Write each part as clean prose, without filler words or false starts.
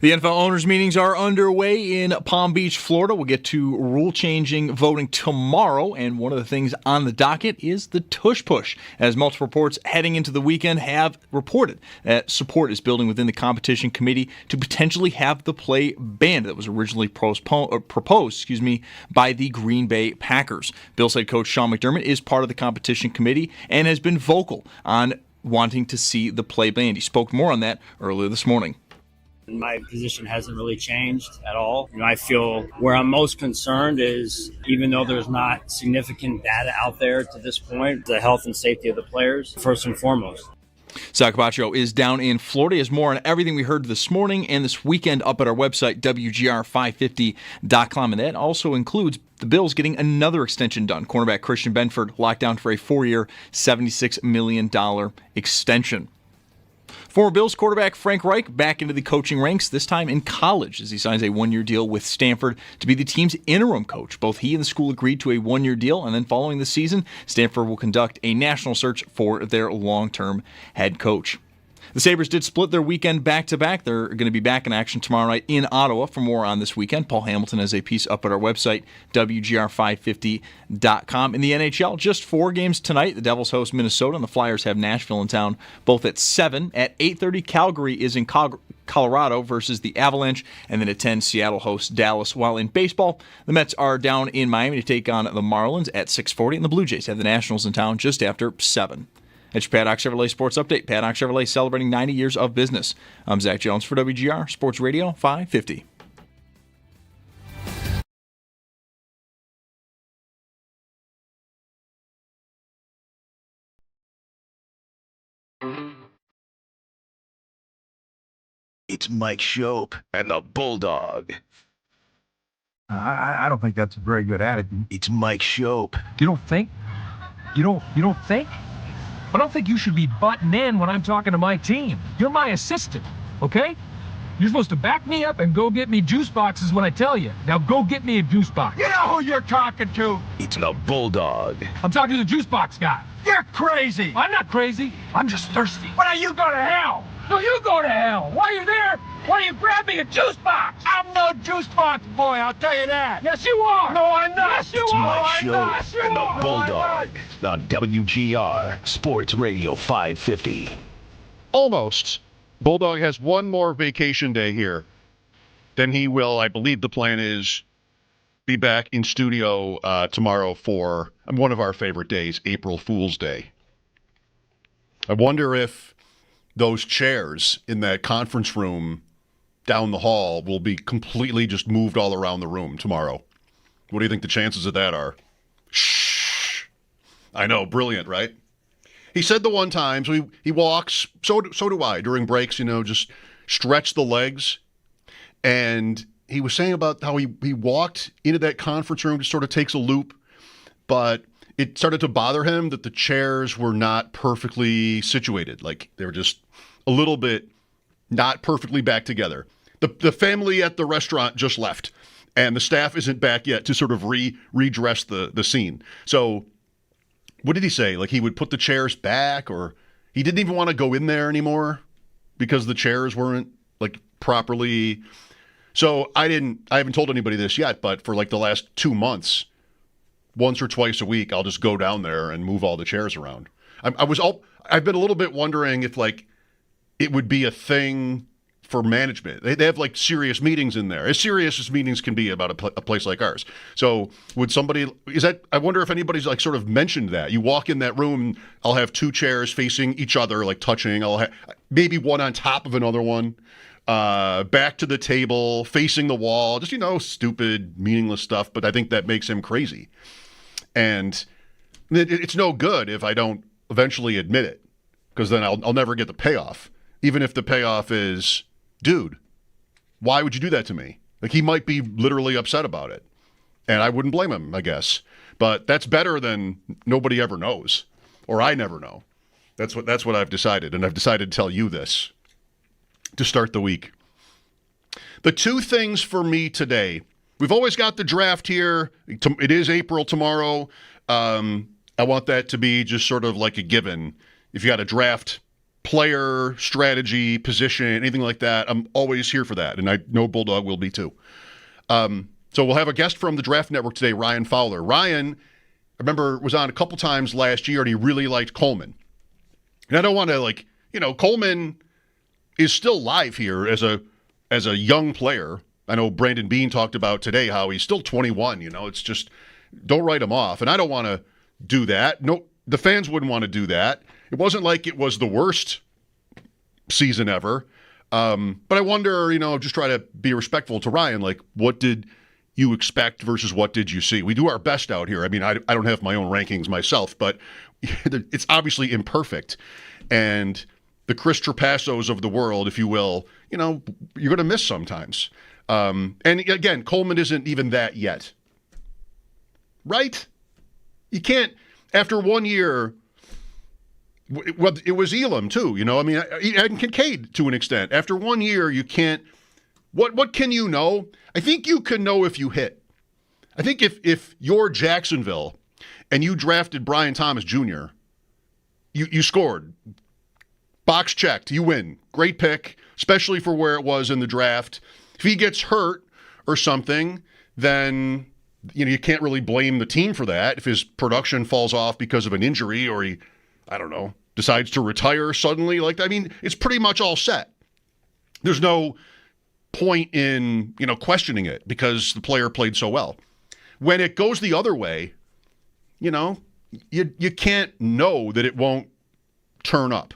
The NFL owners' meetings are underway in Palm Beach, Florida. We'll get to rule-changing voting tomorrow, and one of the things on the docket is the Tush push, as multiple reports heading into the weekend have reported that support is building within the competition committee to potentially have the play banned that was originally proposed by the Green Bay Packers. Bills head coach Sean McDermott is part of the competition committee and has been vocal on wanting to see the play banned. He spoke more on that earlier this morning. My position hasn't really changed at all. I feel where I'm most concerned is, even though there's not significant data out there to this point, the health and safety of the players, first and foremost. Sal Capacho is down in Florida. He has more on everything we heard this morning and this weekend up at our website, WGR550.com. And that also includes the Bills getting another extension done. Cornerback Christian Benford locked down for a 4-year, $76 million extension. Former Bills quarterback Frank Reich back into the coaching ranks, this time in college, as he signs a 1-year deal with Stanford to be the team's interim coach. Both he and the school agreed to a 1-year deal, and then following the season, Stanford will conduct a national search for their long-term head coach. The Sabres did split their weekend back-to-back. They're going to be back in action tomorrow night in Ottawa. For more on this weekend, Paul Hamilton has a piece up at our website, WGR550.com. In the NHL, just 4 games tonight. The Devils host Minnesota, and the Flyers have Nashville in town, both at 7. At 8:30, Calgary is in Colorado versus the Avalanche, and then at 10, Seattle hosts Dallas. While in baseball, the Mets are down in Miami to take on the Marlins at 6:40, and the Blue Jays have the Nationals in town just after 7. It's your Paddock Chevrolet Sports Update. Paddock Chevrolet celebrating 90 years of business. I'm Zach Jones for WGR Sports Radio 550. It's Mike Schopp and the Bulldog. I don't think that's a very good attitude. It's Mike Schopp. You don't think? You don't think? I don't think you should be butting in when I'm talking to my team. You're my assistant, okay? You're supposed to back me up and go get me juice boxes when I tell you. Now go get me a juice box. You know who you're talking to. It's the Bulldog. I'm talking to the juice box guy. You're crazy. I'm not crazy. I'm just thirsty. Why don't you go to hell? No, you go to hell. While you're there, why don't you grab me a juice box? I'm no juice box boy, I'll tell you that. Yes, you are. No, I'm not. Yes, you are. Mike Schopp and the Bulldog on WGR Sports Radio 550. Almost. Bulldog has one more vacation day here. Then he will, I believe the plan is, be back in studio tomorrow for one of our favorite days, April Fool's Day. I wonder if those chairs in that conference room down the hall will be completely just moved all around the room tomorrow. What do you think the chances of that are? Shh. I know, brilliant, right? He said the one time, so he walks, so do I, during breaks, just stretch the legs. And he was saying about how he walked into that conference room, just sort of takes a loop, but it started to bother him that the chairs were not perfectly situated. Like, they were just a little bit not perfectly back together. The family at the restaurant just left, and the staff isn't back yet to sort of redress the scene. So what did he say? Like, he would put the chairs back, or he didn't even want to go in there anymore because the chairs weren't like properly. So I haven't told anybody this yet, but for like the last 2 months, once or twice a week, I'll just go down there and move all the chairs around. I've been a little bit wondering if like it would be a thing for management. They have like serious meetings in there, as serious as meetings can be about a place like ours. So would somebody, I wonder if anybody's like sort of mentioned that. You walk in that room, I'll have 2 chairs facing each other, like touching. I'll have maybe one on top of another one, back to the table, facing the wall, just, stupid, meaningless stuff. But I think that makes him crazy. And it's no good if I don't eventually admit it, because then I'll never get the payoff. Even if the payoff is, dude, why would you do that to me? Like, he might be literally upset about it. And I wouldn't blame him, I guess. But that's better than nobody ever knows. Or I never know. That's what I've decided. And I've decided to tell you this to start the week. The 2 things for me today. We've always got the draft here. It is April tomorrow. I want that to be just sort of like a given. If you got a draft player, strategy, position, anything like that, I'm always here for that. And I know Bulldog will be too. So we'll have a guest from the Draft Network today, Ryan Fowler. Ryan, I remember, was on a couple times last year, and he really liked Coleman. And I don't want to, Coleman is still live here as a young player. I know Brandon Beane talked about today how he's still 21. It's just, don't write him off. And I don't want to do that. No, the fans wouldn't want to do that. It wasn't like it was the worst season ever. But I wonder, just try to be respectful to Ryan. Like, what did you expect versus what did you see? We do our best out here. I mean, I don't have my own rankings myself, but it's obviously imperfect. And the Chris Trapassos of the world, if you will, you're going to miss sometimes. And again, Coleman isn't even that yet. Right? You can't, after 1 year, well, it was Elam too, and Kincaid to an extent. After 1 year, you can't, what can you know? I think you can know if you hit. I think if you're Jacksonville and you drafted Brian Thomas Jr., you scored. Box checked. You win. Great pick, especially for where it was in the draft. If he gets hurt or something, then you can't really blame the team for that. If his production falls off because of an injury or he, decides to retire suddenly, it's pretty much all set. There's no point in, questioning it because the player played so well. When it goes the other way, you can't know that it won't turn up.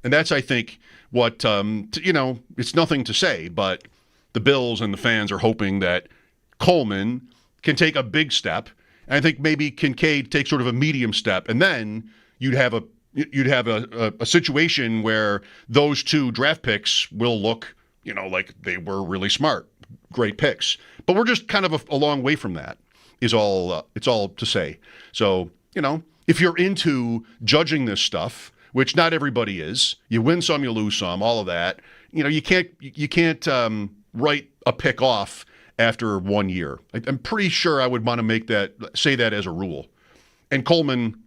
And that's, I think, what, it's nothing to say, but the Bills and the fans are hoping that Coleman can take a big step. And I think maybe Kincaid takes sort of a medium step. And then you'd have a situation where those two draft picks will look, like they were really smart, great picks. But we're just kind of a long way from that is all, it's all to say. So, if you're into judging this stuff, which not everybody is, you win some, you lose some, all of that, you can't write a pick off after 1 year. I'm pretty sure I would want to say that as a rule. And Coleman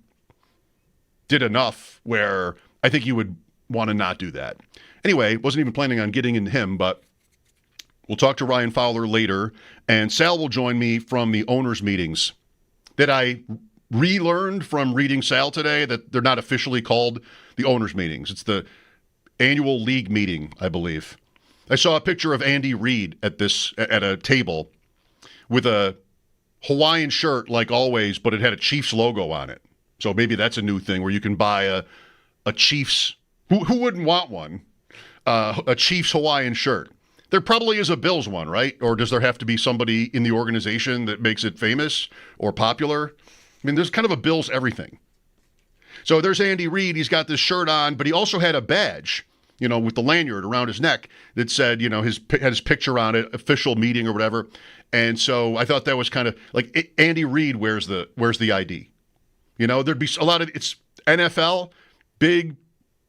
did enough where I think you would want to not do that. Anyway, wasn't even planning on getting into him, but we'll talk to Ryan Fowler later. And Sal will join me from the owners' meetings that I relearned from reading Sal today, that they're not officially called the owners' meetings. It's the annual league meeting, I believe. I saw a picture of Andy Reid at a table with a Hawaiian shirt like always, but it had a Chiefs logo on it. So maybe that's a new thing where you can buy a Chiefs, who wouldn't want one, a Chiefs Hawaiian shirt. There probably is a Bills one, right? Or does there have to be somebody in the organization that makes it famous or popular? I mean, there's kind of a Bills everything. So there's Andy Reid. He's got this shirt on, but he also had a badge, with the lanyard around his neck that said, had his picture on it, official meeting or whatever. And so I thought that was kind of like Andy Reid wears the ID. There'd be a lot of, it's NFL, big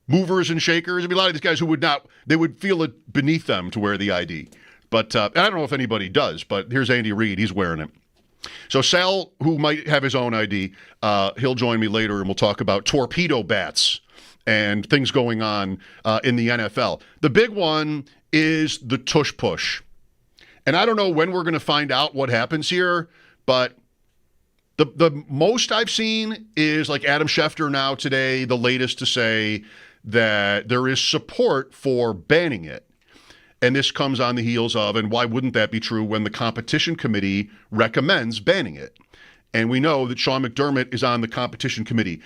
movers and shakers. There'd be a lot of these guys who they would feel it beneath them to wear the ID. But I don't know if anybody does, but here's Andy Reid. He's wearing it. So Sal, who might have his own ID, he'll join me later and we'll talk about torpedo bats and things going on in the NFL. The big one is the Tush push. And I don't know when we're going to find out what happens here, but the most I've seen is like Adam Schefter now today, the latest to say that there is support for banning it. And this comes on the heels of, and why wouldn't that be true when the competition committee recommends banning it? And we know that Sean McDermott is on the competition committee.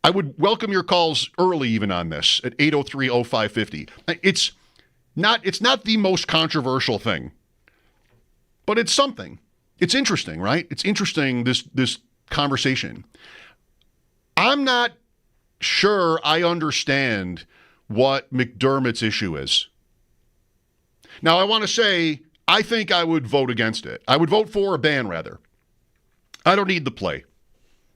I would welcome your calls early even on this at 803-0550. It's not the most controversial thing, but it's something. It's interesting, right? It's interesting, this conversation. I'm not sure I understand what McDermott's issue is. Now, I want to say, I think I would vote against it. I would vote for a ban, rather. I don't need the play.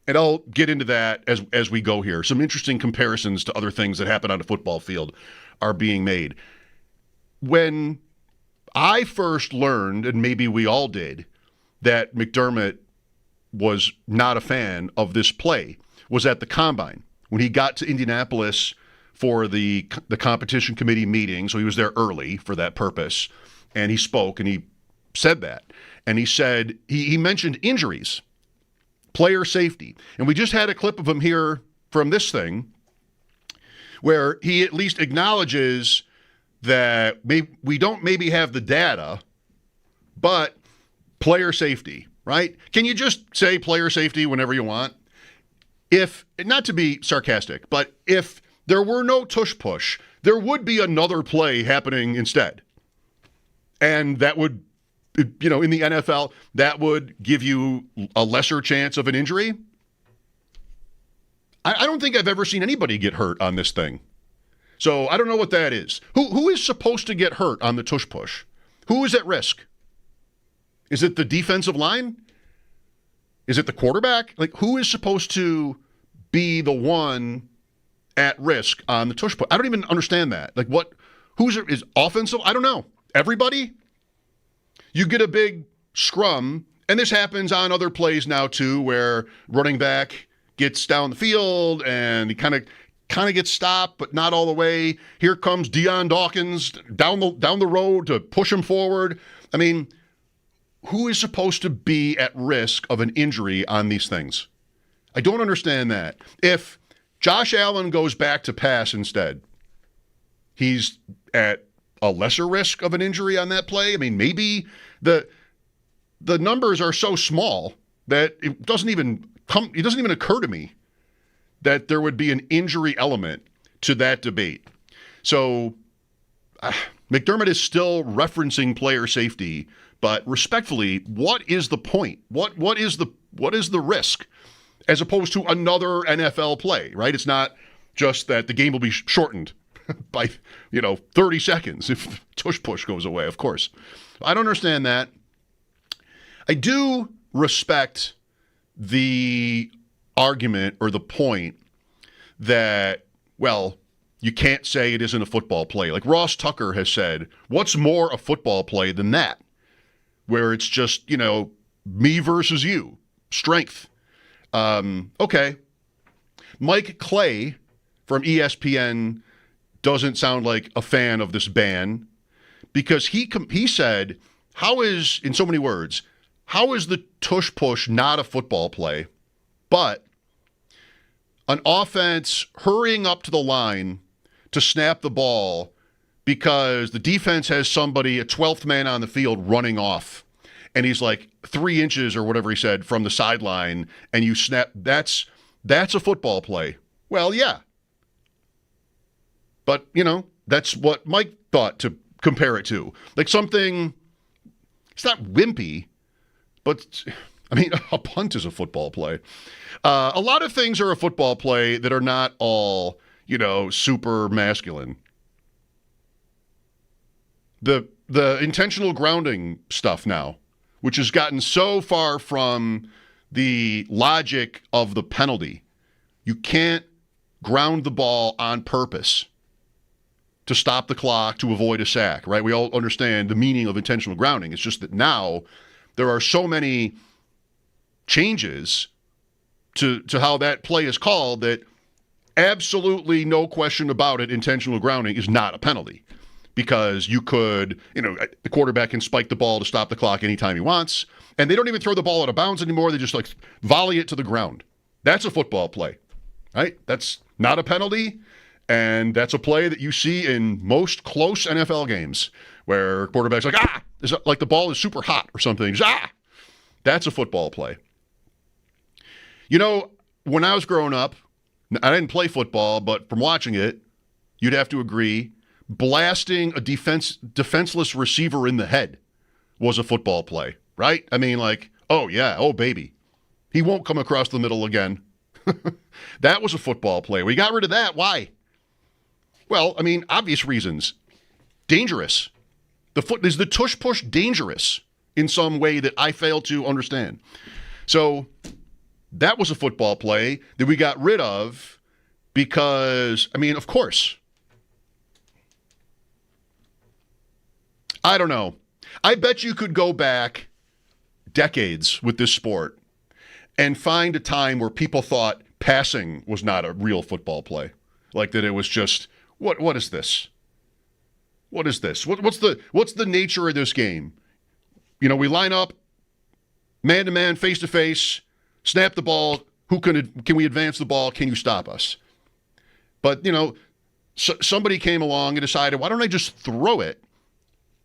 And I'll get into that as we go here. Some interesting comparisons to other things that happen on a football field are being made. When I first learned, and maybe we all did, that McDermott was not a fan of this play was at the Combine. When he got to Indianapolis for the competition committee meeting, so he was there early for that purpose, and he spoke and he said that. And he said, he mentioned injuries, player safety. And we just had a clip of him here from this thing where he at least acknowledges that we don't maybe have the data, but player safety, right? Can you just say player safety whenever you want? If, not to be sarcastic, but if there were no tush push, there would be another play happening instead. And that would, you know, in the NFL, that would give you a lesser chance of an injury. I don't think I've ever seen anybody get hurt on this thing. So I don't know what that is. Who is supposed to get hurt on the tush push? Who is at risk? Is it the defensive line? Is it the quarterback? Like, who is supposed to be the one at risk on the tush push? I don't even understand that. Like, what? Is offensive? I don't know. Everybody? You get a big scrum, and this happens on other plays now too, where running back gets down the field and he kind of gets stopped, but not all the way. Here comes Deion Dawkins down the road to push him forward. I mean, who is supposed to be at risk of an injury on these things? I don't understand that. If Josh Allen goes back to pass instead, he's at a lesser risk of an injury on that play. I mean, maybe the numbers are so small that it doesn't even occur to me that there would be an injury element to that debate. So McDermott is still referencing player safety, but respectfully, what is the point? What is the risk as opposed to another NFL play, right? It's not just that the game will be shortened by 30 seconds if tush push goes away, of course. I don't understand that. I do respect the argument or the point that, well, you can't say it isn't a football play. Like Ross Tucker has said, what's more a football play than that? Where it's just, me versus you, strength. Okay. Mike Clay from ESPN doesn't sound like a fan of this ban because he said, in so many words, how is the tush push not a football play, but an offense hurrying up to the line to snap the ball because the defense has somebody, a 12th man on the field, running off, and he's like 3 inches or whatever he said from the sideline, and you snap, that's a football play. Well, yeah. But, that's what Mike thought to compare it to. Like something, it's not wimpy, but, a punt is a football play. A lot of things are a football play that are not all, super masculine. The intentional grounding stuff now, which has gotten so far from the logic of the penalty. You can't ground the ball on purpose to stop the clock, to avoid a sack, right? We all understand the meaning of intentional grounding. It's just that now there are so many changes to how that play is called that absolutely no question about it, intentional grounding is not a penalty. Because you could, the quarterback can spike the ball to stop the clock anytime he wants, and they don't even throw the ball out of bounds anymore. They just volley it to the ground. That's a football play, right? That's not a penalty, and that's a play that you see in most close NFL games where quarterback's like the ball is super hot or something. That's a football play. When I was growing up, I didn't play football, but from watching it, you'd have to agree, blasting a defenseless receiver in the head was a football play, right? Oh yeah, oh baby. He won't come across the middle again. That was a football play. We got rid of that. Why? Well, obvious reasons. Dangerous. Is the tush push dangerous in some way that I fail to understand? So that was a football play that we got rid of because, of course. I don't know. I bet you could go back decades with this sport and find a time where people thought passing was not a real football play. Like that it was just, what is this? What is this? What's the nature of this game? You know, we line up, man-to-man, face-to-face, snap the ball. Can we advance the ball? Can you stop us? But, you know, somebody came along and decided, why don't I just throw it?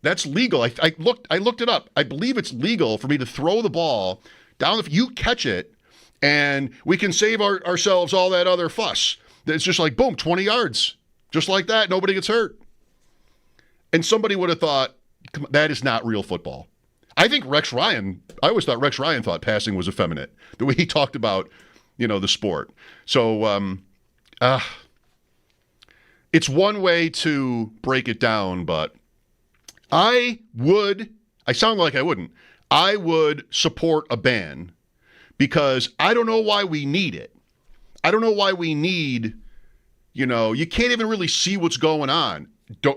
That's legal. I looked it up. I believe it's legal for me to throw the ball down. If you catch it, and we can save ourselves all that other fuss. It's just like, boom, 20 yards. Just like that. Nobody gets hurt. And somebody would have thought, that is not real football. I always thought Rex Ryan thought passing was effeminate, the way he talked about, you know, the sport. So it's one way to break it down, but I sound like I wouldn't. I would support a ban because I don't know why we need it. I don't know why we need, you know, you can't even really see what's going on.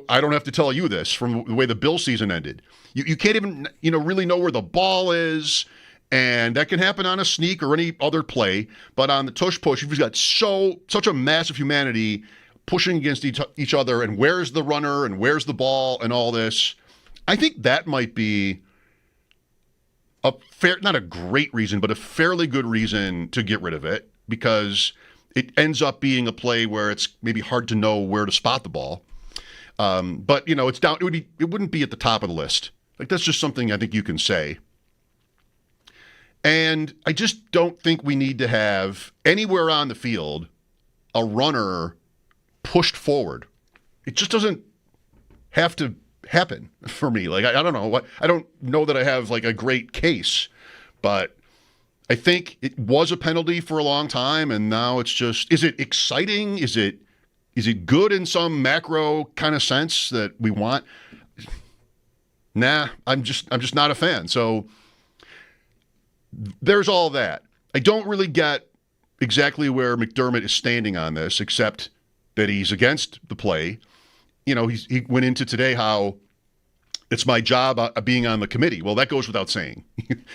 I don't have to tell you this from the way the Bill season ended. You can't even, you know, really know where the ball is, and that can happen on a sneak or any other play. But on the tush push, you've got such a mass of humanity pushing against each other, and where's the runner and where's the ball and all this. I think that might be not a great reason, but a fairly good reason to get rid of it, because it ends up being a play where it's maybe hard to know where to spot the ball. But, you know, it's down. It wouldn't be at the top of the list. Like, that's just something I think you can say. And I just don't think we need to have anywhere on the field a runner pushed forward. It just doesn't have to happen for me. Like, I don't know. I don't know that I have, like, a great case, but I think it was a penalty for a long time, and now it's just, is it exciting? Is it good in some macro kind of sense that we want? Nah, I'm just not a fan. So there's all that. I don't really get exactly where McDermott is standing on this, except that he's against the play. You know, he went into today how it's my job being on the committee. Well, that goes without saying.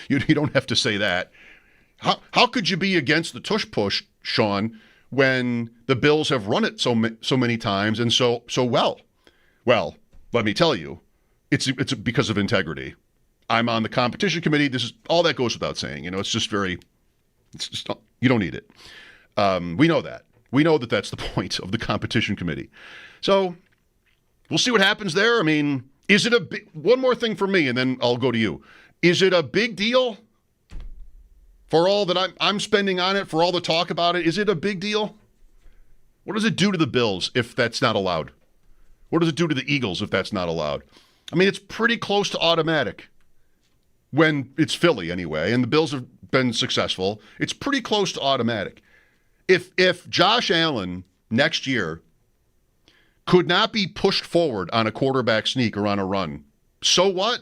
You don't have to say that. How could you be against the tush push, Sean, when the Bills have run it so many times and so well? Well, let me tell you, it's because of integrity. I'm on the competition committee. This is all that goes without saying. You know, it's just you don't need it. We know that. We know that that's the point of the competition committee. So we'll see what happens there. I mean, is it one more thing for me, and then I'll go to you. Is it a big deal for all that I'm spending on it, for all the talk about it? Is it a big deal? What does it do to the Bills if that's not allowed? What does it do to the Eagles if that's not allowed? I mean, it's pretty close to automatic when it's Philly anyway, and the Bills have been successful. It's pretty close to automatic. If Josh Allen next year could not be pushed forward on a quarterback sneak or on a run, so what?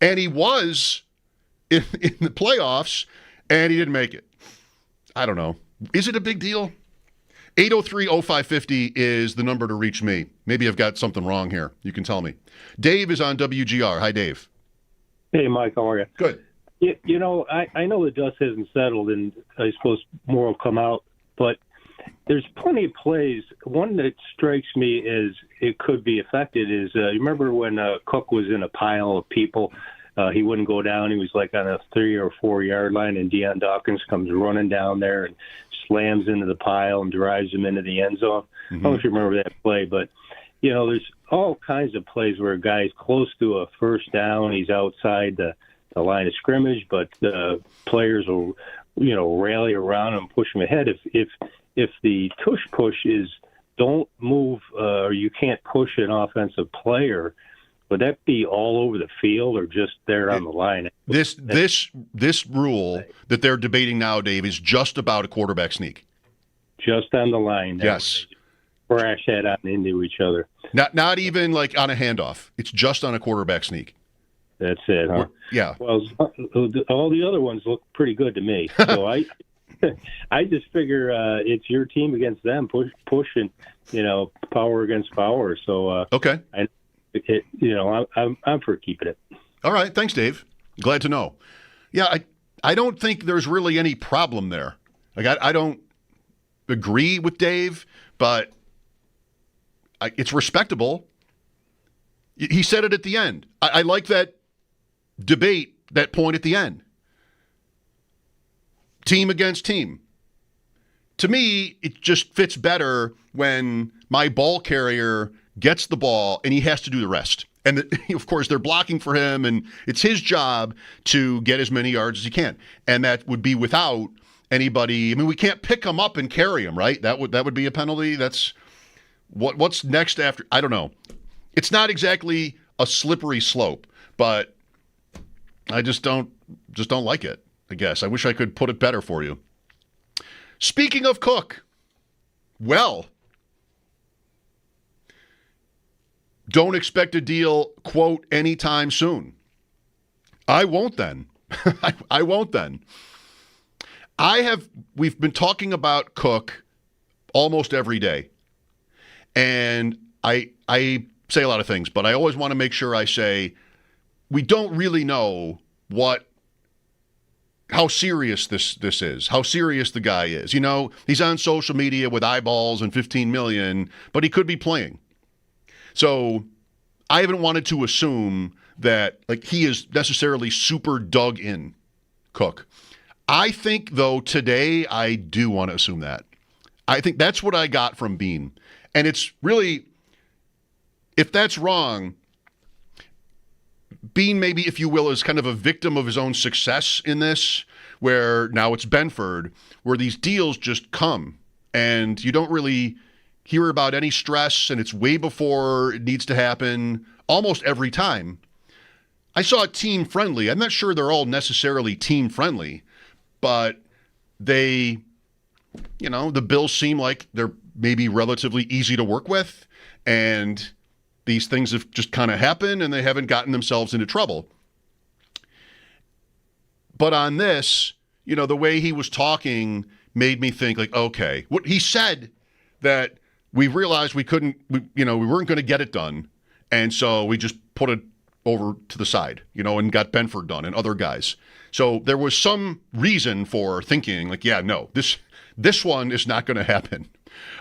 And he was in the playoffs, and he didn't make it. I don't know. Is it a big deal? 803-0550 is the number to reach me. Maybe I've got something wrong here. You can tell me. Dave is on WGR. Hi, Dave. Hey, Mike. How are you? Good. You know, I know the dust hasn't settled, and I suppose more will come out, but there's plenty of plays. One that strikes me as it could be affected is, you remember when Cook was in a pile of people? He wouldn't go down. He was like on a 3 or 4 yard line, and Deion Dawkins comes running down there and slams into the pile and drives him into the end zone. I don't know if you remember that play, but, you know, there's all kinds of plays where a guy's close to a first down. He's outside the line of scrimmage, but the players will, you know, rally around him, push him ahead. If the tush push is don't move or you can't push an offensive player, would that be all over the field or just there on the line? This rule that they're debating now, Dave, is just about a quarterback sneak. Just on the line. Yes. Crash head on into each other. Not even like on a handoff. It's just on a quarterback sneak. That's it, huh? Yeah. Well, all the other ones look pretty good to me. So I just figure it's your team against them, pushing, you know, power against power. So okay. I'm for keeping it. All right. Thanks, Dave. Glad to know. Yeah, I don't think there's really any problem there. Like, I don't agree with Dave, but it's respectable. He said it at the end. I like that debate, that point at the end. Team against team. To me, it just fits better when my ball carrier gets the ball and he has to do the rest. And of course, they're blocking for him, and it's his job to get as many yards as he can. And that would be without anybody. I mean, we can't pick him up and carry him, right? That would be a penalty. That's what's next after. I don't know. It's not exactly a slippery slope, but I just don't like it. I guess I wish I could put it better for you. Speaking of Cook, well, don't expect a deal, quote, anytime soon. I won't then. I won't then. We've been talking about Cook almost every day. And I say a lot of things, but I always want to make sure I say we don't really know how serious this is, how serious the guy is. You know, he's on social media with eyeballs and 15 million, but he could be playing. So I haven't wanted to assume that he is necessarily super dug in, Cook. I think, though, today I do want to assume that. I think that's what I got from Bean. And it's really, if that's wrong, Bean maybe, if you will, is kind of a victim of his own success in this, where now it's Benford, where these deals just come and you don't really hear about any stress, and it's way before it needs to happen almost every time. I saw it team friendly. I'm not sure they're all necessarily team friendly, but the Bills seem like they're maybe relatively easy to work with, and these things have just kind of happened and they haven't gotten themselves into trouble. But on this, the way he was talking made me think okay, what he said, that we realized we weren't going to get it done. And so we just put it over to the side, and got Benford done and other guys. So there was some reason for thinking no, this one is not going to happen.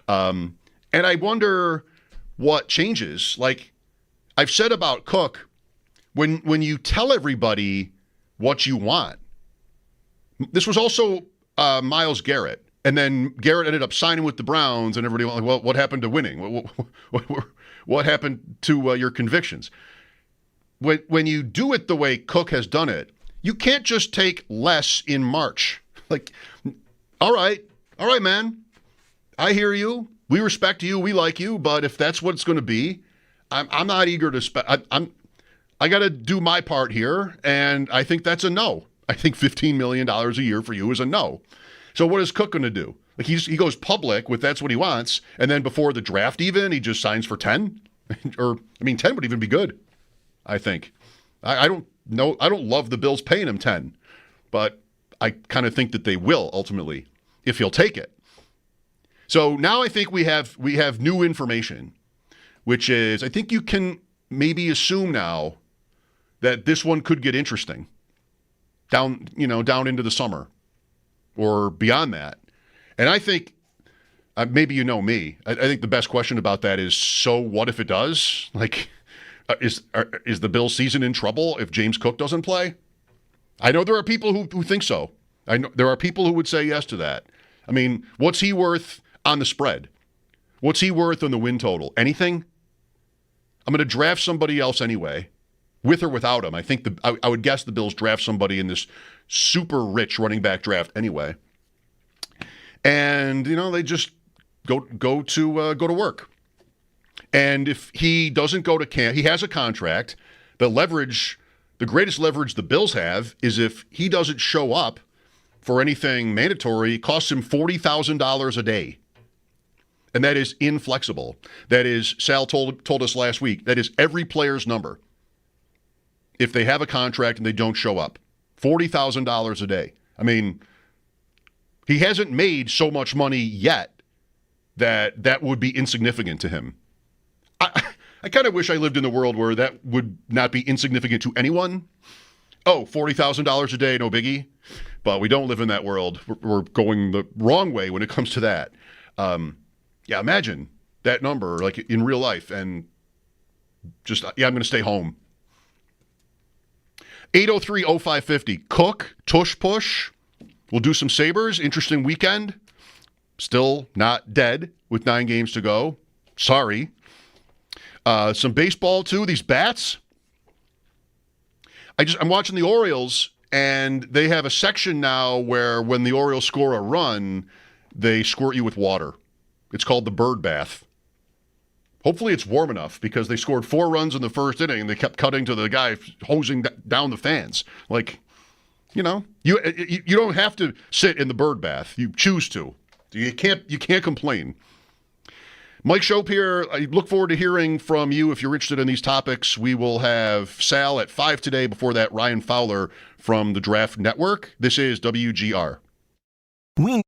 And I wonder what changes. I've said about Cook, when you tell everybody what you want. This was also Myles Garrett. And then Garrett ended up signing with the Browns, and everybody went, well, what happened to winning? What happened to your convictions? When you do it the way Cook has done it, you can't just take less in March. All right, man. I hear you. We respect you. We like you. But if that's what it's going to be, I'm not eager to I got to do my part here, and I think that's a no. I think $15 million a year for you is a no. So what is Cook going to do? He goes public with that's what he wants, and then before the draft even, he just signs for 10? 10 would even be good, I think. I don't know. I don't love the Bills paying him 10, but I kind of think that they will ultimately if he'll take it. So now I think we have new information, which is I think you can maybe assume now that this one could get interesting down into the summer or beyond that. And I think maybe you know me. I think the best question about that is, so what if it does? Is the Bills season in trouble if James Cook doesn't play? I know there are people who think so. I know there are people who would say yes to that. I mean, what's he worth on the spread? What's he worth on the win total? Anything? I'm going to draft somebody else anyway, with or without him. I think I would guess the Bills draft somebody in this super rich running back draft anyway. And they just go to work. And if he doesn't go to camp, he has a contract. The greatest leverage the Bills have is if he doesn't show up for anything mandatory, it costs him $40,000 a day. And that is inflexible. That is, Sal told us last week, that is every player's number. If they have a contract and they don't show up, $40,000 a day. I mean, he hasn't made so much money yet that would be insignificant to him. I kind of wish I lived in a world where that would not be insignificant to anyone. Oh, $40,000 a day, no biggie. But we don't live in that world. We're going the wrong way when it comes to that. Yeah, imagine that number like in real life and just, I'm going to stay home. 803-0550. Cook, Tush Push. We'll do some Sabres. Interesting weekend. Still not dead with 9 games to go. Sorry. Some baseball, too. These bats. I'm watching the Orioles, and they have a section now where when the Orioles score a run, they squirt you with water. It's called the bird bath. Hopefully it's warm enough because they scored 4 runs in the first inning and they kept cutting to the guy hosing down the fans. Like, you don't have to sit in the bird bath. You choose to. You can't complain. Mike Schopp here. I look forward to hearing from you if you're interested in these topics. We will have Sal at 5 today. Before that, Ryan Fowler from the Draft Network. This is WGR. We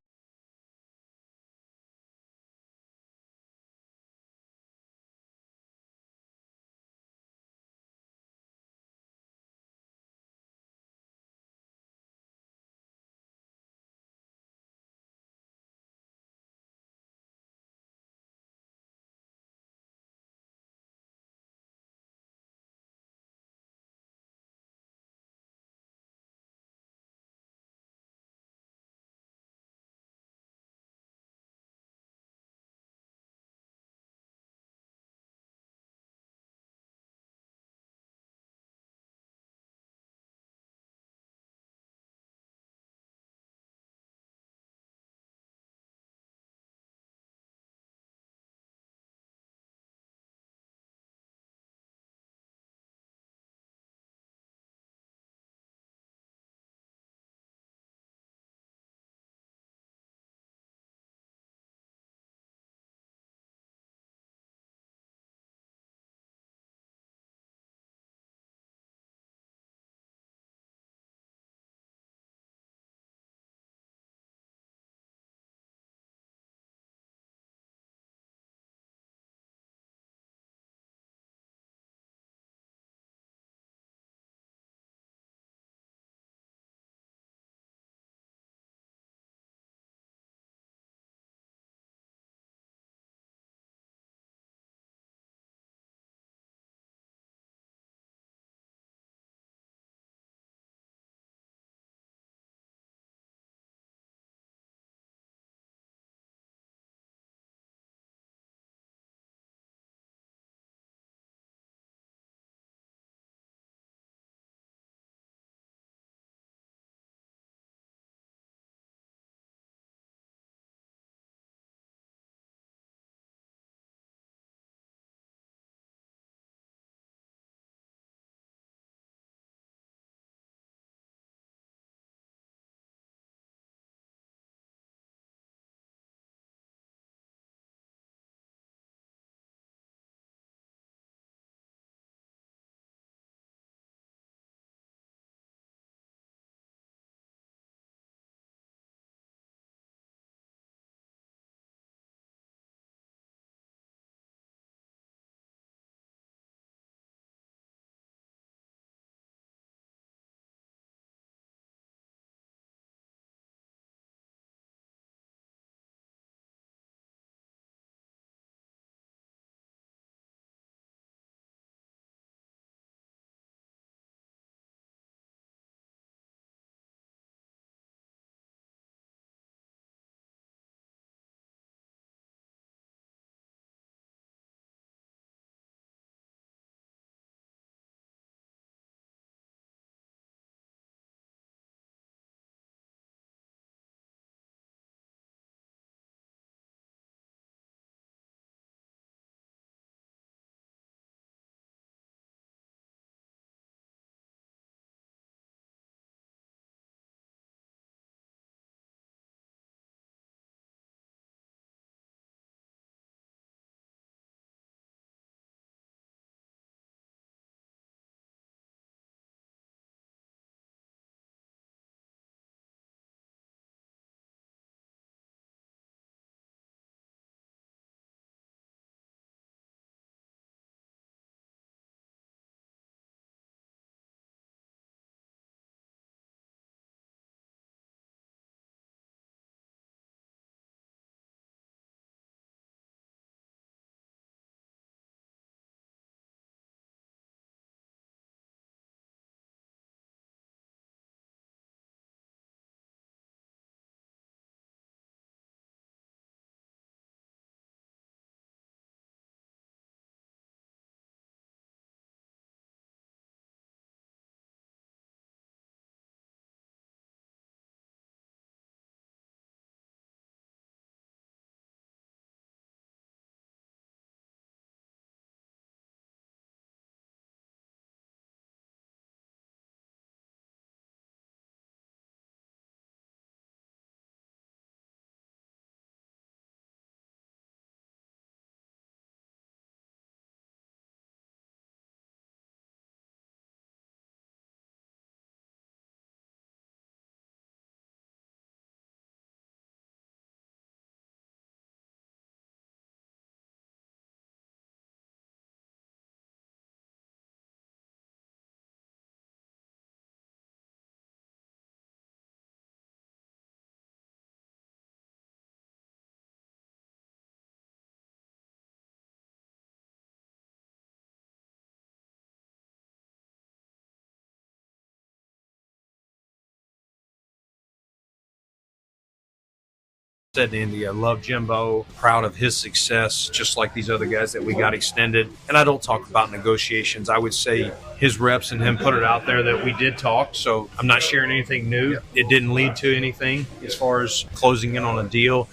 Said to Indy, I love Jimbo, proud of his success, just like these other guys that we got extended. And I don't talk about negotiations. I would say his reps and him put it out there that we did talk. So I'm not sharing anything new. It didn't lead to anything as far as closing in on a deal.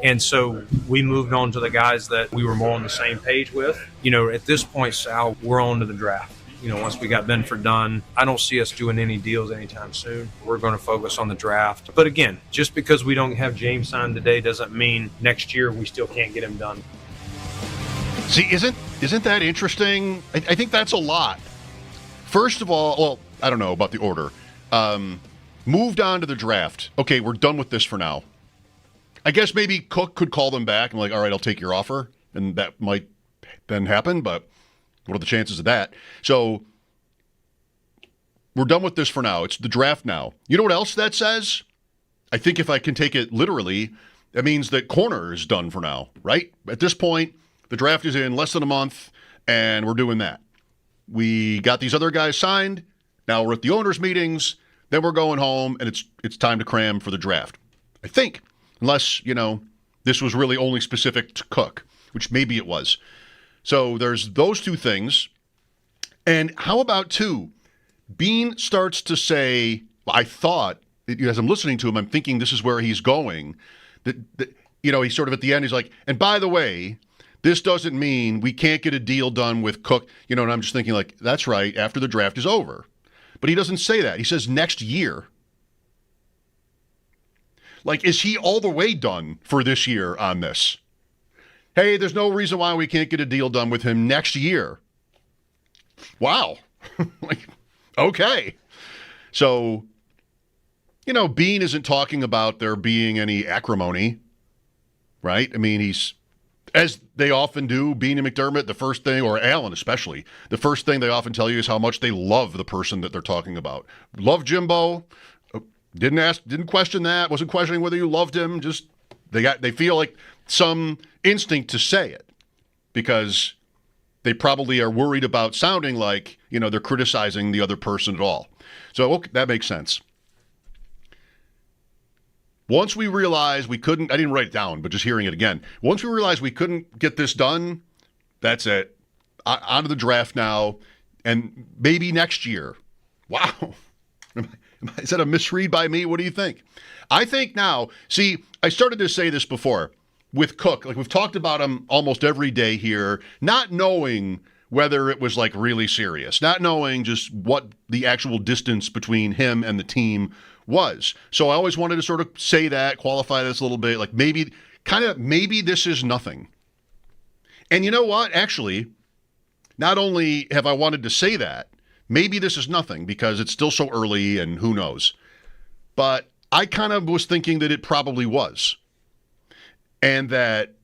And so we moved on to the guys that we were more on the same page with. At this point, Sal, we're on to the draft. Once we got Benford done, I don't see us doing any deals anytime soon. We're going to focus on the draft. But again, just because we don't have James signed today doesn't mean next year we still can't get him done. See, isn't that interesting? I think that's a lot. First of all, well, I don't know about the order. Moved on to the draft. Okay, we're done with this for now. I guess maybe Cook could call them back and all right, I'll take your offer. And that might then happen, but what are the chances of that? So we're done with this for now. It's the draft now. You know what else that says? I think if I can take it literally, that means that corner is done for now, right? At this point, the draft is in less than a month, and we're doing that. We got these other guys signed. Now we're at the owners' meetings. Then we're going home, and it's time to cram for the draft. I think, unless, this was really only specific to Cook, which maybe it was. So there's those two things. And how about two? Bean starts to say, I thought, as I'm listening to him, I'm thinking this is where he's going. That he's sort of at the end, he's like, and by the way, this doesn't mean we can't get a deal done with Cook. And I'm just thinking that's right, after the draft is over. But he doesn't say that. He says next year. Is he all the way done for this year on this? Hey, there's no reason why we can't get a deal done with him next year. Wow. Okay. So, Bean isn't talking about there being any acrimony, right? I mean, he's, as they often do, Bean and McDermott, the first thing, or Allen especially, the first thing they often tell you is how much they love the person that they're talking about. Love Jimbo. Didn't question that. Wasn't questioning whether you loved him. Just they feel like some instinct to say it because they probably are worried about sounding like, they're criticizing the other person at all. So okay, that makes sense. Once we realized we couldn't, I didn't write it down, but just hearing it again. Once we realized we couldn't get this done, that's it. On to the draft now, and maybe next year. Wow. Is that a misread by me? What do you think? I think now, see, I started to say this before with Cook. We've talked about him almost every day here, not knowing whether it was really serious, not knowing just what the actual distance between him and the team was. So I always wanted to sort of say that, qualify this a little bit, maybe this is nothing. And you know what? Actually, not only have I wanted to say that, maybe this is nothing because it's still so early and who knows, but I kind of was thinking that it probably was. And that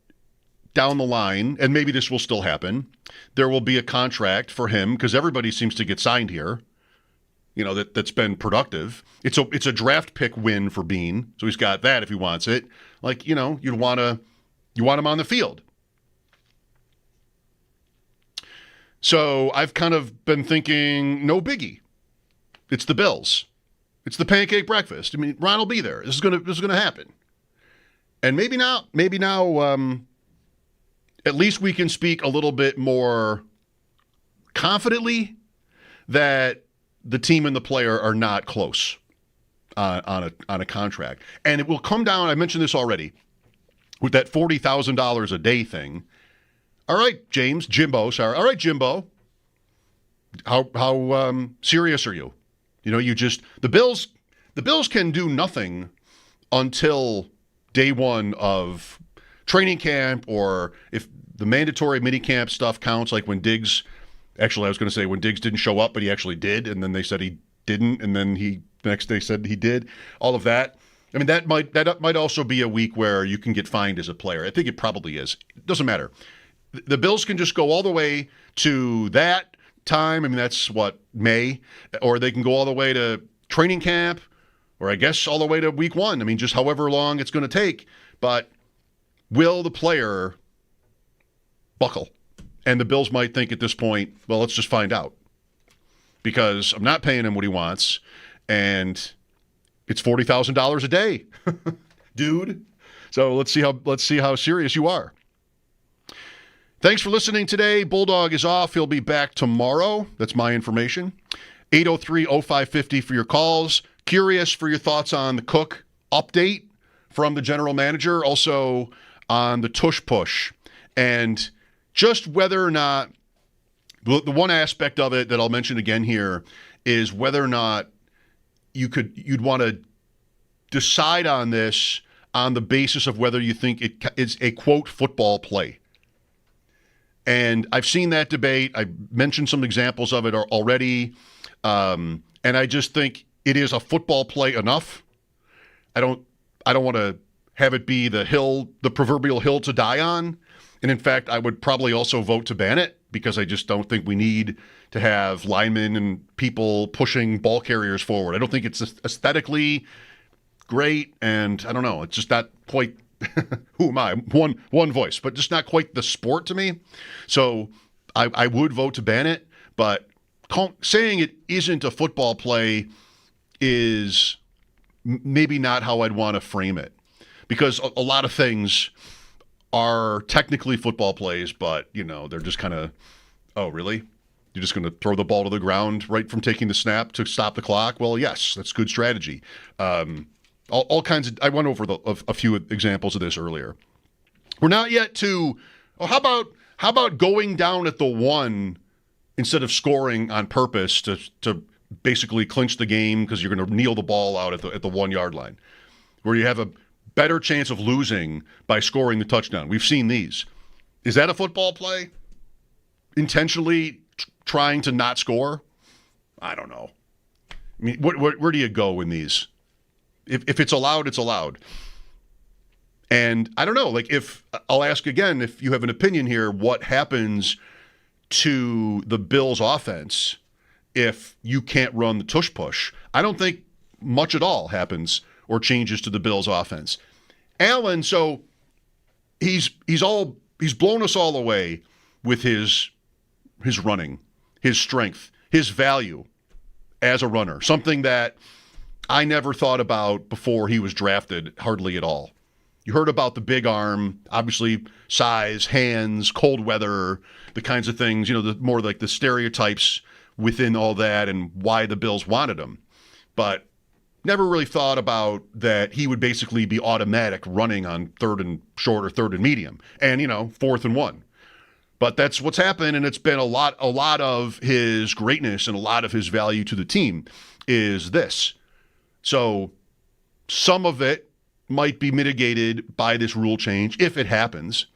down the line, and maybe this will still happen, there will be a contract for him because everybody seems to get signed here, that's been productive. It's a draft pick win for Bean, so he's got that if he wants it. You want him on the field. So I've kind of been thinking, no biggie. It's the Bills. It's the pancake breakfast. I mean, Ron will be there. This is gonna happen. And maybe now, at least we can speak a little bit more confidently that the team and the player are not close on a contract. And it will come down, I mentioned this already, with that $40,000 a day thing. All right, Jimbo. All right, Jimbo. How serious are you? The Bills can do nothing until day one of training camp, or if the mandatory minicamp stuff counts, when Diggs, actually I was going to say when Diggs didn't show up, but he actually did, and then they said he didn't, and then the next day said he did, all of that. I mean, that might also be a week where you can get fined as a player. I think it probably is. It doesn't matter. The Bills can just go all the way to that time. I mean, that's May, or they can go all the way to training camp, or I guess all the way to week one. I mean, just however long it's going to take. But will the player buckle? And the Bills might think at this point, well, let's just find out. Because I'm not paying him what he wants, and it's $40,000 a day. Dude. So let's see how serious you are. Thanks for listening today. Bulldog is off. He'll be back tomorrow. That's my information. 803-0550 for your calls. Curious for your thoughts on the Cook update from the general manager, also on the Tush push, and just whether or not the one aspect of it that I'll mention again here is whether or not you'd want to decide on this on the basis of whether you think it is a, quote, football play. And I've seen that debate. I mentioned some examples of it already. And I just think it is a football play enough. I don't want to have it be the proverbial hill to die on. And in fact, I would probably also vote to ban it because I just don't think we need to have linemen and people pushing ball carriers forward. I don't think it's aesthetically great, and I don't know. It's just not quite who am I? One voice, but just not quite the sport to me. So I would vote to ban it, but saying it isn't a football play is maybe not how I'd want to frame it, because a lot of things are technically football plays, but they're just kind of, oh really? You're just going to throw the ball to the ground right from taking the snap to stop the clock? Well, yes, that's good strategy. All kinds of. I went over a few examples of this earlier. We're not yet to. Oh, how about going down at the 1 instead of scoring on purpose to basically clinch the game because you're going to kneel the ball out at the 1 yard line, where you have a better chance of losing by scoring the touchdown. We've seen these. Is that a football play? Intentionally trying to not score? I don't know. I mean, where do you go in these? If it's allowed, it's allowed. And I don't know, I'll ask again, if you have an opinion here, what happens to the Bills offense if you can't run the tush push? I don't think much at all happens or changes to the Bills offense. Allen, so he's blown us all away with his running, his strength, his value as a runner, something that I never thought about before he was drafted, hardly at all. You heard about the big arm, obviously size, hands, cold weather, the kinds of things, more like the stereotypes within all that and why the Bills wanted him. But never really thought about that he would basically be automatic running on 3rd and short or 3rd and medium and, 4th and 1. But that's what's happened, and it's been a lot of his greatness and a lot of his value to the team is this. So some of it might be mitigated by this rule change if it happens.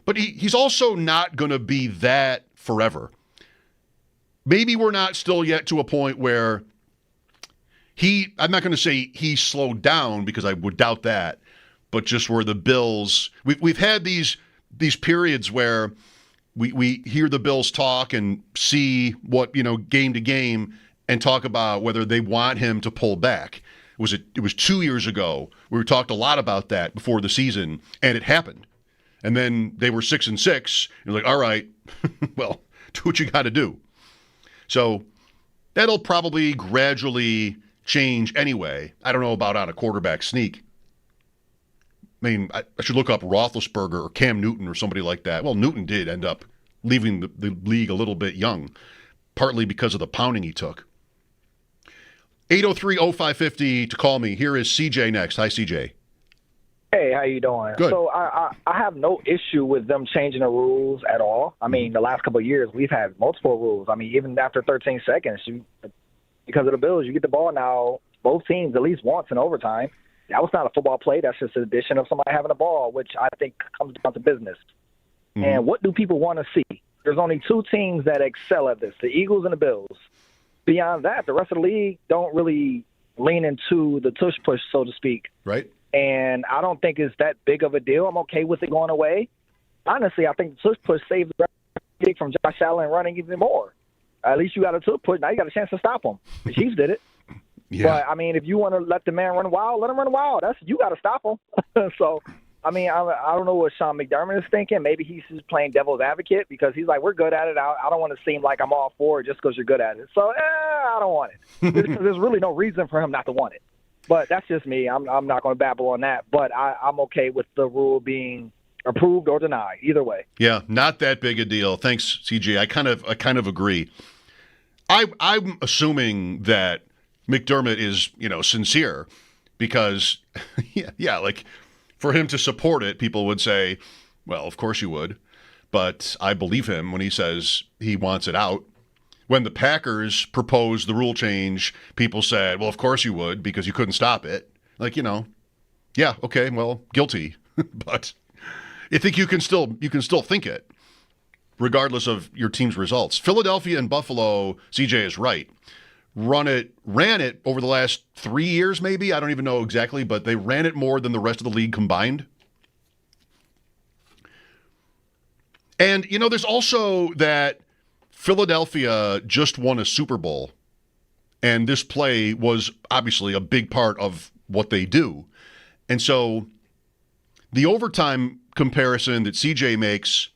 But he's also not going to be that forever. Maybe we're not still yet to a point where I'm not going to say he slowed down because I would doubt that, but just where the Bills, we've had these periods where we hear the Bills talk and see what, game to game and talk about whether they want him to pull back. It was 2 years ago. We talked a lot about that before the season, and it happened. And then they were 6-6. And you're like, all right, well, do what you got to do. So that'll probably gradually change anyway. I don't know about on a quarterback sneak. I mean, I should look up Roethlisberger or Cam Newton or somebody like that. Well, Newton did end up leaving the league a little bit young, partly because of the pounding he took. 803-0550 to call me. Here is CJ next. Hi, CJ. Hey, how you doing? Good. So I have no issue with them changing the rules at all. I mean, the last couple of years, we've had multiple rules. I mean, even after 13 seconds, because of the Bills, you get the ball now, both teams at least once in overtime. That was not a football play. That's just an addition of somebody having the ball, which I think comes down to business. Mm-hmm. And what do people want to see? There's only 2 teams that excel at this, the Eagles and the Bills. Beyond that, the rest of the league don't really lean into the tush push, so to speak. Right. And I don't think it's that big of a deal. I'm okay with it going away. Honestly, I think the tush push saved the league from Josh Allen running even more. At least you got a tush push. Now you got a chance to stop him. The Chiefs did it. Yeah. But, I mean, if you want to let the man run wild, let him run wild. You got to stop him. So, I mean, I don't know what Sean McDermott is thinking. Maybe he's just playing devil's advocate because he's like, we're good at it. I don't want to seem like I'm all for it just because you're good at it. So, I don't want it. There's really no reason for him not to want it. But that's just me. I'm not going to babble on that. But I'm okay with the rule being approved or denied, either way. Yeah, not that big a deal. Thanks, CJ. I kind of agree. I'm assuming that McDermott is, sincere because, yeah, like for him to support it, people would say, well, of course you would. But I believe him when he says he wants it out. When the Packers proposed the rule change, people said, well, of course you would because you couldn't stop it. Like, yeah, okay, well, guilty. But I think you can still think it, regardless of your team's results. Philadelphia and Buffalo, CJ is right. Ran it over the last 3 years, maybe. I don't even know exactly, but they ran it more than the rest of the league combined. And, there's also that Philadelphia just won a Super Bowl, and this play was obviously a big part of what they do. And so the overtime comparison that CJ makes,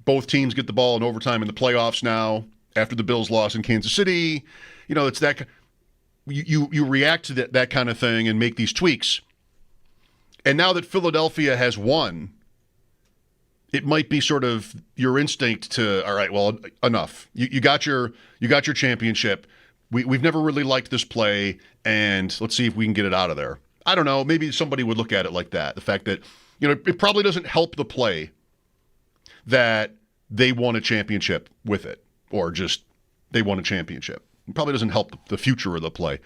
both teams get the ball in overtime in the playoffs now after the Bills lost in Kansas City. It's that you react to that kind of thing and make these tweaks. And now that Philadelphia has won, it might be sort of your instinct to, all right, well, enough. You got your championship. We've never really liked this play, and let's see if we can get it out of there. I don't know. Maybe somebody would look at it like that. The fact that, it probably doesn't help the play that they won a championship with it, or just they won a championship. It probably doesn't help the future of the play.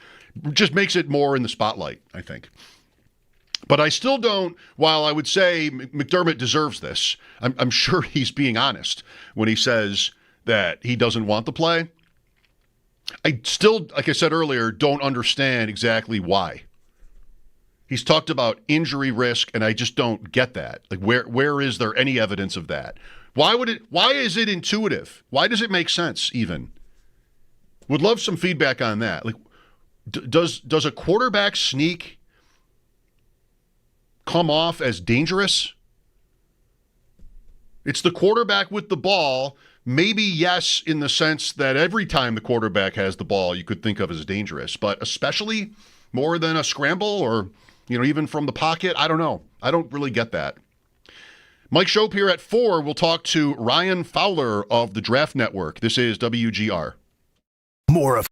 It just makes it more in the spotlight, I think. But I still don't, while I would say McDermott deserves this, I'm sure he's being honest when he says that he doesn't want the play. I still, like I said earlier, don't understand exactly why. He's talked about injury risk, and I just don't get that. Like, where is there any evidence of that? Why is it intuitive? Why does it make sense even? Would love some feedback on that. Like, does a quarterback sneak come off as dangerous? It's the quarterback with the ball. Maybe yes, in the sense that every time the quarterback has the ball, you could think of as dangerous, but especially more than a scramble or, even from the pocket. I don't know. I don't really get that. Mike Schopp here at 4. We'll talk to Ryan Fowler of the Draft Network. This is WGR. More of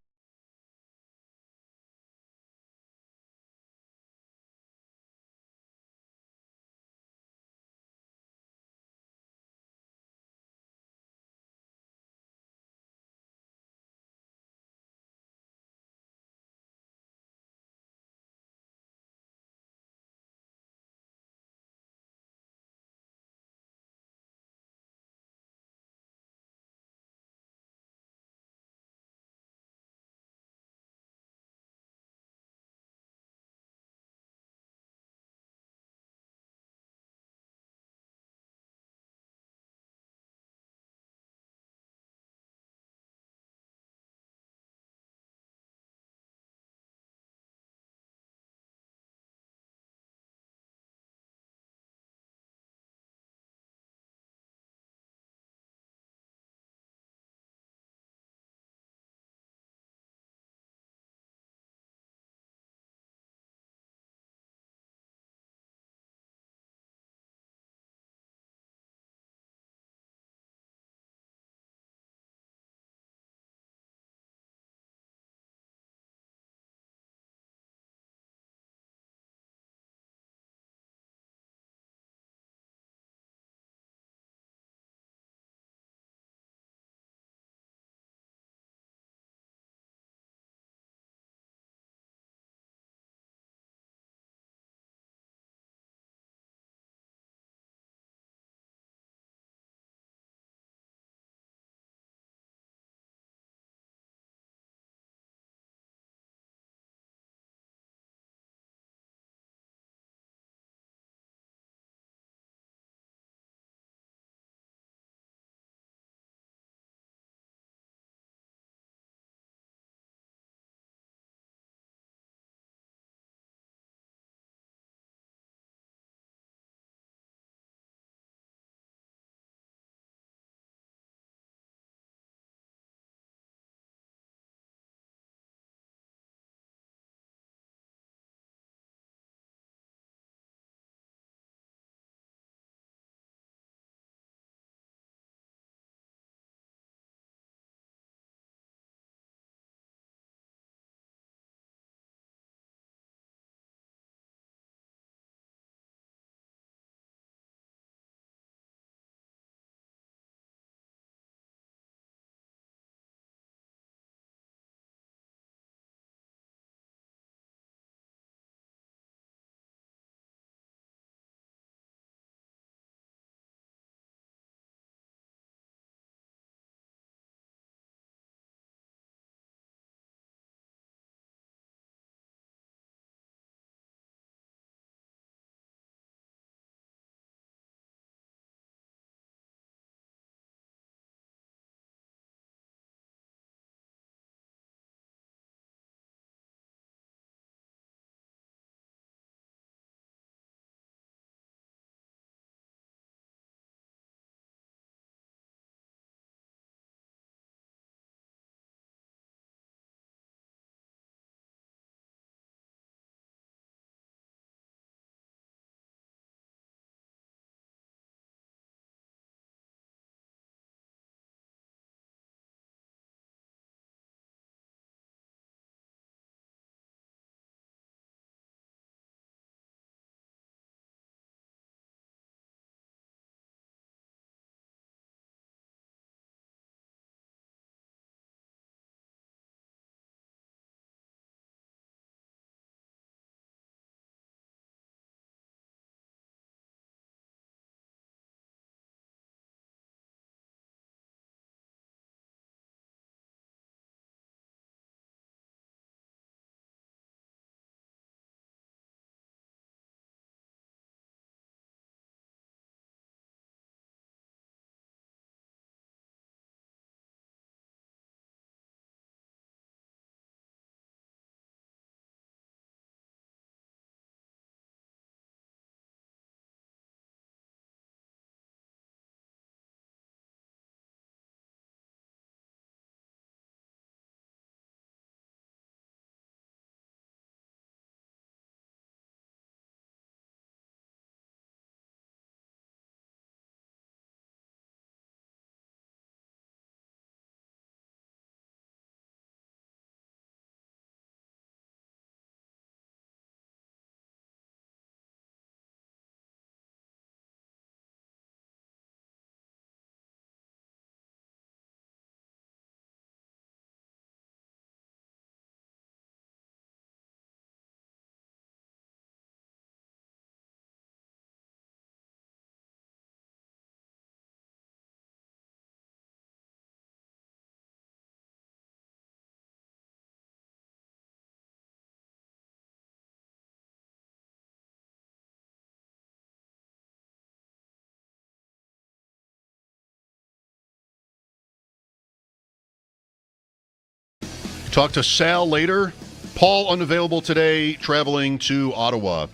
Talk to Sal later. Paul unavailable today, traveling to Ottawa.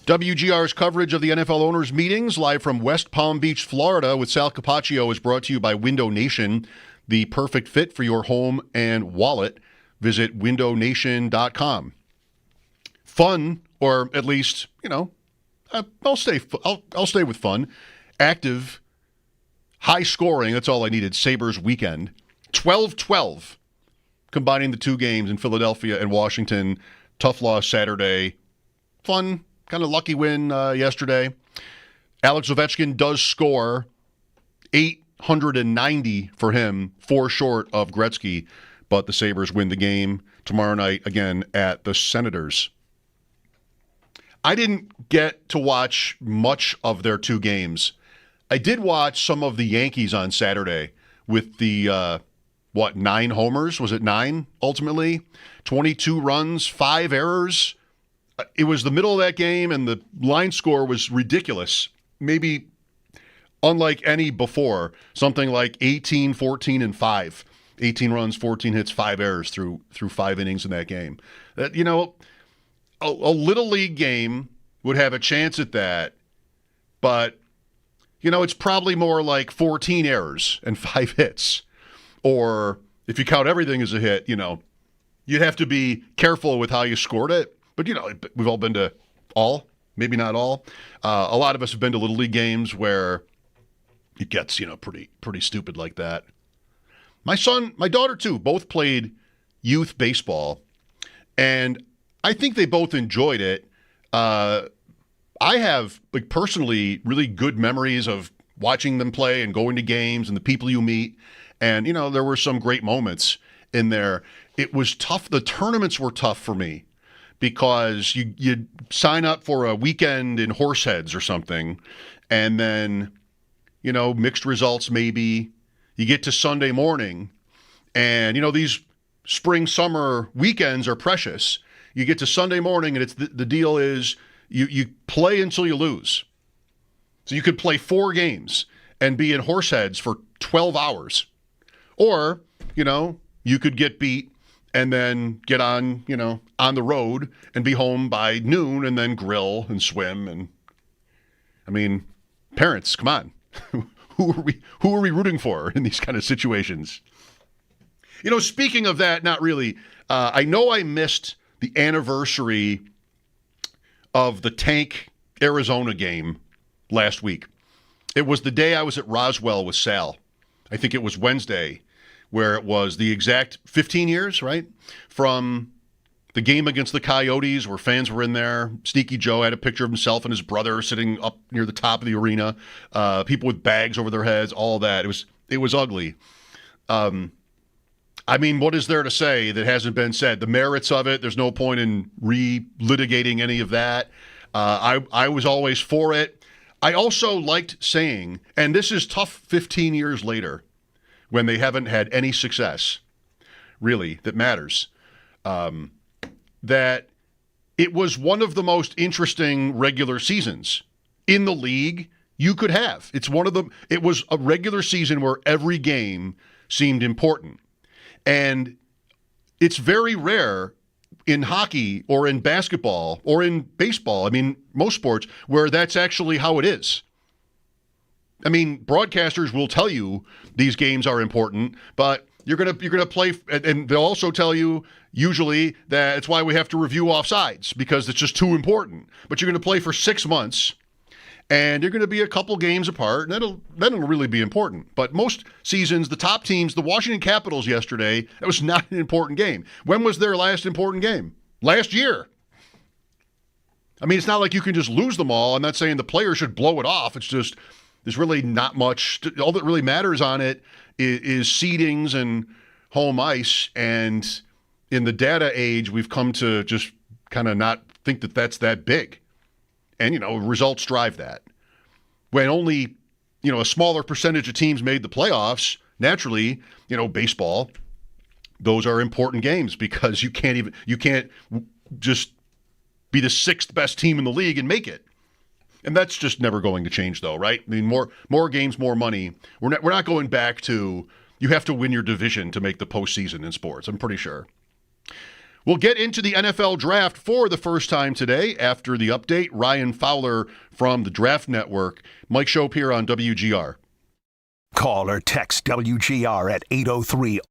WGR's coverage of the NFL owners' meetings, live from West Palm Beach, Florida, with Sal Capacho, is brought to you by Window Nation, the perfect fit for your home and wallet. Visit windownation.com. Fun, or at least, I'll stay with fun. Active, high scoring, that's all I needed. Sabres weekend. 12-12, combining the two games in Philadelphia and Washington. Tough loss Saturday. Fun. Kind of lucky win yesterday. Alex Ovechkin does score 890 for him, 4 short of Gretzky, but the Sabres win the game tomorrow night again at the Senators. I didn't get to watch much of their two games. I did watch some of the Yankees on Saturday with the, 9 homers? Was it 9 ultimately? 22 runs, 5 errors. It was the middle of that game, and the line score was ridiculous. Maybe unlike any before. Something like 18, 14, and 5. 18 runs, 14 hits, 5 errors through 5 innings in that game. A Little League game would have a chance at that, but, it's probably more like 14 errors and 5 hits. Or if you count everything as a hit, you'd have to be careful with how you scored it. But, we've all been to maybe not all. A lot of us have been to Little League games where it gets, pretty stupid like that. My daughter, too, both played youth baseball, and I think they both enjoyed it. I have, personally, really good memories of watching them play and going to games and the people you meet. And, there were some great moments in there. It was tough. The tournaments were tough for me, because you sign up for a weekend in Horseheads or something, and then, mixed results maybe. You get to Sunday morning, and, these spring, summer weekends are precious. You get to Sunday morning, and it's the deal is you play until you lose. So you could play 4 games and be in Horseheads for 12 hours. Or, you could get beat and then get on, on the road and be home by noon and then grill and swim. And parents, come on. Who are we rooting for in these kind of situations? Speaking of that, not really. I know I missed the anniversary of the Tank Arizona game last week. It was the day I was at Roswell with Sal. I think it was Wednesday, where it was the exact 15 years, right, from the game against the Coyotes, where fans were in there. Sneaky Joe had a picture of himself and his brother sitting up near the top of the arena. People with bags over their heads, all that. It was ugly. What is there to say that hasn't been said? The merits of it, there's no point in relitigating any of that. I was always for it. I also liked saying, and this is tough 15 years later, when they haven't had any success, really, that matters, that it was one of the most interesting regular seasons in the league you could have. It was a regular season where every game seemed important. And it's very rare in hockey or in basketball or in baseball, most sports, where that's actually how it is. Broadcasters will tell you these games are important, but you're gonna play, and they'll also tell you usually that it's why we have to review offsides, because it's just too important. But you're gonna play for 6 months, and you're gonna be a couple games apart, and that'll really be important. But most seasons, the top teams, the Washington Capitals yesterday, that was not an important game. When was their last important game? Last year. It's not like you can just lose them all. I'm not saying the players should blow it off. It's just, there's really not much. All that really matters on it is seedings and home ice. And in the data age, we've come to just kind of not think that that's that big. And, results drive that. When only, a smaller percentage of teams made the playoffs, naturally, baseball, those are important games, because you can't just be the 6th best team in the league and make it. And that's just never going to change, though, right? More games, more money. We're not going back to, you have to win your division to make the postseason in sports, I'm pretty sure. We'll get into the NFL draft for the first time today after the update. Ryan Fowler from the Draft Network. Mike Schopp here on WGR. Call or text WGR at 803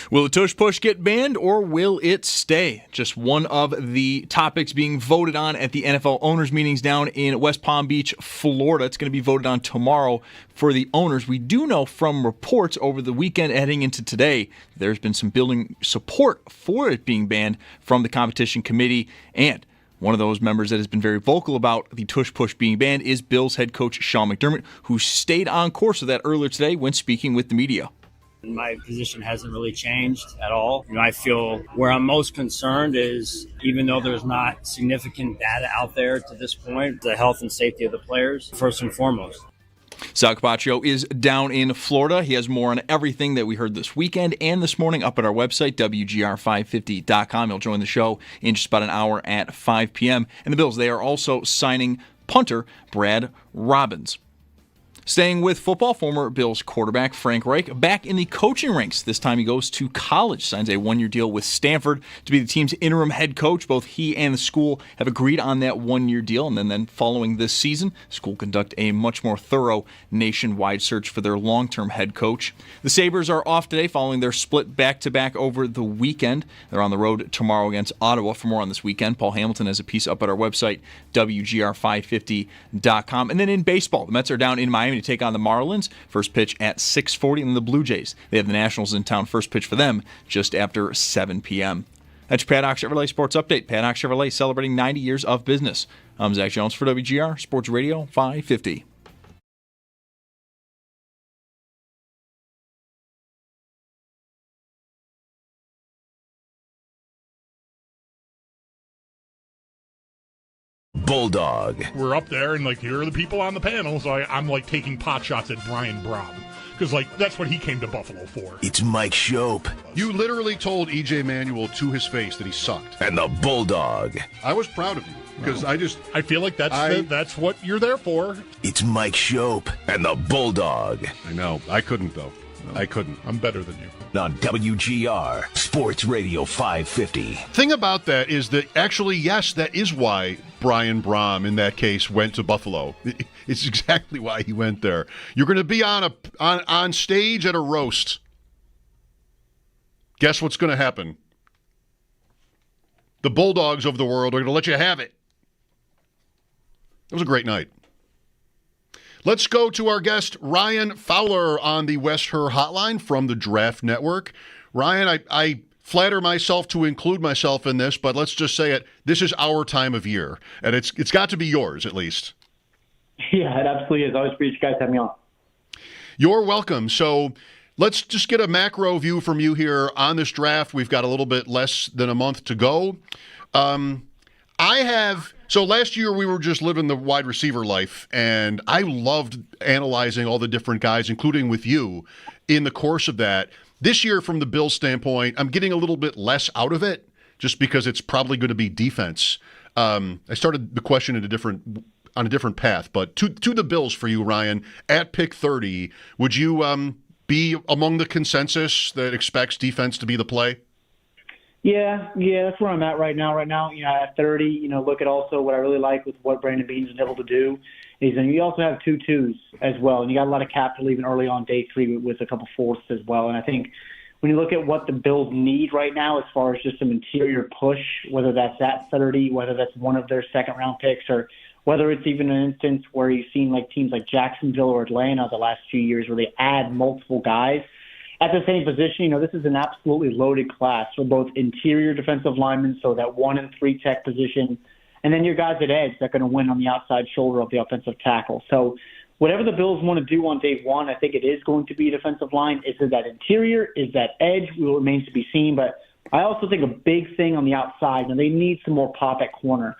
Will the Tush push get banned or will it stay? Just one of the topics being voted on at the NFL owners meetings down in West Palm Beach, Florida. It's going to be voted on tomorrow for the owners. We do know from reports over the weekend heading into today, there's been some building support for it being banned from the competition committee, and one of those members that has been very vocal about the tush push being banned is Bills head coach Sean McDermott, who stayed on course with that earlier today when speaking with the media. My position hasn't really changed at all. I feel where I'm most concerned is, even though there's not significant data out there to this point, the health and safety of the players, first and foremost. Sal Capacho is down in Florida. He has more on everything that we heard this weekend and this morning up at our website, WGR550.com. He'll join the show in just about an hour at 5 p.m. And the Bills, they are also signing punter Brad Robbins. Staying with football, former Bills quarterback Frank Reich back in the coaching ranks. This time he goes to college, signs a one-year deal with Stanford to be the team's interim head coach. Both he and the school have agreed on that one-year deal, and then following this season, the school conduct a much more thorough nationwide search for their long-term head coach. The Sabres are off today following their split back-to-back over the weekend. They're on the road tomorrow against Ottawa. For more on this weekend, Paul Hamilton has a piece up at our website, WGR550.com. And then in baseball, the Mets are down in Miami to take on the Marlins. First pitch at 6:40, and the Blue Jays, they have the Nationals in town. First pitch for them just after 7 p.m. That's your Paddock Chevrolet Sports Update. Paddock Chevrolet celebrating 90 years of business. I'm Zach Jones for WGR Sports Radio 550. Bulldog. We're up there, and here are the people on the panel, so I'm taking pot shots at Brian Brown, because that's what he came to Buffalo for. It's Mike Schopp. You literally told E.J. Manuel to his face that he sucked. And the Bulldog. I was proud of you, because I feel like that's what you're there for. It's Mike Schopp and the Bulldog. I know. I couldn't, though. No, I couldn't. I'm better than you. On WGR Sports Radio 550. Thing about that is that actually, yes, that is why Brian Brom, in that case, went to Buffalo. It's exactly why he went there. You're going to be on stage at a roast. Guess what's going to happen? The Bulldogs of the world are going to let you have it. It was a great night. Let's go to our guest, Ryan Fowler, on the West Her Hotline from the Draft Network. Ryan, I flatter myself to include myself in this, but let's just say it. This is our time of year, and it's got to be yours, at least. Yeah, it absolutely is. Always appreciate you guys having me on. You're welcome. So let's just get a macro view from you here on this draft. We've got a little bit less than a month to go. So last year we were just living the wide receiver life, and I loved analyzing all the different guys, including with you, in the course of that. This year, from the Bills' standpoint, I'm getting a little bit less out of it, just because it's probably going to be defense. I started the question on a different path, but to the Bills for you, Ryan, at pick 30, would you be among the consensus that expects defense to be the play? Yeah, that's where I'm at right now. At 30, look at also what I really like with what Brandon Beane's been able to do is, and you also have 2 twos as well, and you got a lot of capital even early on day 3 with a couple fourths as well. And I think when you look at what the Bills need right now as far as just some interior push, whether that's at 30, whether that's one of their second-round picks, or whether it's even an instance where you've seen teams like Jacksonville or Atlanta the last few years where they add multiple guys at the same position. This is an absolutely loaded class for both interior defensive linemen, so that 1 and 3 tech position, and then your guys at edge that are going to win on the outside shoulder of the offensive tackle. So whatever the Bills want to do on day 1, I think it is going to be defensive line. Is it that interior? Is that edge? Will remain to be seen. But I also think a big thing on the outside, and they need some more pop at corner,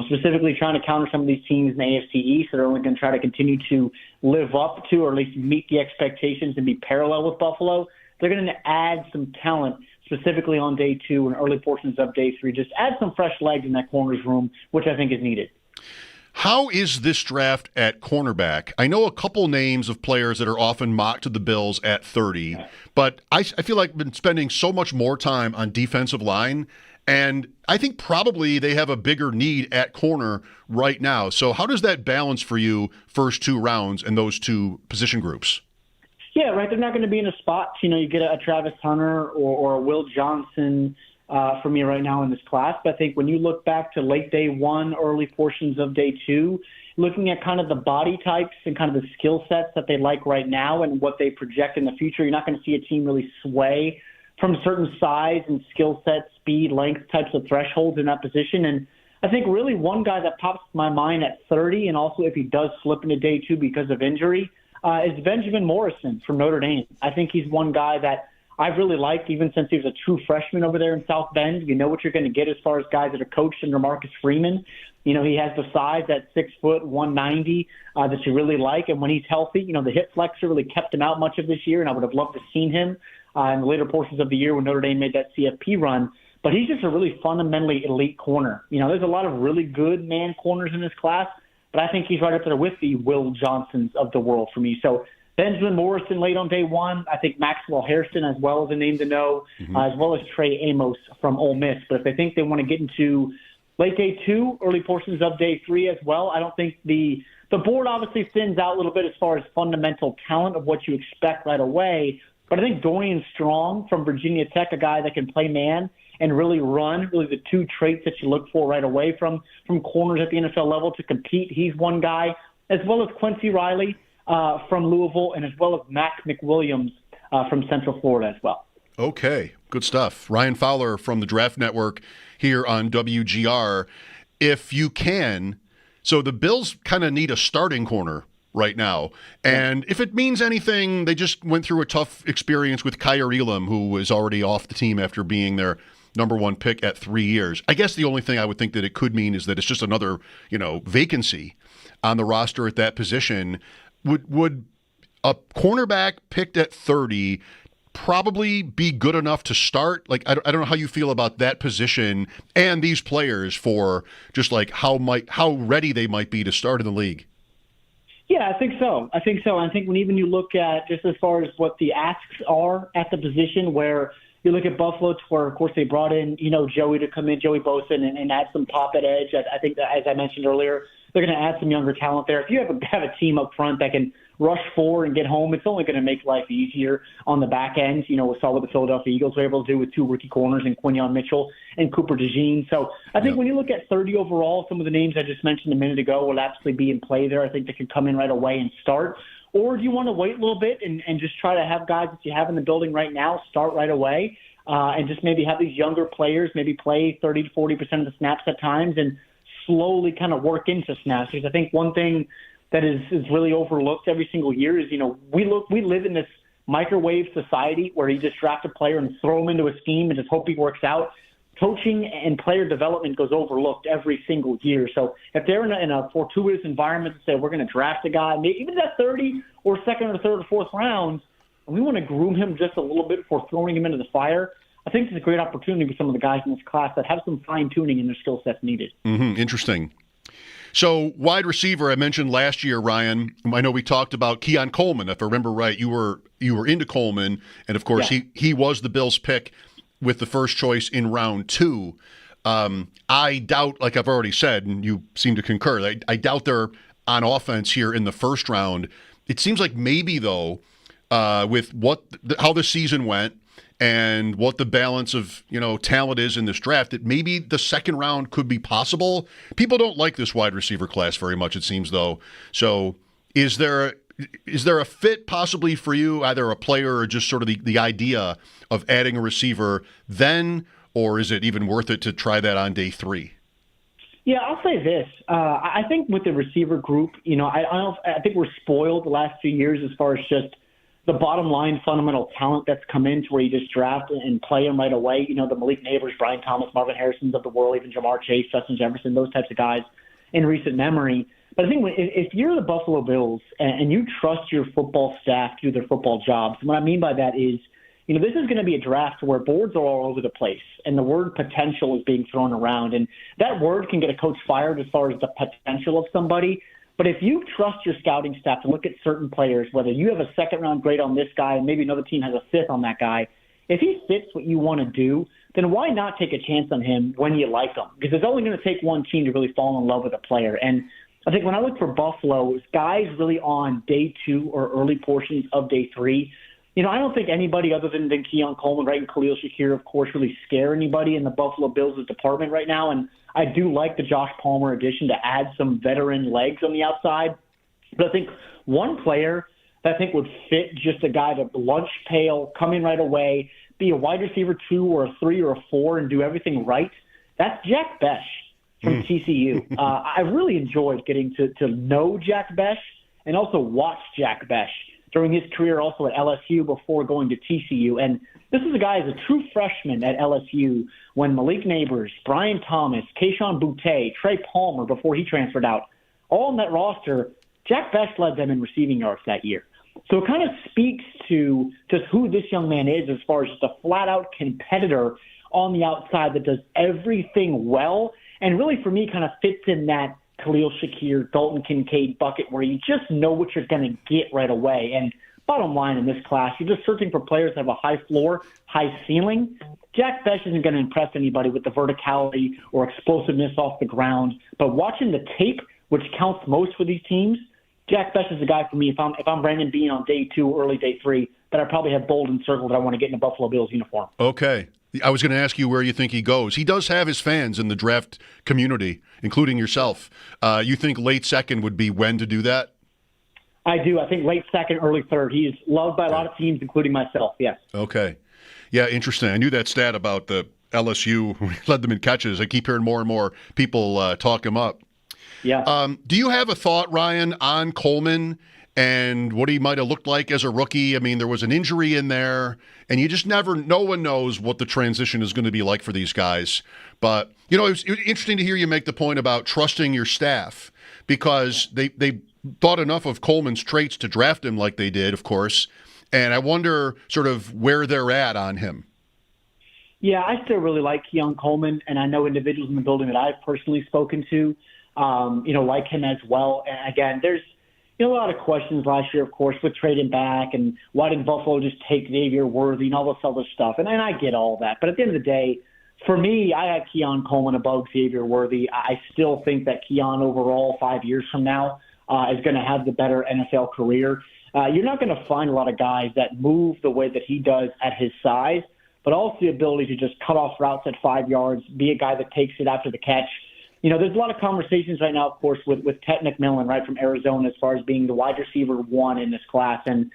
specifically trying to counter some of these teams in the AFC East that are only going to try to continue to live up to, or at least meet the expectations and be parallel with Buffalo. They're going to add some talent, specifically on day 2 and early portions of day 3. Just add some fresh legs in that corners room, which I think is needed. How is this draft at cornerback? I know a couple names of players that are often mocked to the Bills at 30, but I feel like I've been spending so much more time on defensive line, and I think probably they have a bigger need at corner right now. So how does that balance for you first 2 rounds and those 2 position groups? Yeah, right. They're not going to be in a spot. You get a Travis Hunter or a Will Johnson for me right now in this class. But I think when you look back to late day one, early portions of day two, looking at kind of the body types and kind of the skill sets that they like right now and what they project in the future, you're not going to see a team really sway from certain size and skill set, speed, length types of thresholds in that position. And I think really one guy that pops to my mind at 30, and also if he does slip into day two because of injury, is Benjamin Morrison from Notre Dame. I think he's one guy that I've really liked even since he was a true freshman over there in South Bend. You know what you're going to get as far as guys that are coached under Marcus Freeman. He has the size at 6 foot, 190 that you really like. And when he's healthy, the hip flexor really kept him out much of this year, and I would have loved to have seen him in the later portions of the year when Notre Dame made that CFP run. But he's just a really fundamentally elite corner. There's a lot of really good man corners in this class, but I think he's right up there with the Will Johnsons of the world for me. So Benjamin Morrison late on day one. I think Maxwell Hairston as well as a name to know, as well as Trey Amos from Ole Miss. But if they think they want to get into late day two, early portions of day three as well, I don't think the board obviously thins out a little bit as far as fundamental talent of what you expect right away. But I think Dorian Strong from Virginia Tech, a guy that can play man and really run, really the two traits that you look for right away from corners at the NFL level to compete. He's one guy, as well as Quincy Riley from Louisville, and as well as Mac McWilliams from Central Florida as well. Okay, good stuff. Ryan Fowler from the Draft Network here on WGR. If you can, so the Bills kind of need a starting corner right now. And if it means anything, they just went through a tough experience with Kyer Elam, who was already off the team after being their number one pick at 3 years. I guess the only thing I would think that it could mean is that it's just another, vacancy on the roster at that position. Would a cornerback picked at 30 probably be good enough to start? Like, I don't know how you feel about that position and these players for just like how ready they might be to start in the league. Yeah, I think so. I think when even you look at just as far as what the asks are at the position, where you look at Buffalo, where of course they brought in, Joey to come in, Joey Bosa, and add some pop at edge. I think that, as I mentioned earlier, they're going to add some younger talent there. If you have a team up front that can rush forward and get home, it's only going to make life easier on the back end. We saw what the Philadelphia Eagles were able to do with two rookie corners in Quinyon Mitchell and Cooper DeJean. So I think when you look at 30 overall, some of the names I just mentioned a minute ago will absolutely be in play there. I think they could come in right away and start. Or do you want to wait a little bit and just try to have guys that you have in the building right now start right away and just maybe have these younger players maybe play 30 to 40% of the snaps at times and slowly kind of work into snaps? Because I think one thing that is really overlooked every single year is, we live in this microwave society where you just draft a player and throw him into a scheme and just hope he works out. Coaching and player development goes overlooked every single year. So if they're in a fortuitous environment to say we're going to draft a guy, maybe even at 30 or second or third or fourth rounds, and we want to groom him just a little bit before throwing him into the fire, I think it's a great opportunity for some of the guys in this class that have some fine-tuning in their skill sets needed. Interesting. So wide receiver, I mentioned last year, Ryan. I know we talked about Keon Coleman. If I remember right, you were into Coleman, and of course he was the Bills' pick with the first choice in round 2. I doubt, like I've already said, and you seem to concur, I doubt they're on offense here in the first round. It seems like maybe though, with how the season went and what the balance of talent is in this draft, that maybe the second round could be possible. People don't like this wide receiver class very much, it seems, though. So is there a fit possibly for you, either a player or just sort of the idea of adding a receiver then, or is it even worth it to try that on day 3? Yeah, I'll say this. I think with the receiver group, I think we're spoiled the last few years as far as just the bottom line fundamental talent that's come in to where you just draft and play them right away. The Malik Neighbors, Brian Thomas, Marvin Harrisons of the world, even Jamar Chase, Justin Jefferson, those types of guys in recent memory. But I think if you're the Buffalo Bills and you trust your football staff to do their football jobs, and what I mean by that is, this is going to be a draft where boards are all over the place, and the word potential is being thrown around. And that word can get a coach fired as far as the potential of somebody. But if you trust your scouting staff to look at certain players, whether you have a second-round grade on this guy and maybe another team has a fifth on that guy, if he fits what you want to do, then why not take a chance on him when you like him? Because it's only going to take one team to really fall in love with a player. And I think when I look for Buffalo, it's guys really on day 2 or early portions of day 3. I don't think anybody other than Keon Coleman, right, and Khalil Shakir, of course, really scare anybody in the Buffalo Bills' department right now. And I do like the Josh Palmer addition to add some veteran legs on the outside. But I think one player that I think would fit just a guy to lunch pail, come in right away, be a wide receiver 2 or a 3 or a 4 and do everything right, that's Jack Besh from TCU. I really enjoyed getting to know Jack Besh and also watch Jack Besh during his career also at LSU before going to TCU. And this is a guy as a true freshman at LSU when Malik Neighbors, Brian Thomas, Keyshawn Boutte, Trey Palmer before he transferred out, all on that roster, Jack Besh led them in receiving yards that year. So it kind of speaks to just who this young man is as far as just a flat-out competitor on the outside that does everything well and really for me kind of fits in that Khalil Shakir, Dalton Kincaid bucket where you just know what you're going to get right away. And bottom line in this class, you're just searching for players that have a high floor, high ceiling. Jack Besh isn't going to impress anybody with the verticality or explosiveness off the ground. But watching the tape, which counts most for these teams, Jack Besh is the guy for me. If I'm Brandon Beane on day 2, early day 3, that I probably have bold and circled that I want to get in a Buffalo Bills uniform. Okay. I was going to ask you where you think he goes. He does have his fans in the draft community, including yourself. You think late second would be when to do that? I do. I think late second, early third. He is loved by a lot of teams, including myself, yes. Okay. Yeah, interesting. I knew that stat about the LSU when he led them in catches. I keep hearing more and more people talk him up. Yeah. Do you have a thought, Ryan, on Coleman and what he might have looked like as a rookie? I mean, there was an injury in there, and you just no one knows what the transition is going to be like for these guys. But, it was interesting to hear you make the point about trusting your staff because they thought enough of Coleman's traits to draft him like they did, of course. And I wonder sort of where they're at on him. Yeah, I still really like Keon Coleman, and I know individuals in the building that I've personally spoken to, like him as well. And again, there's a lot of questions last year, of course, with trading back and why didn't Buffalo just take Xavier Worthy and all this other stuff. And I get all that. But at the end of the day, for me, I had Keon Coleman above Xavier Worthy. I still think that Keon overall 5 years from now is going to have the better NFL career. You're not going to find a lot of guys that move the way that he does at his size, but also the ability to just cut off routes at 5 yards, be a guy that takes it after the catch. There's a lot of conversations right now, of course, with Ted McMillan, right, from Arizona as far as being the wide receiver 1 in this class. And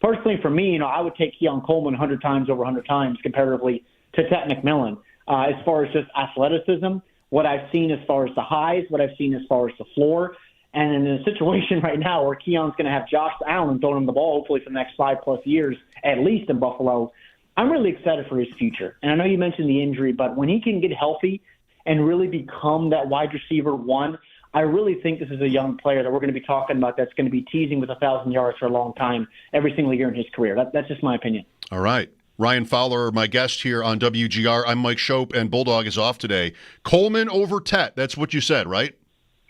personally for me, I would take Keon Coleman 100 times over 100 times comparatively to Ted McMillan. As far as just athleticism, what I've seen as far as the highs, what I've seen as far as the floor. And in a situation right now where Keon's going to have Josh Allen throwing him the ball hopefully for the next 5+ years, at least in Buffalo, I'm really excited for his future. And I know you mentioned the injury, but when he can get healthy and really become that wide receiver 1, I really think this is a young player that we're going to be talking about that's going to be teasing with 1,000 yards for a long time every single year in his career. That's just my opinion. All right. Ryan Fowler, my guest here on WGR. I'm Mike Schopp, and Bulldog is off today. Coleman over Tet. That's what you said, right?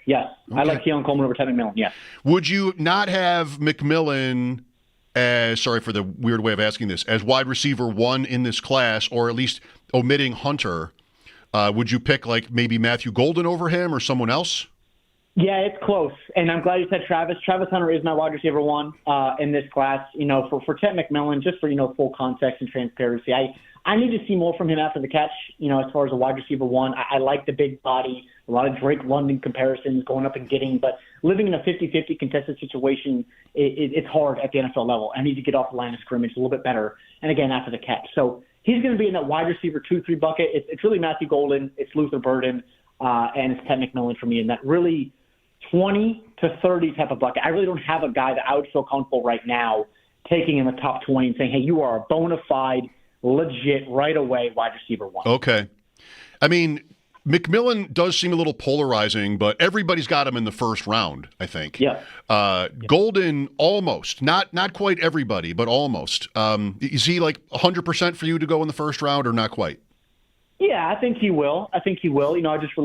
Yes. Okay. I like Keon Coleman over Ted McMillan, yes. Would you not have McMillan as, sorry for the weird way of asking this, as wide receiver 1 in this class, or at least omitting Hunter? Would you pick like maybe Matthew Golden over him or someone else? Yeah, it's close, and I'm glad you said Travis. Travis Hunter is my wide receiver 1 in this class. For Ted McMillan, just for full context and transparency, I need to see more from him after the catch. As far as a wide receiver 1, I like the big body, a lot of Drake London comparisons going up and getting, but living in a 50-50 contested situation, it's hard at the NFL level. I need to get off the line of scrimmage a little bit better, and again after the catch. So he's going to be in that wide receiver 2-3 bucket. It's really Matthew Golden, it's Luther Burden, and it's Ted McMillan for me in that really 20 to 30 type of bucket. I really don't have a guy that I would feel comfortable right now taking in the top 20 and saying, hey, you are a bona fide, legit, right away wide receiver 1. Okay. I mean, McMillan does seem a little polarizing, but everybody's got him in the first round, I think. Yeah. Golden, almost. Not quite everybody, but almost. Is he like 100% for you to go in the first round or not quite? Yeah, I think he will. I just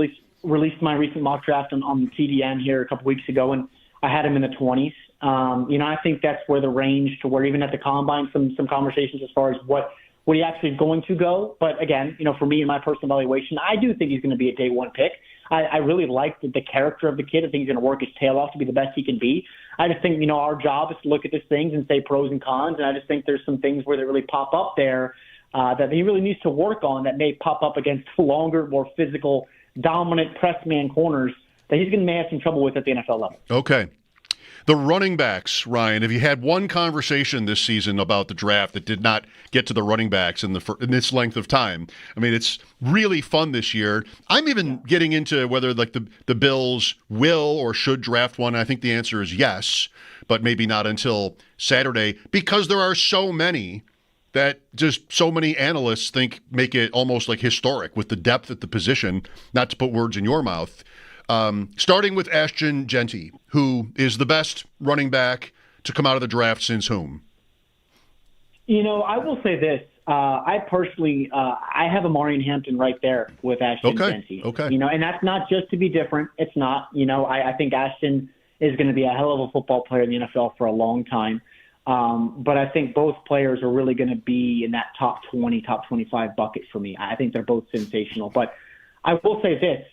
released my recent mock draft on TDN here a couple weeks ago, and I had him in the 20s. I think that's where the range to where even at the combine, some conversations as far as what what he actually is going to go. But again, for me, in my personal evaluation, I do think he's going to be a day one pick. I really like the character of the kid. I think he's going to work his tail off to be the best he can be. I just think, our job is to look at these things and say pros and cons. And I just think there's some things where they really pop up there that he really needs to work on that may pop up against longer, more physical, dominant press man corners that he's going to have some trouble with at the NFL level. Okay. The running backs, Ryan, have you had one conversation this season about the draft that did not get to the running backs in this length of time? I mean, it's really fun this year. I'm even getting into whether the Bills will or should draft one. I think the answer is yes, but maybe not until Saturday, because there are so many that just so many analysts think make it almost like historic with the depth at the position, not to put words in your mouth. Starting with Ashton Jeanty, who is the best running back to come out of the draft since whom? I will say this. I personally, I have Amari Hampton right there with Ashton Jeanty. Okay. And that's not just to be different. It's not. I think Ashton is going to be a hell of a football player in the NFL for a long time. But I think both players are really going to be in that top 20, top 25 bucket for me. I think they're both sensational. But I will say this,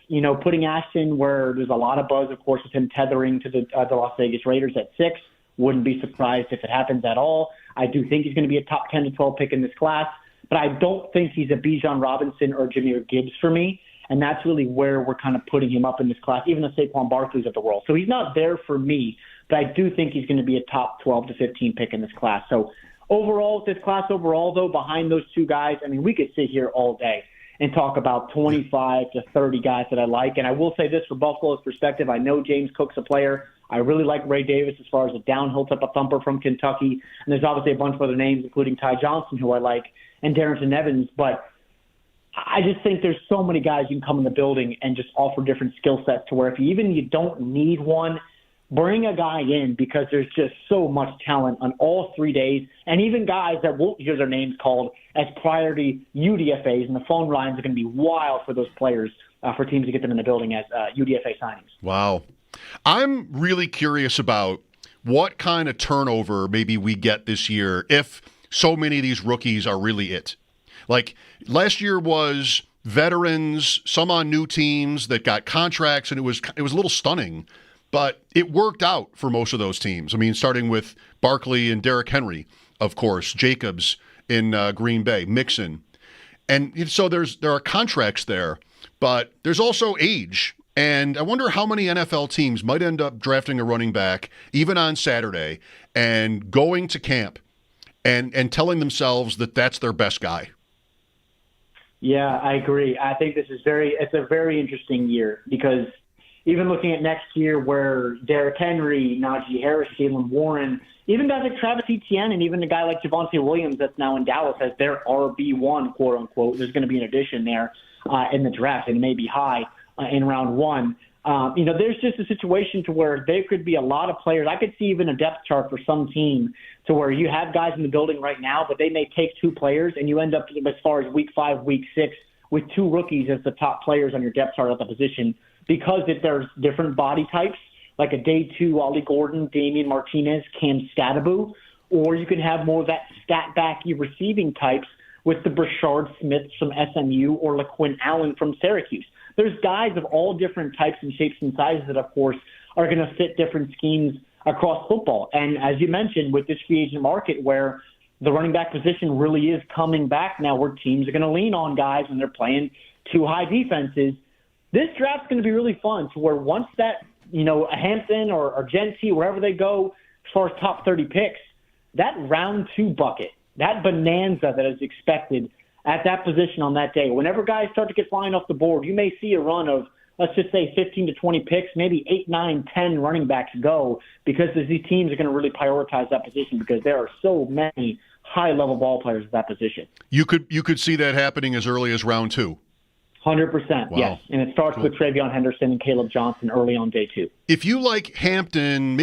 putting Ashton where there's a lot of buzz, of course, with him tethering to the Las Vegas Raiders at 6. Wouldn't be surprised if it happens at all. I do think he's going to be a top 10 to 12 pick in this class, but I don't think he's a Bijan Robinson or Jahmyr Gibbs for me, and that's really where we're kind of putting him up in this class, even the Saquon Barkleys of the world. So he's not there for me, but I do think he's going to be a top 12 to 15 pick in this class. So overall, this class overall, though, behind those two guys, I mean, we could sit here all day and talk about 25 to 30 guys that I like. And I will say this from Buffalo's perspective. I know James Cook's a player. I really like Ray Davis as far as a downhill type of thumper from Kentucky. And there's obviously a bunch of other names, including Ty Johnson, who I like, and Darrington Evans. But I just think there's so many guys you can come in the building and just offer different skill sets to where if you don't need one, bring a guy in because there's just so much talent on all 3 days, and even guys that won't hear their names called as priority UDFAs, and the phone lines are going to be wild for those players, for teams to get them in the building as UDFA signings. Wow. I'm really curious about what kind of turnover maybe we get this year if so many of these rookies are really it. Like last year was veterans, some on new teams that got contracts, and it was a little stunning. But it worked out for most of those teams. I mean, starting with Barkley and Derrick Henry, of course, Jacobs in Green Bay, Mixon. And so there are contracts there, but there's also age. And I wonder how many NFL teams might end up drafting a running back, even on Saturday, and going to camp and telling themselves that that's their best guy. Yeah, I agree. I think it's a very interesting year because even looking at next year where Derrick Henry, Najee Harris, Jaylen Warren, even guys like Travis Etienne and even a guy like Javonte Williams that's now in Dallas as their RB1, quote unquote, there's going to be an addition there in the draft, and it may be high in round one. There's just a situation to where there could be a lot of players. I could see even a depth chart for some team to where you have guys in the building right now, but they may take two players and you end up as far as week 5, week 6 with two rookies as the top players on your depth chart at the position. Because there's different body types, like a day 2 Ollie Gordon, Damian Martinez, Cam Skattebo, or you can have more of that stat-backy receiving types with the Brashard Smiths from SMU or LaQuinn Allen from Syracuse. There's guys of all different types and shapes and sizes that, of course, are going to fit different schemes across football. And as you mentioned, with this free agent market where the running back position really is coming back now, where teams are going to lean on guys when they're playing two high defenses, this draft's going to be really fun to where once that, a Hampton or Jeanty, wherever they go, as far as top 30 picks, that round 2 bucket, that bonanza that is expected at that position on that day, whenever guys start to get flying off the board, you may see a run of, let's just say 15 to 20 picks, maybe 8, 9, 10 running backs go because these teams are going to really prioritize that position because there are so many high-level ball players at that position. You could see that happening as early as round 2. 100%, wow. Yes. And it starts with Travion Henderson and Caleb Johnson early on day 2. If you like Hampton,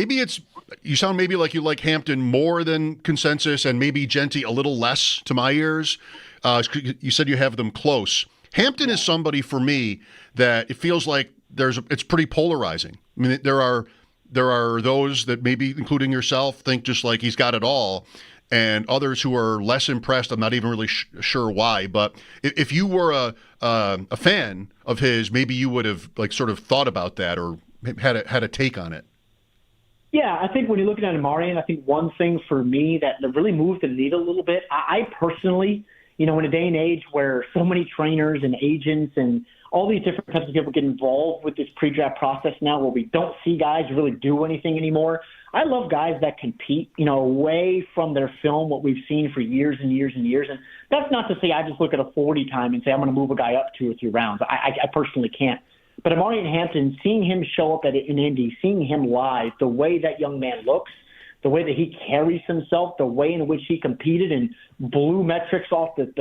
you sound maybe like you like Hampton more than consensus and maybe Jeanty a little less to my ears. You said you have them close. Hampton is somebody for me that it feels like it's pretty polarizing. I mean, there are those that maybe, including yourself, think just like he's got it all. and others who are less impressed. I'm not even really sure why, but if you were a fan of his, maybe you would have like sort of thought about that or had a take on it. Yeah, I think when you're looking at Amarian, I think one thing for me that really moved the needle a little bit, I personally, in a day and age where so many trainers and agents and all these different types of people get involved with this pre-draft process now where we don't see guys really do anything anymore. I love guys that compete, away from their film, what we've seen for years and years and years. And that's not to say I just look at a 40 time and say I'm going to move a guy up 2 or 3 rounds. I personally can't. But Amarian Hampton, seeing him show up in Indy, seeing him live, the way that young man looks, the way that he carries himself, the way in which he competed and blew metrics off the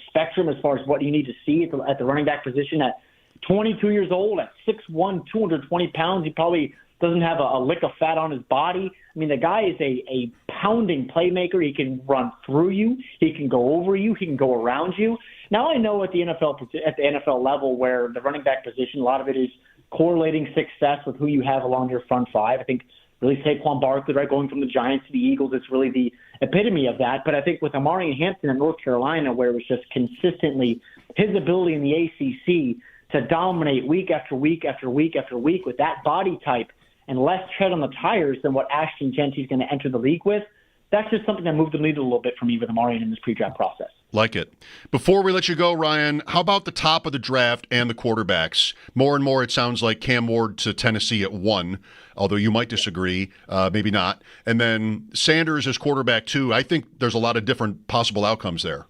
spectrum as far as what you need to see at the running back position at 22 years old, at 6'1", 220 pounds. He probably doesn't have a lick of fat on his body. I mean, the guy is a pounding playmaker. He can run through you. He can go over you. He can go around you. Now I know at the NFL level where the running back position, a lot of it is correlating success with who you have along your front five. I think really Saquon Barkley, right, going from the Giants to the Eagles, it's really the epitome of that. But I think with Amarian Hampton in North Carolina, where it was just consistently his ability in the ACC to dominate week after week after week after week with that body type and less tread on the tires than what Ashton Genty's going to enter the league with, that's just something that moved the needle a little bit for me with Amarian in this pre-draft process. Like it. Before we let you go, Ryan, how about the top of the draft and the quarterbacks? More and more it sounds like Cam Ward to Tennessee at 1, although you might disagree, maybe not. And then Sanders as quarterback 2. I think there's a lot of different possible outcomes there.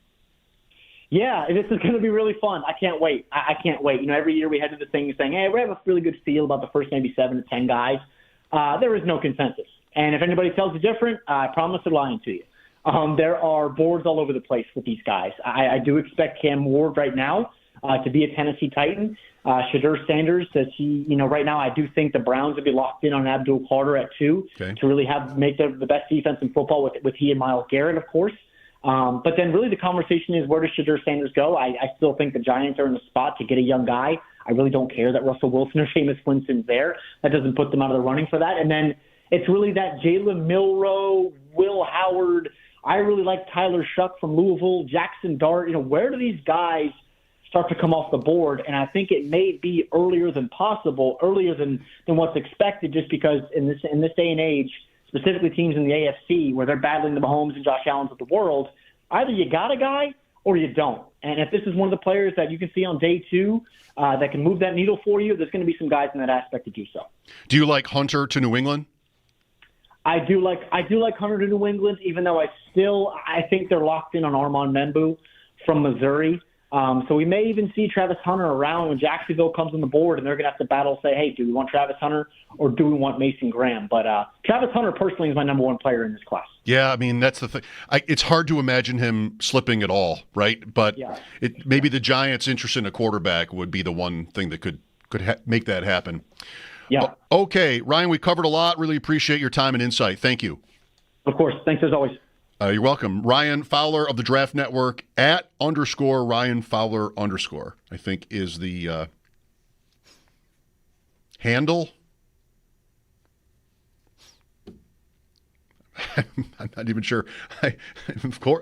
Yeah, this is going to be really fun. I can't wait. I can't wait. Every year we head to the thing saying, hey, we have a really good feel about the first maybe 7 to 10 guys. There is no consensus. And if anybody tells you different, I promise they're lying to you. There are boards all over the place with these guys. I do expect Cam Ward right now to be a Tennessee Titan. Shadur Sanders, right now I do think the Browns would be locked in on Abdul Carter at 2 to really make the best defense in football with he and Myles Garrett, of course. But then really the conversation is, where does Shadur Sanders go? I still think the Giants are in the spot to get a young guy. I really don't care that Russell Wilson or Jameis Winston's there. That doesn't put them out of the running for that. And then it's really that Jalen Milroe, Will Howard. I really like Tyler Shuck from Louisville, Jackson Dart. Where do these guys start to come off the board? And I think it may be earlier than possible, earlier than what's expected, just because in this day and age, specifically teams in the AFC where they're battling the Mahomes and Josh Allens of the world, either you got a guy or you don't. And if this is one of the players that you can see on day 2 that can move that needle for you, there's going to be some guys in that aspect to do so. Do you like Hunter to New England? I do like Hunter to New England, even though I think they're locked in on Armand Membu from Missouri. So we may even see Travis Hunter around when Jacksonville comes on the board, and they're going to have to battle, say, hey, do we want Travis Hunter or do we want Mason Graham? But Travis Hunter personally is my number 1 player in this class. Yeah, I mean, that's the thing. It's hard to imagine him slipping at all, right? But maybe the Giants' interest in a quarterback would be the one thing that could make that happen. Yeah. Okay, Ryan, we covered a lot. Really appreciate your time and insight. Thank you. Of course. Thanks as always. You're welcome. Ryan Fowler of the Draft Network at _Ryan Fowler _ I think is the handle. I'm not even sure.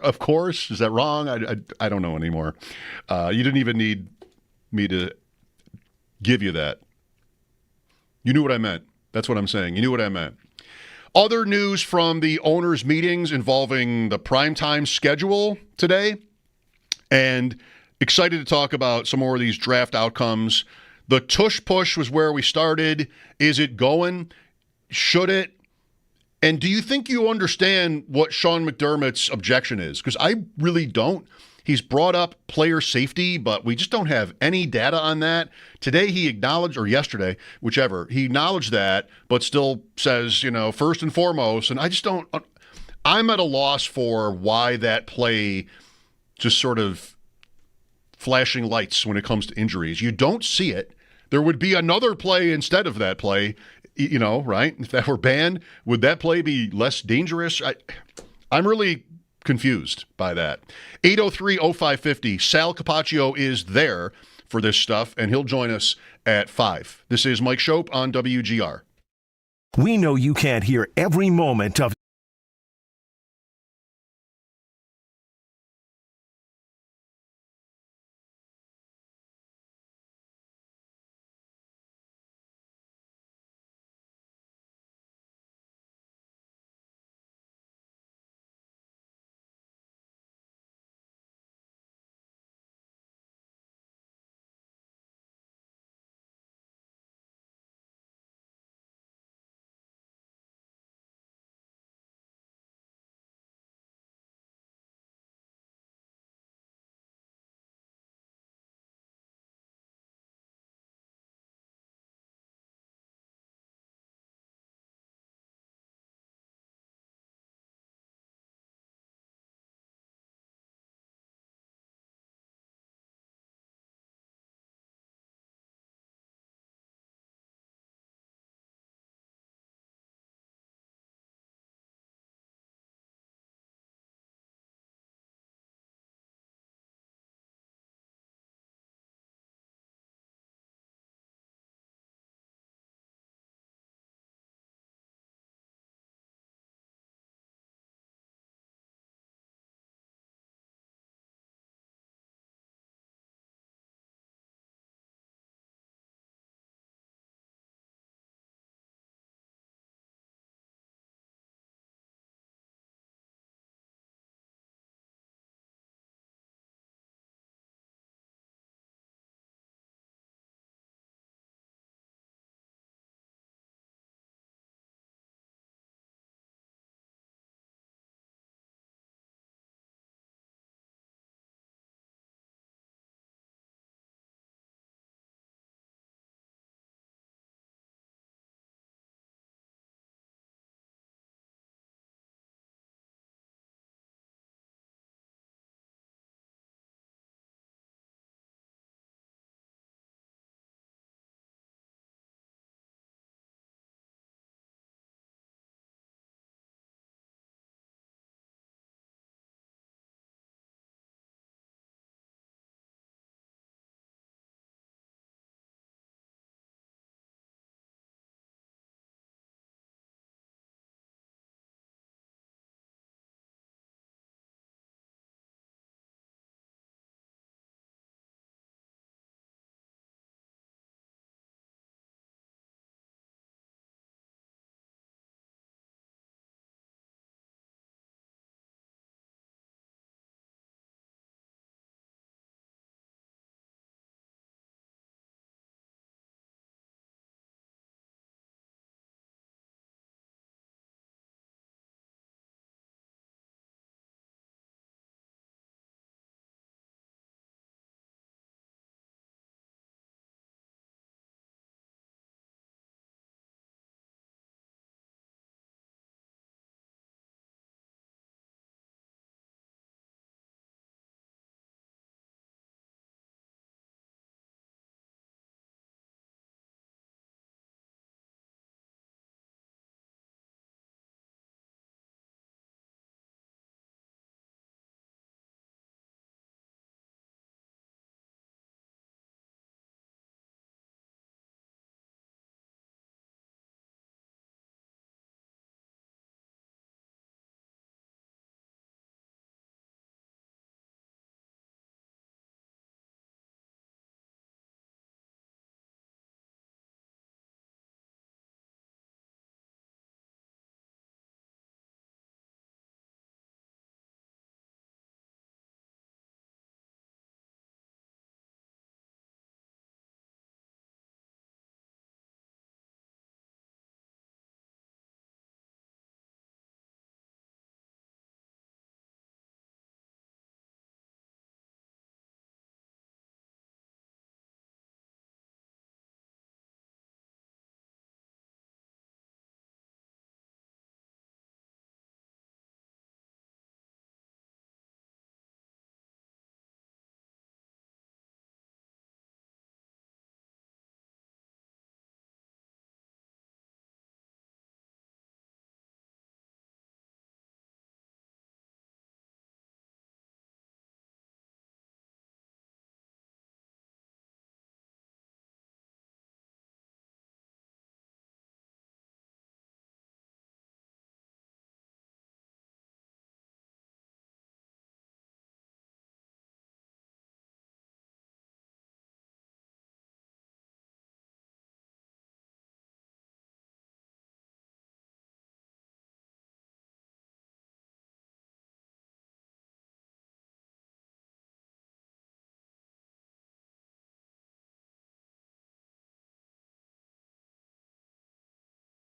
Of course. Is that wrong? I don't know anymore. You didn't even need me to give you that. You knew what I meant. That's what I'm saying. You knew what I meant. Other news from the owners' meetings involving the primetime schedule today, and excited to talk about some more of these draft outcomes. The Tush push was where we started. Is it going? Should it? And do you think you understand what Sean McDermott's objection is? Because I really don't. He's brought up player safety, but we just don't have any data on that. Today he acknowledged, or yesterday, whichever, he acknowledged that, but still says, first and foremost, and I just don't, I'm at a loss for why that play just sort of flashing lights when it comes to injuries. You don't see it. There would be another play instead of that play, right? If that were banned, would that play be less dangerous? I'm really confused by that. 803-0550. Sal Capacho is there for this stuff, and he'll join us at 5. This is Mike Schopp on WGR. We know you can't hear every moment of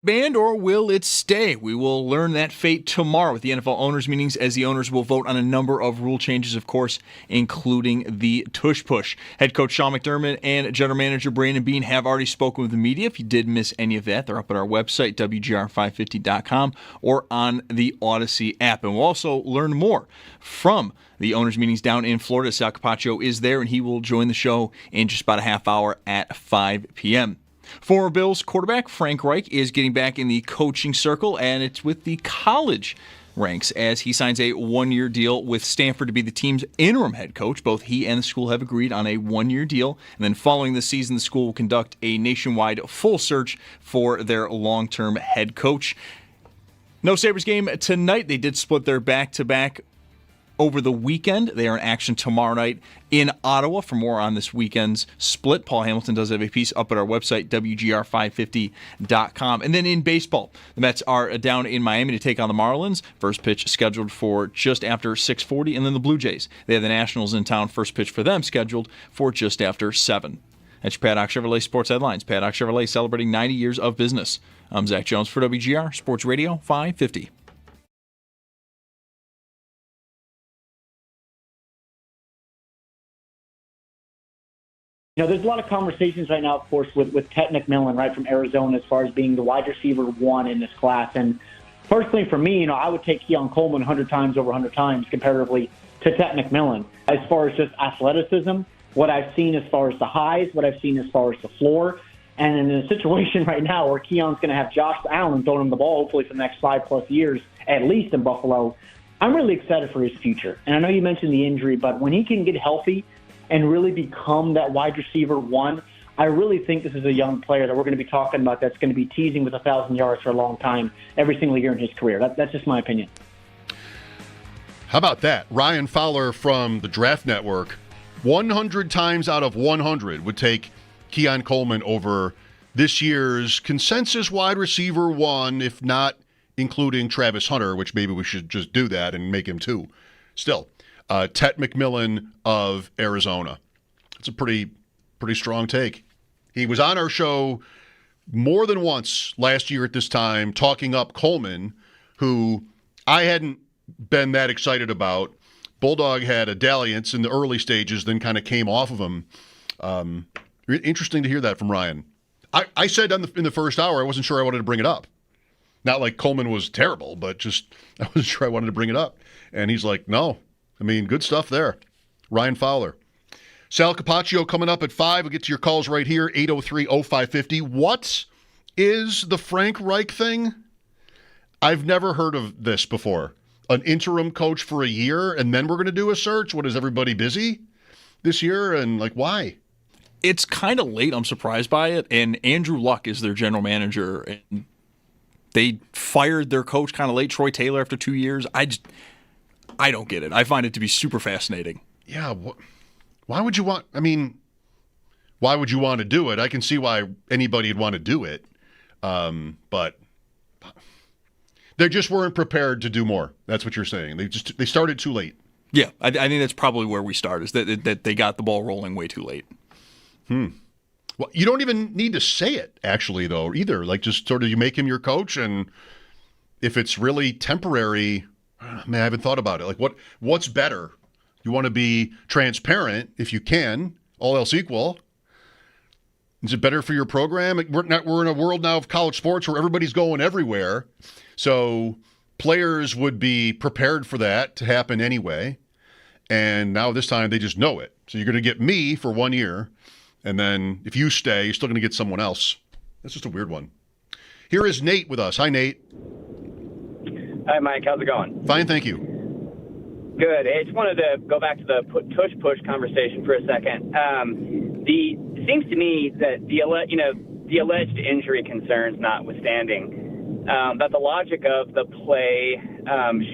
Banned, or will it stay? We will learn that fate tomorrow with the NFL owners' meetings, as the owners will vote on a number of rule changes, of course, including the Tush push. Head coach Sean McDermott and general manager Brandon Beane have already spoken with the media. If you did miss any of that, they're up at our website, WGR550.com, or on the Odyssey app. And we'll also learn more from the owners' meetings down in Florida. Sal Capacho is there, and he will join the show in just about a half hour at 5 p.m. Former Bills quarterback Frank Reich is getting back in the coaching circle, and it's with the college ranks as he signs a one-year deal with Stanford to be the team's interim head coach. Both he and the school have agreed on a one-year deal, and then following the season, the school will conduct a nationwide full search for their long-term head coach. No Sabres game tonight. They did split their back-to-back over the weekend. They are in action tomorrow night in Ottawa. For more on this weekend's split, Paul Hamilton does have a piece up at our website, WGR550.com. And then in baseball, the Mets are down in Miami to take on the Marlins. First pitch scheduled for just after 6:40. And then the Blue Jays, they have the Nationals in town. First pitch for them scheduled for just after 7. That's your Paddock Chevrolet Sports Headlines. Paddock Chevrolet celebrating 90 years of business. I'm Zach Jones for WGR Sports Radio 550. There's a lot of conversations right now, of course, with Ted McMillan, right, from Arizona, as far as being the wide receiver 1 in this class. And personally, for me, I would take Keon Coleman 100 times over 100 times comparatively to Ted McMillan. As far as just athleticism, what I've seen as far as the highs, what I've seen as far as the floor, and in a situation right now where Keon's going to have Josh Allen throwing him the ball, hopefully for the next 5+ years, at least in Buffalo, I'm really excited for his future. And I know you mentioned the injury, but when he can get healthy and really become that wide receiver 1, I really think this is a young player that we're going to be talking about that's going to be teasing with 1,000 yards for a long time every single year in his career. That's just my opinion. How about that? Ryan Fowler from the Draft Network, 100 times out of 100 would take Keon Coleman over this year's consensus wide receiver 1, if not including Travis Hunter, which maybe we should just do that and make him 2. Still, Ted McMillan of Arizona. It's a pretty strong take. He was on our show more than once last year at this time talking up Coleman, who I hadn't been that excited about. Bulldog had a dalliance in the early stages, then kind of came off of him. Interesting to hear that from Ryan. I said in the first hour I wasn't sure I wanted to bring it up. Not like Coleman was terrible, but just I wasn't sure I wanted to bring it up. And he's like, no. I mean, good stuff there. Ryan Fowler. Sal Capacho coming up at 5. We'll get to your calls right here, 803-0550. What is the Frank Reich thing? I've never heard of this before. An interim coach for a year, and then we're going to do a search? What, is everybody busy this year? And, why? It's kind of late. I'm surprised by it. And Andrew Luck is their general manager. And they fired their coach kind of late, Troy Taylor, after 2 years. I don't get it. I find it to be super fascinating. Yeah. Why would you want to do it? I can see why anybody would want to do it. But they just weren't prepared to do more. That's what you're saying. They started too late. Yeah. I think that's probably where we start, is that they got the ball rolling way too late. Well, you don't even need to say it, actually, though, either. Just sort of you make him your coach, and if it's really temporary, man, I haven't thought about it. What's better? You want to be transparent if you can, all else equal. Is it better for your program? We're in a world now of college sports where everybody's going everywhere. So players would be prepared for that to happen anyway. And now this time they just know it. So you're going to get me for 1 year. And then if you stay, you're still going to get someone else. That's just a weird one. Here is Nate with us. Hi, Nate. Hi, Mike. How's it going? Fine, thank you. Good. I just wanted to go back to the Tush push conversation for a second. It seems to me that the alleged injury concerns notwithstanding, that the logic of the play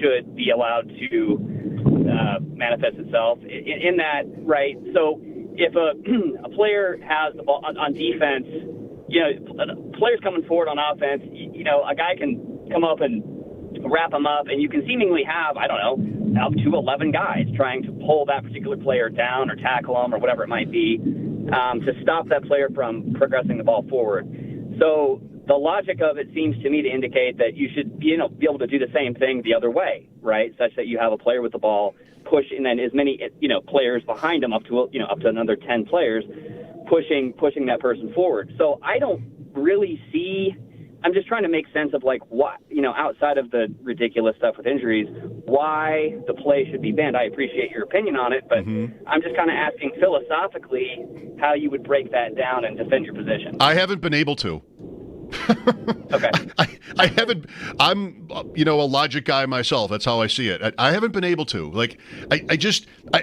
should be allowed to manifest itself in that, right? So if a player has the ball on defense, players coming forward on offense, a guy can come up and wrap them up, and you can seemingly have, up to 11 guys trying to pull that particular player down or tackle them or whatever it might be to stop that player from progressing the ball forward. So the logic of it seems to me to indicate that you should be able to do the same thing the other way, right? Such that you have a player with the ball push, and then as many players behind him up to another 10 players pushing that person forward. So I don't really see. I'm just trying to make sense of like what outside of the ridiculous stuff with injuries, why the play should be banned. I appreciate your opinion on it, but I'm just kind of asking philosophically how you would break that down and defend your position. I haven't been able to. Okay. I haven't. I'm a logic guy myself. That's how I see it. I haven't been able to. Like I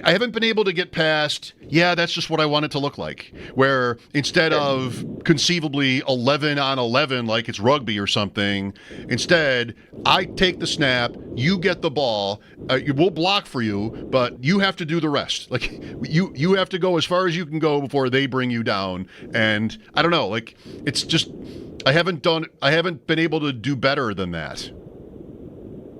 haven't been able to get past. Yeah, that's just what I want it to look like. Where instead of conceivably 11 on 11 like it's rugby or something, instead I take the snap, you get the ball, we'll block for you, but you have to do the rest. Like you have to go as far as you can go before they bring you down. And I don't know. Like it's just. I haven't been able to do better than that.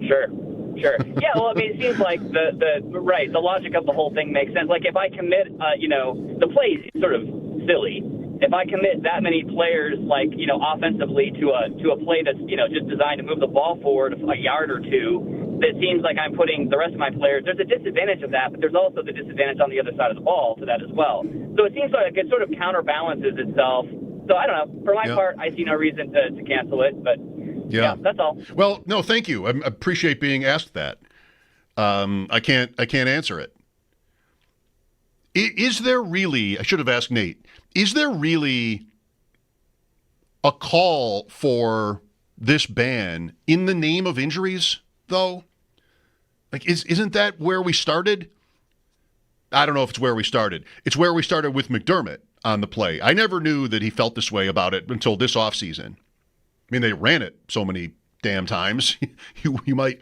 Sure. Yeah, well, I mean, it seems like the logic of the whole thing makes sense. Like if I commit, the play is sort of silly. If I commit that many players, offensively to a play that's, just designed to move the ball forward a yard or two, that seems like I'm putting the rest of my players, there's a disadvantage of that, but there's also the disadvantage on the other side of the ball to that as well. So it seems like it sort of counterbalances itself. So I don't know. For my part, I see no reason to cancel it, but yeah, that's all. Well, no, thank you. I appreciate being asked that. I can't answer it. Is there really, I should have asked Nate, is there really a call for this ban in the name of injuries, though? Like, isn't that where we started? I don't know if it's where we started. It's where we started with McDermott on the play. I never knew that he felt this way about it until this offseason. I mean, they ran it so many damn times. you might,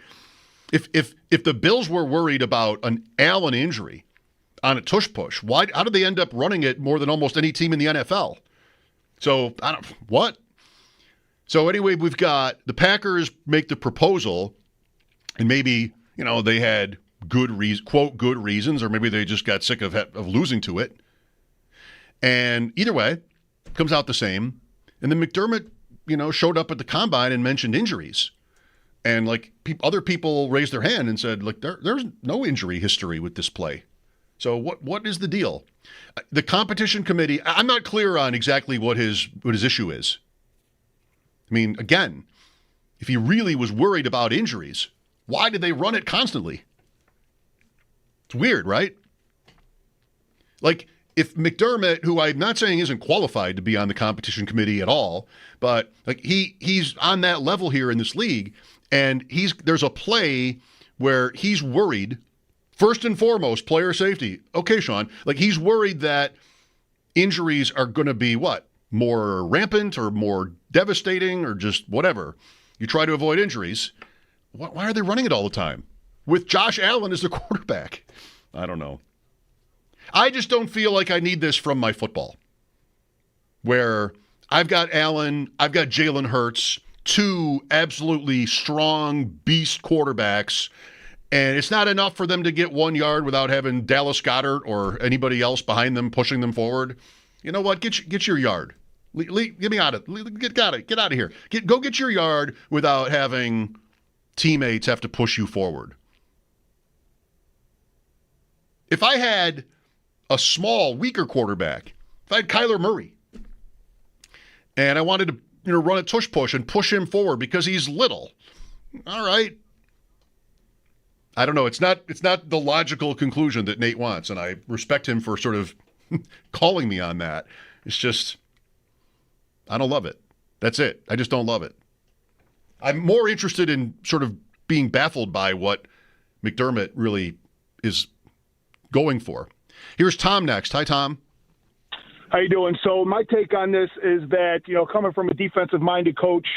if the Bills were worried about an Allen injury on a tush push, how did they end up running it more than almost any team in the NFL? So So anyway, we've got the Packers make the proposal, and maybe they had good reasons, or maybe they just got sick of losing to it. And either way, comes out the same. And then McDermott, showed up at the combine and mentioned injuries. And other people raised their hand and said, there's no injury history with this play. So what is the deal? The competition committee, I'm not clear on exactly what his issue is. I mean, again, if he really was worried about injuries, why did they run it constantly? It's weird, right? If McDermott, who I'm not saying isn't qualified to be on the competition committee at all, but he's on that level here in this league, and there's a play where he's worried, first and foremost, player safety. Okay, Sean, he's worried that injuries are going to be more rampant or more devastating or just whatever. You try to avoid injuries. Why are they running it all the time with Josh Allen as the quarterback? I don't know. I just don't feel like I need this from my football, where I've got Allen, I've got Jalen Hurts, two absolutely strong beast quarterbacks, and it's not enough for them to get 1 yard without having Dallas Goedert or anybody else behind them pushing them forward. You know what? Get your yard. Get me out of get out of here. Go get your yard without having teammates have to push you forward. If I had a small, weaker quarterback, if I had Kyler Murray, and I wanted to run a tush push and push him forward because he's little, all right. I don't know. It's not the logical conclusion that Nate wants, and I respect him for sort of calling me on that. It's just, I don't love it. That's it. I just don't love it. I'm more interested in sort of being baffled by what McDermott really is going for. Here's Tom next. Hi, Tom. How you doing? So my take on this is that, coming from a defensive-minded coach,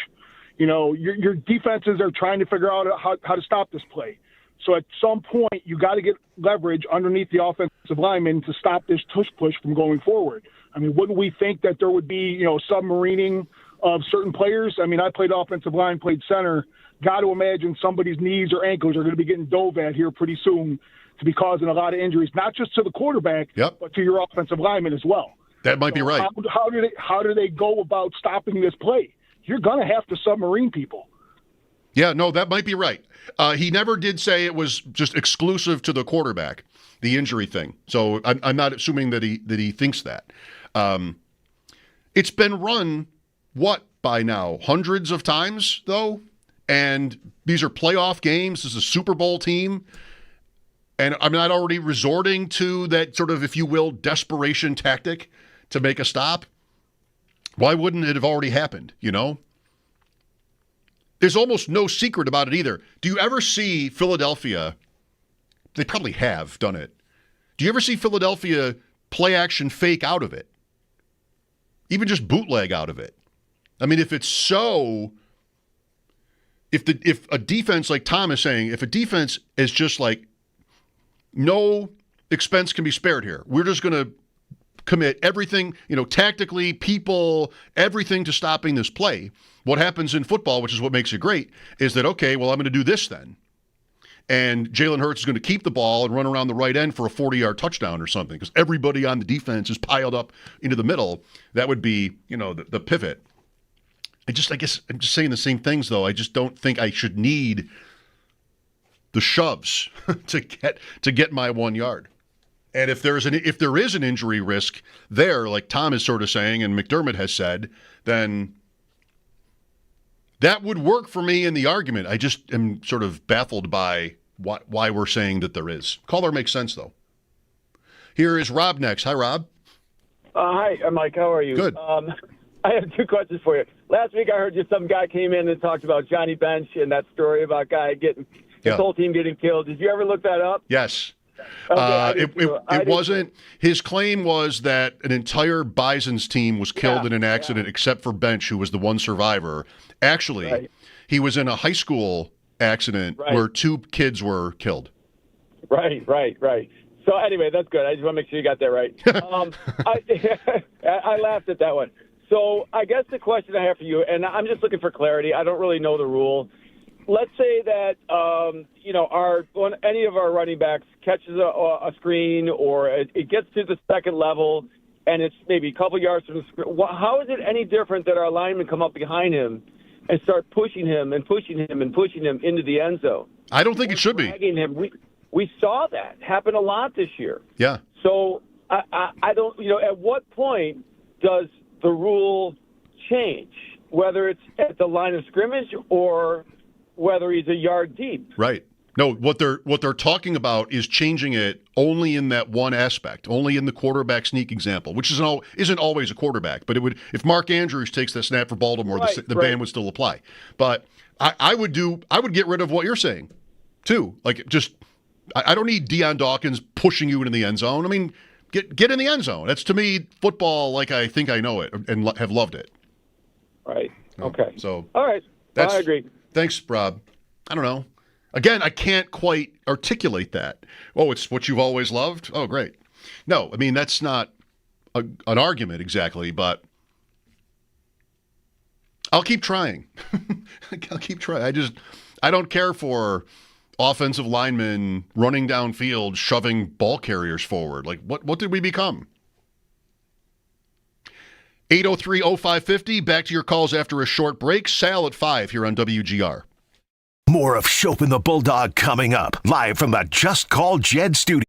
your defenses are trying to figure out how to stop this play. So at some point, you got to get leverage underneath the offensive lineman to stop this tush push from going forward. I mean, wouldn't we think that there would be, submarining of certain players? I mean, I played offensive line, played center. Got to imagine somebody's knees or ankles are going to be getting dove at here pretty soon to be causing a lot of injuries, not just to the quarterback, but to your offensive lineman as well. That might be right. How do they go about stopping this play? you're going to have to submarine people. Yeah, no, that might be right. He never did say it was just exclusive to the quarterback, the injury thing. So I'm not assuming that he thinks that. It's been run, by now? Hundreds of times, though? And these are playoff games. This is a Super Bowl team. And I'm not already resorting to that sort of, if you will, desperation tactic to make a stop. Why wouldn't it have already happened, There's almost no secret about it either. Do you ever see Philadelphia? They probably have done it. Do you ever see Philadelphia play action fake out of it? Even just bootleg out of it? I mean, if a defense, like Tom is saying, if a defense is just like, no expense can be spared here. We're just going to commit everything, tactically, people, everything to stopping this play. What happens in football, which is what makes it great, is that, okay, well, I'm going to do this then. And Jalen Hurts is going to keep the ball and run around the right end for a 40-yard touchdown or something because everybody on the defense is piled up into the middle. That would be, the pivot. I guess I'm just saying the same things, though. I just don't think I should need the shoves to get my 1 yard. And if there is an injury risk there, like Tom is sort of saying and McDermott has said, then that would work for me in the argument. I just am sort of baffled by why we're saying that there is. Caller makes sense, though. Here is Rob next. Hi, Rob. Hi, Mike. How are you? Good. I have two questions for you. Last week I heard some guy came in and talked about Johnny Bench and that story about guy getting his whole team getting killed. Did you ever look that up? Yes. Okay, it wasn't. His claim was that an entire Bison's team was killed in an accident except for Bench, who was the one survivor. Actually, he was in a high school accident where two kids were killed. Right. So anyway, that's good. I just want to make sure you got that right. I laughed at that one. So I guess the question I have for you, and I'm just looking for clarity. I don't really know the rule. Let's say that any of our running backs catches a screen or it gets to the second level and it's maybe a couple yards from the screen. How is it any different that our linemen come up behind him and start pushing him and pushing him and pushing him into the end zone? I don't think it should be. Him. We saw that happen a lot this year. Yeah. So I don't. At what point does the rule change? Whether it's at the line of scrimmage or whether he's a yard deep. Right. No, what they're talking about is changing it only in that one aspect, only in the quarterback sneak example, which isn't always a quarterback. But it would, if Mark Andrews takes that snap for Baltimore, the ban would still apply. But I would get rid of what you're saying, too. Like I don't need Deion Dawkins pushing you into the end zone. I mean, get in the end zone. That's to me football like I think I know it and have loved it. Right. Okay. So all right. I agree. Thanks, Rob. I don't know. Again, I can't quite articulate that. Oh, it's what you've always loved? Oh, great. No, I mean, that's not an argument exactly, but I'll keep trying. I'll keep trying. I don't care for offensive linemen running downfield, shoving ball carriers forward. Like, what did we become? 803-0550. Back to your calls after a short break. Sal at 5 here on WGR. More of Schopp and the Bulldog coming up, live from the Just Call Jed studio.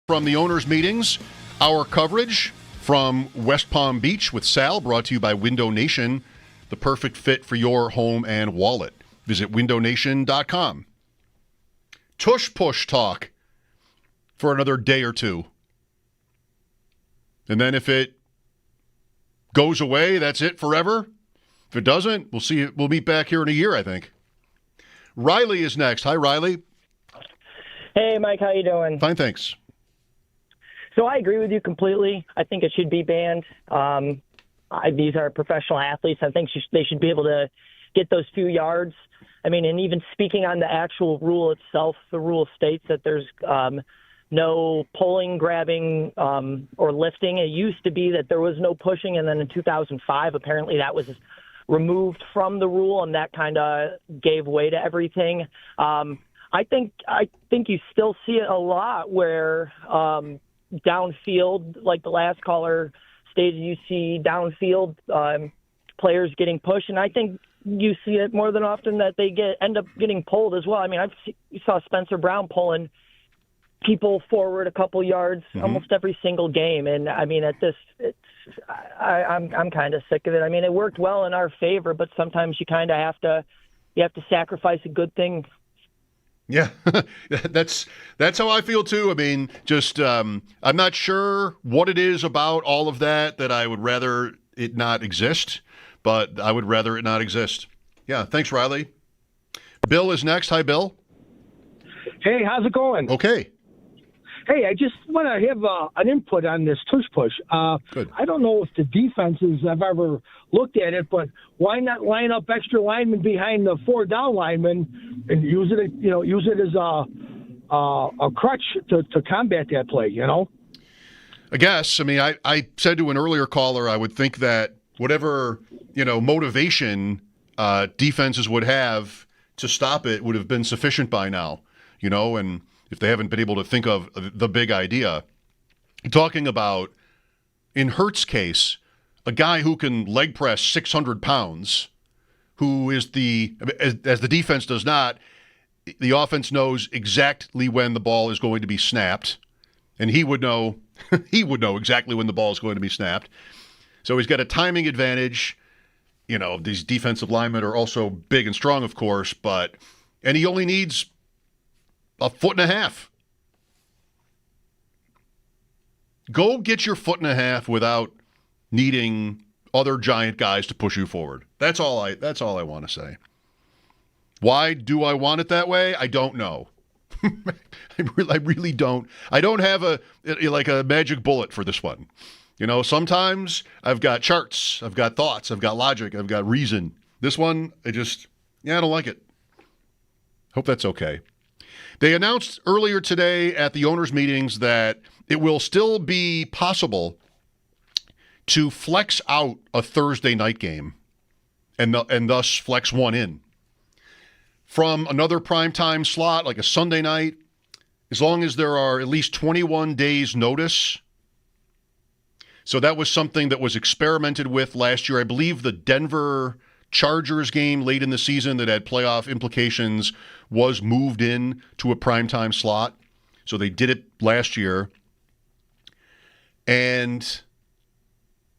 From the owners' meetings, our coverage from West Palm Beach with Sal, brought to you by Window Nation, the perfect fit for your home and wallet. Visit windownation.com. Tush push talk for another day or two. And then if it goes away, that's it forever. If it doesn't, we'll see. We'll meet back here in a year, I think. Riley is next. Hi, Riley. Hey, Mike, how you doing? Fine, thanks. So I agree with you completely. I think it should be banned. These are professional athletes. I think they should be able to get those few yards. I mean, and even speaking on the actual rule itself, the rule states that there's no pulling, grabbing, or lifting. It used to be that there was no pushing, and then in 2005, apparently that was removed from the rule, and that kind of gave way to everything. I think you still see it a lot where downfield, like the last caller stated, you see downfield players getting pushed, and I think you see it more than often that they end up getting pulled as well. I mean, you saw Spencer Brown pulling people forward a couple yards almost every single game, and I mean, I'm kind of sick of it. I mean, it worked well in our favor, but sometimes you kind of have to sacrifice a good thing. Yeah, that's how I feel too. I mean, just I'm not sure what it is about all of that I would rather it not exist, but I would rather it not exist. Yeah, thanks, Riley. Bill is next. Hi, Bill. Hey, how's it going? Okay. Hey, I just want to have an input on this tush push. Good. I don't know if the defenses have ever looked at it, but why not line up extra linemen behind the 4 down linemen and use it as a crutch to combat that play, I guess. I mean, I said to an earlier caller, I would think that whatever, motivation defenses would have to stop it would have been sufficient by now, and if they haven't been able to think of the big idea. Talking about, in Hurt's case, a guy who can leg press 600 pounds, who is as the defense does not, the offense knows exactly when the ball is going to be snapped, and he would know exactly when the ball is going to be snapped. So he's got a timing advantage. These defensive linemen are also big and strong, of course, and he only needs a 1.5 feet. Go get your 1.5 feet without needing other giant guys to push you forward. That's all I want to say. Why do I want it that way? I don't know. I really don't. I don't have a magic bullet for this one. Sometimes I've got charts, I've got thoughts, I've got logic, I've got reason. This one, I don't like it. Hope that's okay. They announced earlier today at the owners' meetings that it will still be possible to flex out a Thursday night game and thus flex one in from another primetime slot, like a Sunday night, as long as there are at least 21 days notice. So that was something that was experimented with last year. I believe the Denver Chargers game late in the season that had playoff implications was moved in to a primetime slot. So they did it last year. And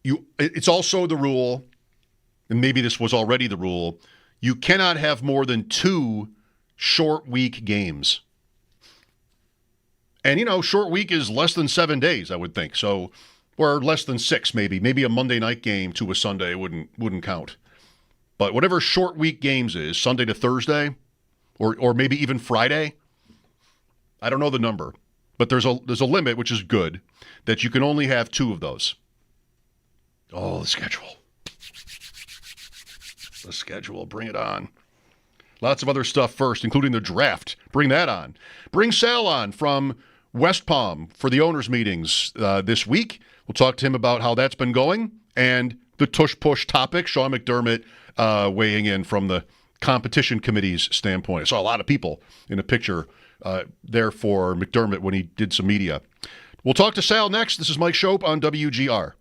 it's also the rule, and maybe this was already the rule, you cannot have more than 2 short week games. And, short week is less than 7 days, I would think. So, or less than 6 maybe. Maybe a Monday night game to a Sunday wouldn't count. But whatever short week games is, Sunday to Thursday, or maybe even Friday, I don't know the number, but there's a limit, which is good, that you can only have 2 of those. Oh, the schedule. The schedule, bring it on. Lots of other stuff first, including the draft. Bring that on. Bring Sal on from West Palm for the owners' meetings this week. We'll talk to him about how that's been going and the tush-push topic. Sean McDermott weighing in from the competition committee's standpoint. I saw a lot of people in a picture there for McDermott when he did some media. We'll talk to Sal next. This is Mike Schopp on WGR.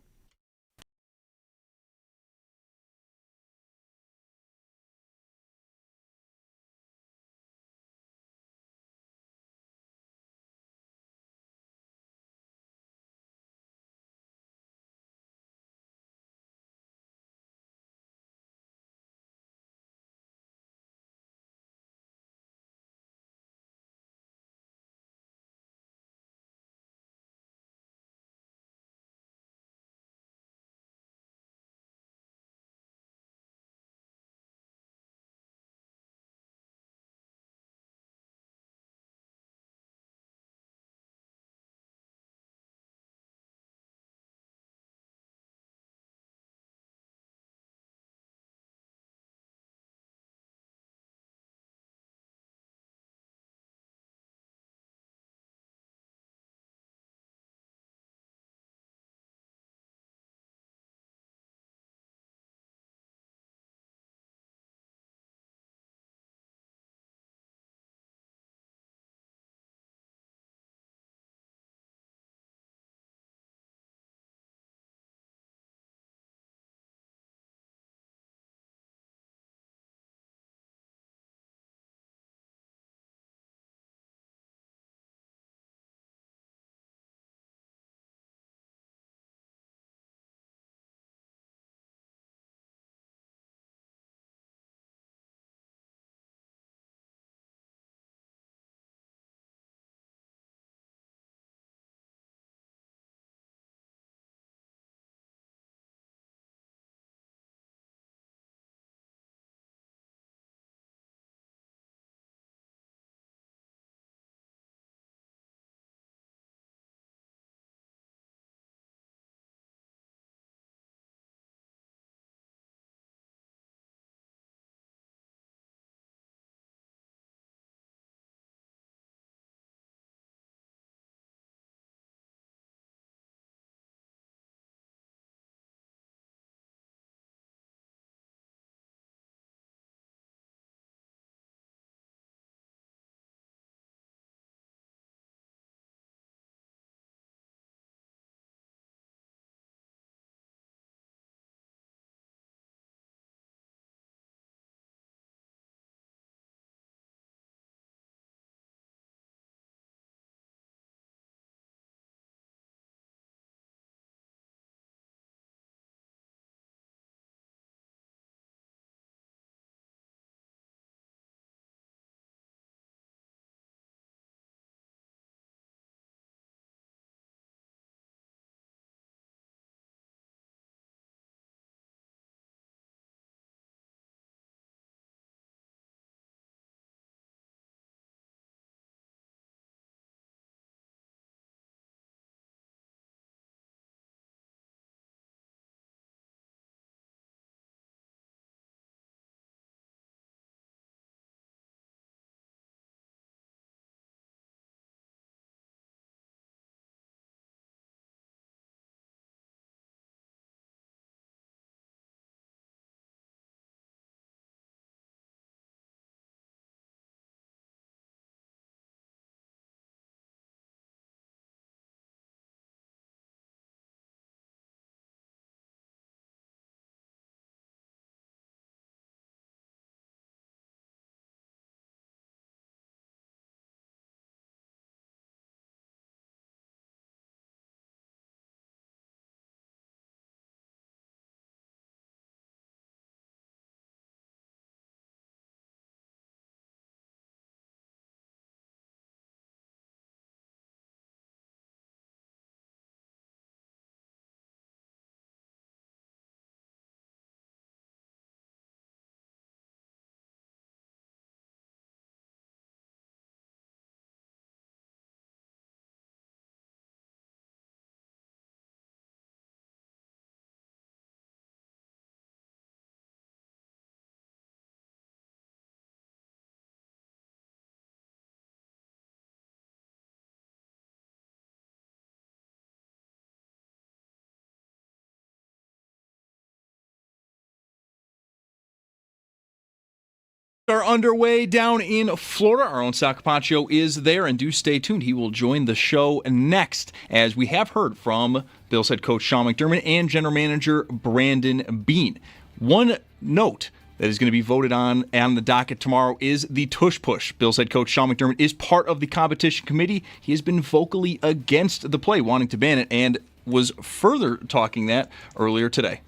Are underway down in Florida. Our own Sal Capacho is there, and do stay tuned. He will join the show next, as we have heard from Bills head coach Sean McDermott and general manager Brandon Beane. One note that is going to be voted on the docket tomorrow is the Tush Push. Bills head coach Sean McDermott is part of the competition committee. He has been vocally against the play, wanting to ban it, and was further talking that earlier today.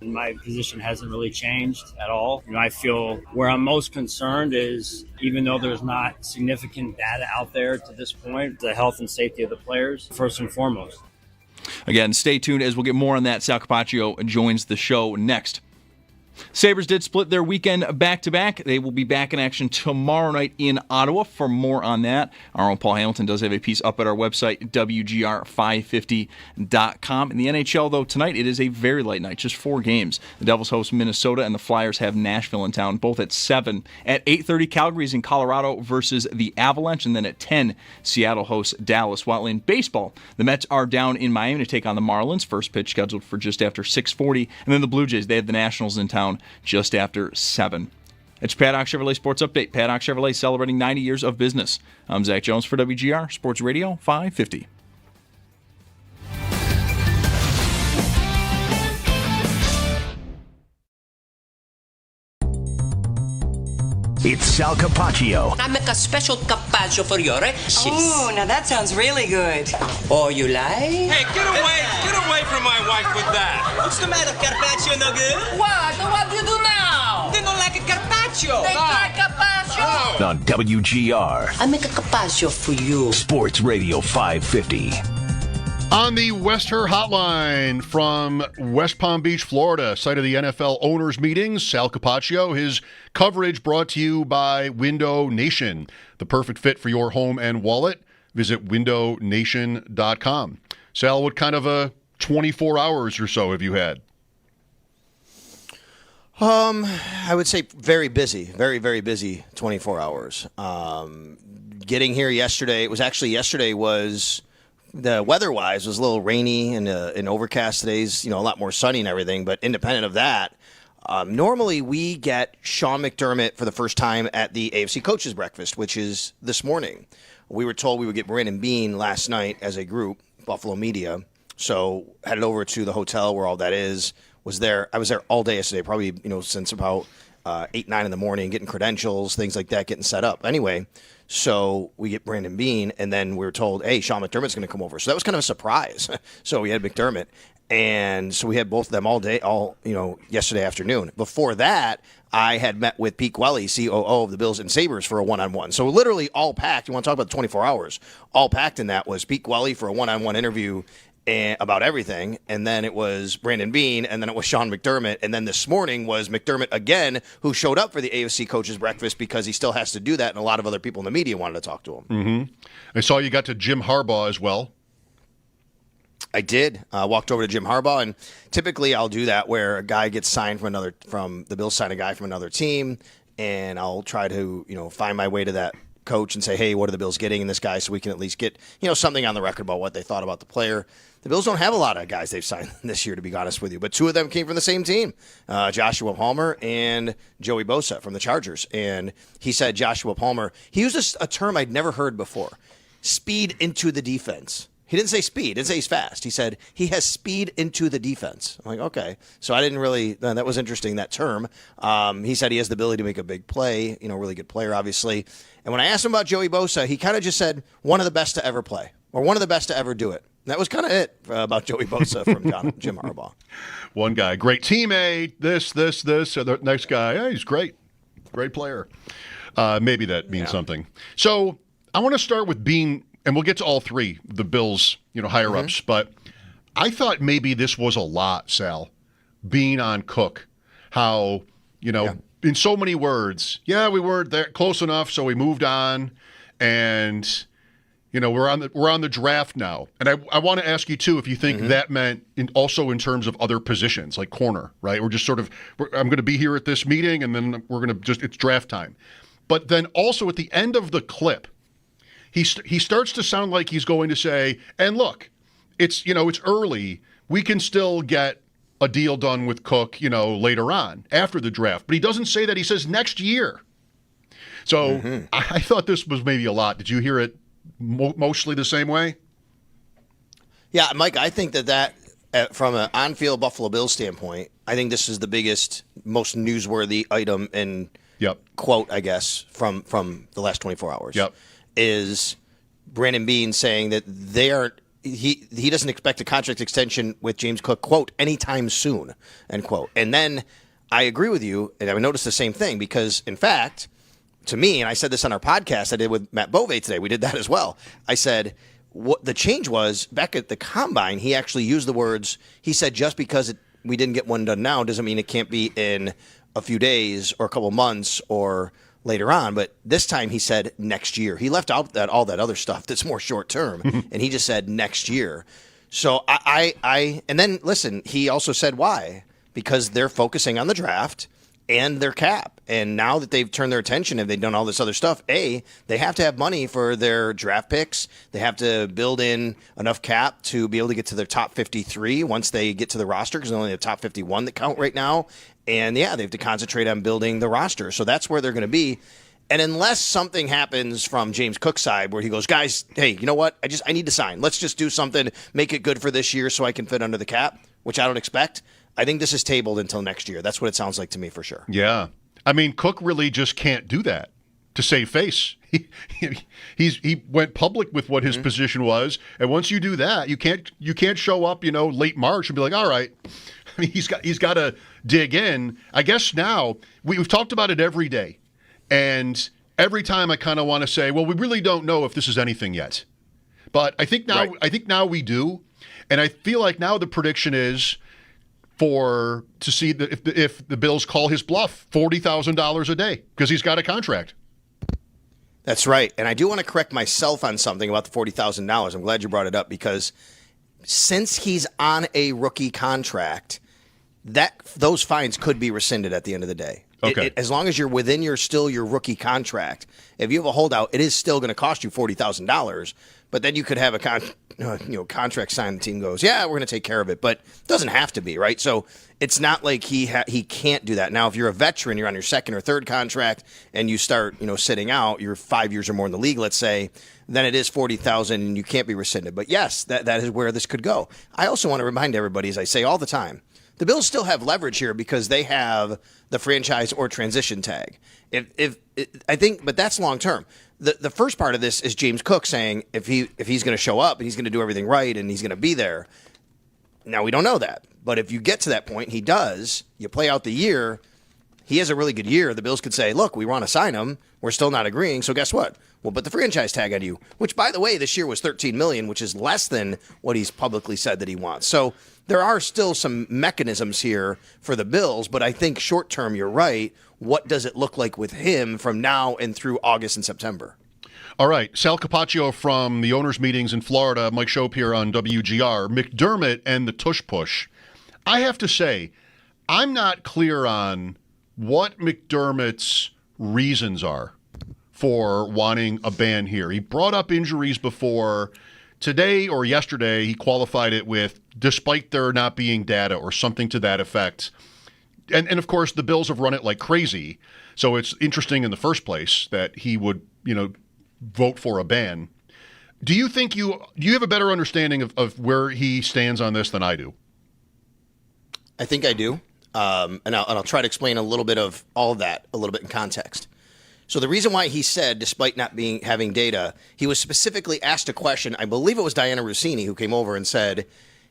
My position hasn't really changed at all. I feel where I'm most concerned is, even though there's not significant data out there to this point, the health and safety of the players, first and foremost. Again, stay tuned as we'll get more on that. Sal Capacho joins the show next. Sabres did split their weekend back-to-back. They will be back in action tomorrow night in Ottawa. For more on that, our own Paul Hamilton does have a piece up at our website, WGR550.com. In the NHL, though, tonight it is a very light night, just 4 games. The Devils host Minnesota, and the Flyers have Nashville in town, both at 7. At 8:30, Calgary's in Colorado versus the Avalanche, and then at 10, Seattle hosts Dallas. While in baseball, the Mets are down in Miami to take on the Marlins. First pitch scheduled for just after 6:40. And then the Blue Jays, they have the Nationals in town just after 7. It's Paddock Chevrolet Sports Update. Paddock Chevrolet celebrating 90 years of business. I'm Zach Jones for WGR Sports Radio 550. It's Sal Capacho. I make a special carpaccio for your exes. Oh, now that sounds really good. Oh, you like? Hey, get away from my wife with that. What's the matter, carpaccio no good? What do you do now? They don't like a carpaccio. They like carpaccio. On WGR. I make a carpaccio for you. Sports Radio 550. On the Westher Hotline from West Palm Beach, Florida, site of the NFL owners' meetings, Sal Capacho. His coverage brought to you by Window Nation, the perfect fit for your home and wallet. Visit windownation.com. Sal, what kind of a 24 hours or so have you had? I would say very busy, very, very busy 24 hours. Getting here yesterday, the weather-wise was a little rainy and overcast. Today's a lot more sunny and everything. But independent of that, normally we get Sean McDermott for the first time at the AFC Coaches Breakfast, which is this morning. We were told we would get Brandon Beane last night as a group, Buffalo Media. So headed over to the hotel where all that is. I was there all day yesterday, probably since about 8, 9 in the morning, getting credentials, things like that, getting set up. Anyway. So we get Brandon Beane, and then we were told, hey, Sean McDermott's going to come over. So that was kind of a surprise. So we had McDermott, and so we had both of them all day, yesterday afternoon. Before that, I had met with Pete Gwelly, COO of the Bills and Sabres, for a one-on-one. So literally all packed. You want to talk about the 24 hours? All packed in that was Pete Gwelly for a one-on-one interview about everything, and then it was Brandon Beane, and then it was Sean McDermott, and then this morning was McDermott again, who showed up for the AFC Coaches Breakfast because he still has to do that, and a lot of other people in the media wanted to talk to him. Mm-hmm. I saw you got to Jim Harbaugh as well. I did. Walked over to Jim Harbaugh, and typically I'll do that where a guy gets signed from the Bills sign a guy from another team, and I'll try to find my way to that coach and say, hey, what are the Bills getting in this guy, so we can at least get something on the record about what they thought about the player. The Bills don't have a lot of guys they've signed this year, to be honest with you, but 2 of them came from the same team, Joshua Palmer and Joey Bosa from the Chargers. And he said Joshua Palmer, he used a term I'd never heard before, speed into the defense. He didn't say speed, didn't say he's fast. He said he has speed into the defense. I'm like, okay. So I didn't really, that was interesting, that term. He said he has the ability to make a big play, really good player, obviously. And when I asked him about Joey Bosa, he kind of just said one of the best to ever play, or one of the best to ever do it. And that was kind of it about Joey Bosa from Jim Harbaugh. One guy, great teammate, this. The next guy, he's great. Great player. Maybe that means something. So I want to start with Beane, and we'll get to all 3, the Bills, higher-ups. But I thought maybe this was a lot, Sal, Beane on Cook. How, in so many words, we weren't there close enough, so we moved on. And we're on the draft now, and I want to ask you too if you think that meant also in terms of other positions like corner, right? We're just I'm going to be here at this meeting, and then we're going to it's draft time. But then also at the end of the clip, he starts to sound like he's going to say, and look, it's early, we can still get a deal done with Cook, later on after the draft. But he doesn't say that. He says next year. So I thought this was maybe a lot. Did you hear it mostly the same way? Yeah, Mike, I think that from an on-field Buffalo Bills standpoint, I think this is the biggest, most newsworthy item and quote, I guess, from the last 24 hours. Is Brandon Beane saying that he doesn't expect a contract extension with James Cook, quote, anytime soon, end quote. And then I agree with you, and I noticed the same thing because, in fact, to me, and I said this on our podcast I did with Matt Bove today, we did that as well. I said, what the change was, back at the Combine, he actually used the words, he said, just because we didn't get one done now doesn't mean it can't be in a few days or a couple months or later on. But this time he said next year. He left out all that other stuff that's more short term, and he just said next year. So and then listen, he also said why. Because they're focusing on the draft and their cap. And now that they've turned their attention and they've done all this other stuff, they have to have money for their draft picks. They have to build in enough cap to be able to get to their top 53 once they get to the roster, because only the top 51 that count right now. And, yeah, they have to concentrate on building the roster. So that's where they're going to be. And unless something happens from James Cook's side where he goes, guys, hey, you know what? I need to sign. Let's just do something, make it good for this year so I can fit under the cap, which I don't expect. I think this is tabled until next year. That's what it sounds like to me for sure. Yeah. I mean, Cook really just can't do that to save face. He went public with what his position was, and once you do that, you can't show up, late March and be like, all right. I mean, he's got to dig in. I guess now we've talked about it every day, and every time I kind of want to say, well, we really don't know if this is anything yet. But I think now we do, and I feel like now the prediction is to see if the Bills call his bluff, $40,000 a day because he's got a contract. That's right. And I do want to correct myself on something about the $40,000. I'm glad you brought it up because since he's on a rookie contract, those fines could be rescinded at the end of the day. Okay. As long as you're within your rookie contract, if you have a holdout, it is still going to cost you $40,000. But then you could have a contract signed. The team goes, yeah, we're going to take care of it, but it doesn't have to be, right? So it's not like he can't do that. Now, if you're a veteran, you're on your second or third contract, and you start sitting out, you're 5 years or more in the league, let's say, then it is $40,000 and you can't be rescinded. But yes, that is where this could go. I also want to remind everybody, as I say all the time, the Bills still have leverage here because they have the franchise or transition tag. I think, but that's long term. The first part of this is James Cook saying if he's going to show up and he's going to do everything right and he's going to be there. Now we don't know that, but if you get to that point, he does. You play out the year. He has a really good year. The Bills could say, "Look, we want to sign him. We're still not agreeing. So guess what? We'll put the franchise tag on you." Which, by the way, this year was $13 million, which is less than what he's publicly said that he wants. So there are still some mechanisms here for the Bills, but I think short term, you're right. What does it look like with him from now and through August and September? All right, Sal Capacho from the owners' meetings in Florida, Mike Schopp here on WGR. McDermott and the Tush Push. I have to say, I'm not clear on what McDermott's reasons are for wanting a ban here. He brought up injuries before. Today or yesterday, he qualified it with, despite there not being data or something to that effect. And of course, the Bills have run it like crazy. So it's interesting in the first place that he would, vote for a ban. Do you think do you have a better understanding of where he stands on this than I do? I think I do. And I'll try to explain a little bit of all of that, a little bit in context. So the reason why he said, despite not having data, he was specifically asked a question. I believe it was Diana Rossini who came over and said,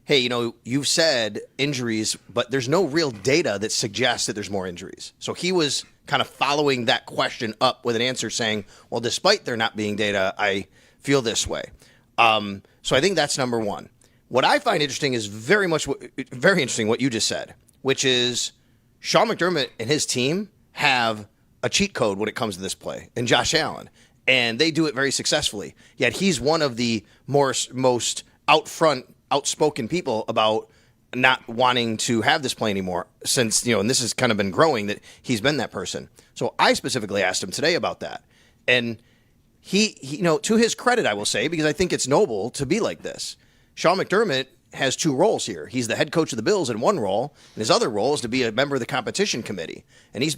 hey, you've said injuries, but there's no real data that suggests that there's more injuries. So he was kind of following that question up with an answer saying, well, despite there not being data, I feel this way. So I think that's number one. What I find interesting is very interesting what you just said, which is Sean McDermott and his team have a cheat code when it comes to this play, and Josh Allen, and they do it very successfully. Yet he's one of the most outspoken people about not wanting to have this play anymore since, and this has kind of been growing that he's been that person. So I specifically asked him today about that. And he to his credit, I will say, because I think it's noble to be like this. Sean McDermott has two roles here. He's the head coach of the Bills in one role, and his other role is to be a member of the competition committee. And he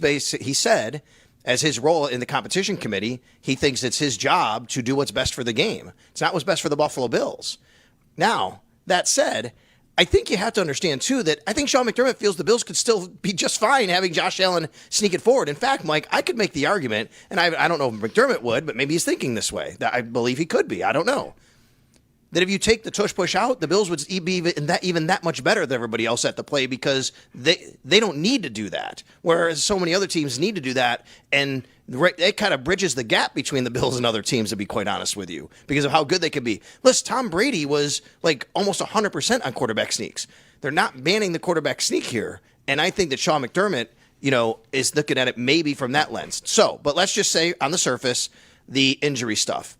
said, as his role in the competition committee, he thinks it's his job to do what's best for the game. It's not what's best for the Buffalo Bills. Now, that said, I think you have to understand, too, that I think Sean McDermott feels the Bills could still be just fine having Josh Allen sneak it forward. In fact, Mike, I could make the argument, and I don't know if McDermott would, but maybe he's thinking this way. That I believe he could be. I don't know. That if you take the tush push out, the Bills would be even that much better than everybody else at the play because they don't need to do that. Whereas so many other teams need to do that, and it kind of bridges the gap between the Bills and other teams, to be quite honest with you, because of how good they could be. Listen, Tom Brady was like almost 100% on quarterback sneaks. They're not banning the quarterback sneak here, and I think that Sean McDermott, is looking at it maybe from that lens. So, but let's just say on the surface, the injury stuff.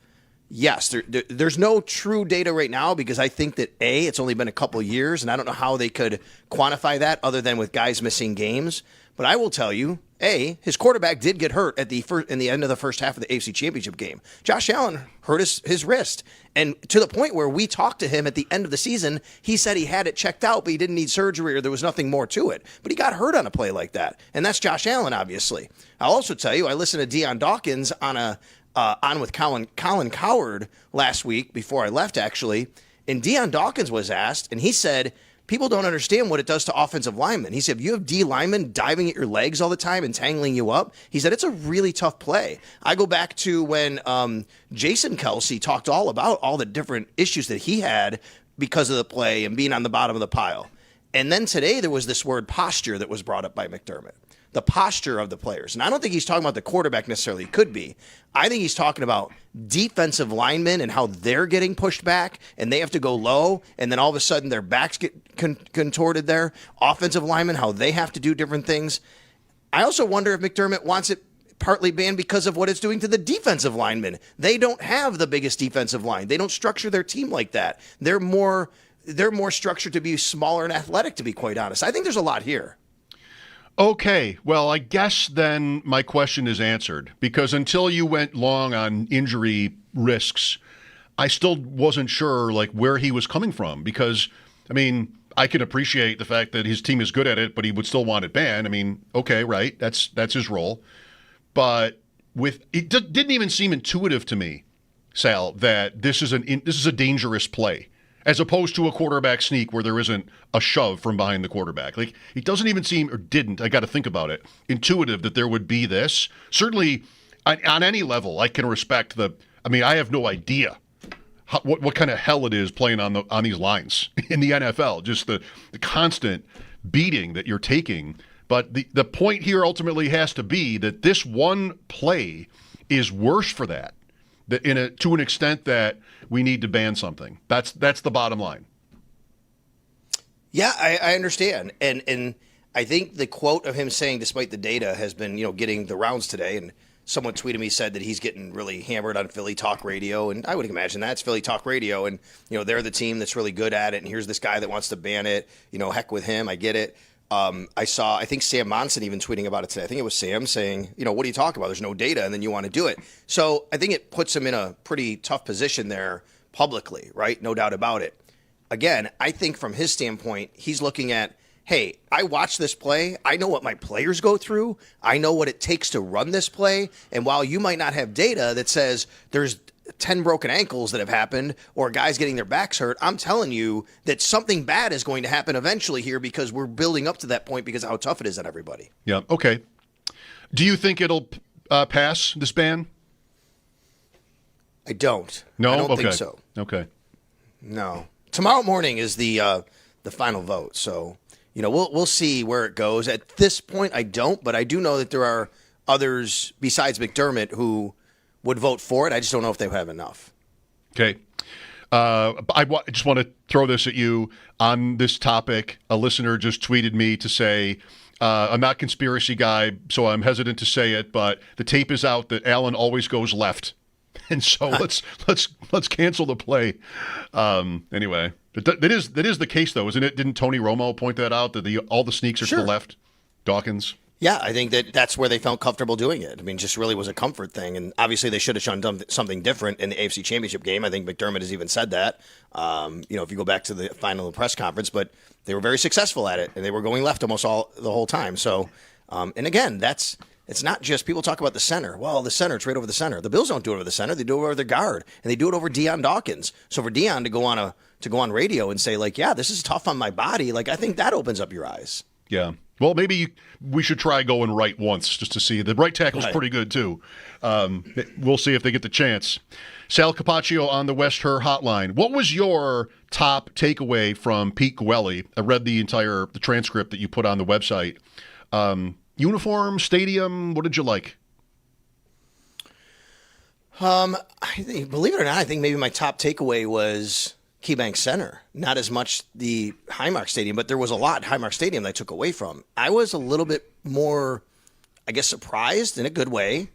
Yes, there's no true data right now because I think that, it's only been a couple years, and I don't know how they could quantify that other than with guys missing games. But I will tell you, his quarterback did get hurt in the end of the first half of the AFC Championship game. Josh Allen hurt his wrist, and to the point where we talked to him at the end of the season, he said he had it checked out, but he didn't need surgery or there was nothing more to it. But he got hurt on a play like that, and that's Josh Allen, obviously. I'll also tell you, I listened to Deion Dawkins on with Colin Cowherd last week before I left, actually, and Deion Dawkins was asked, and he said, people don't understand what it does to offensive linemen. He said, if you have D linemen diving at your legs all the time and tangling you up, he said, it's a really tough play. I go back to when Jason Kelsey talked all about all the different issues that he had because of the play and being on the bottom of the pile. And then today there was this word posture that was brought up by McDermott. The posture of the players. And I don't think he's talking about the quarterback necessarily. He could be. I think he's talking about defensive linemen and how they're getting pushed back and they have to go low and then all of a sudden their backs get contorted there. Offensive linemen, how they have to do different things. I also wonder if McDermott wants it partly banned because of what it's doing to the defensive linemen. They don't have the biggest defensive line. They don't structure their team like that. They're more structured to be smaller and athletic, to be quite honest. I think there's a lot here. Okay, well, I guess then my question is answered because until you went long on injury risks, I still wasn't sure where he was coming from because, I can appreciate the fact that his team is good at it, but he would still want it banned. Okay, right, that's his role. But it didn't even seem intuitive to me, Sal, that this is a dangerous play. As opposed to a quarterback sneak where there isn't a shove from behind the quarterback. It doesn't even seem, or didn't, I got to think about it, intuitive that there would be this. Certainly, on any level, I can respect I have no idea what kind of hell it is playing on these lines in the NFL. Just the constant beating that you're taking. But the point here ultimately has to be that this one play is worse for that. To an extent that we need to ban something. That's the bottom line. Yeah, I understand. And I think the quote of him saying, despite the data, has been, getting the rounds today. And someone tweeted me, said that he's getting really hammered on Philly Talk Radio. And I would imagine that's Philly Talk Radio. And, they're the team that's really good at it. And here's this guy that wants to ban it. Heck with him. I get it. I think Sam Monson even tweeting about it today. I think it was Sam saying, what are you talking about? There's no data, and then you want to do it. So I think it puts him in a pretty tough position there publicly, right? No doubt about it. Again, I think from his standpoint, he's looking at, hey, I watch this play. I know what my players go through. I know what it takes to run this play. And while you might not have data that says there's 10 broken ankles that have happened or guys getting their backs hurt, I'm telling you that something bad is going to happen eventually here because we're building up to that point because of how tough it is on everybody. Yeah, okay. Do you think it'll pass, this ban? I don't. No? I don't think so. Okay. No. Tomorrow morning is the final vote, so we'll see where it goes. At this point, I don't, but I do know that there are others besides McDermott who would vote for it. I just don't know if they have enough. Okay. I just want to throw this at you on this topic. A listener just tweeted me to say, I'm not a conspiracy guy, so I'm hesitant to say it, but the tape is out that Allen always goes left. And so let's cancel the play. Anyway, that is the case, though, isn't it? Didn't Tony Romo point that out, that all the sneaks are to the left? Dawkins? Yeah, I think that's where they felt comfortable doing it. Just really was a comfort thing. And obviously they should have done something different in the AFC Championship game. I think McDermott has even said that, if you go back to the final press conference. But they were very successful at it, and they were going left almost the whole time. So, and again, that's It's not just people talk about the center. Well, the center, it's right over the center. The Bills don't do it over the center. They do it over their guard, and they do it over Deion Dawkins. So for Deion to go on radio and say, like, yeah, this is tough on my body, like, I think that opens up your eyes. Yeah. Well, maybe we should try going right once just to see. The right tackle's pretty good, too. We'll see if they get the chance. Sal Capacho on the West Her hotline. What was your top takeaway from Pete Gwelly? I read the transcript that you put on the website. Uniform, stadium, what did you like? Believe it or not, I think maybe my top takeaway was KeyBank Center. Not as much the Highmark Stadium, but there was a lot at Highmark Stadium that I took away from. I was a little bit more, I guess, surprised in a good way.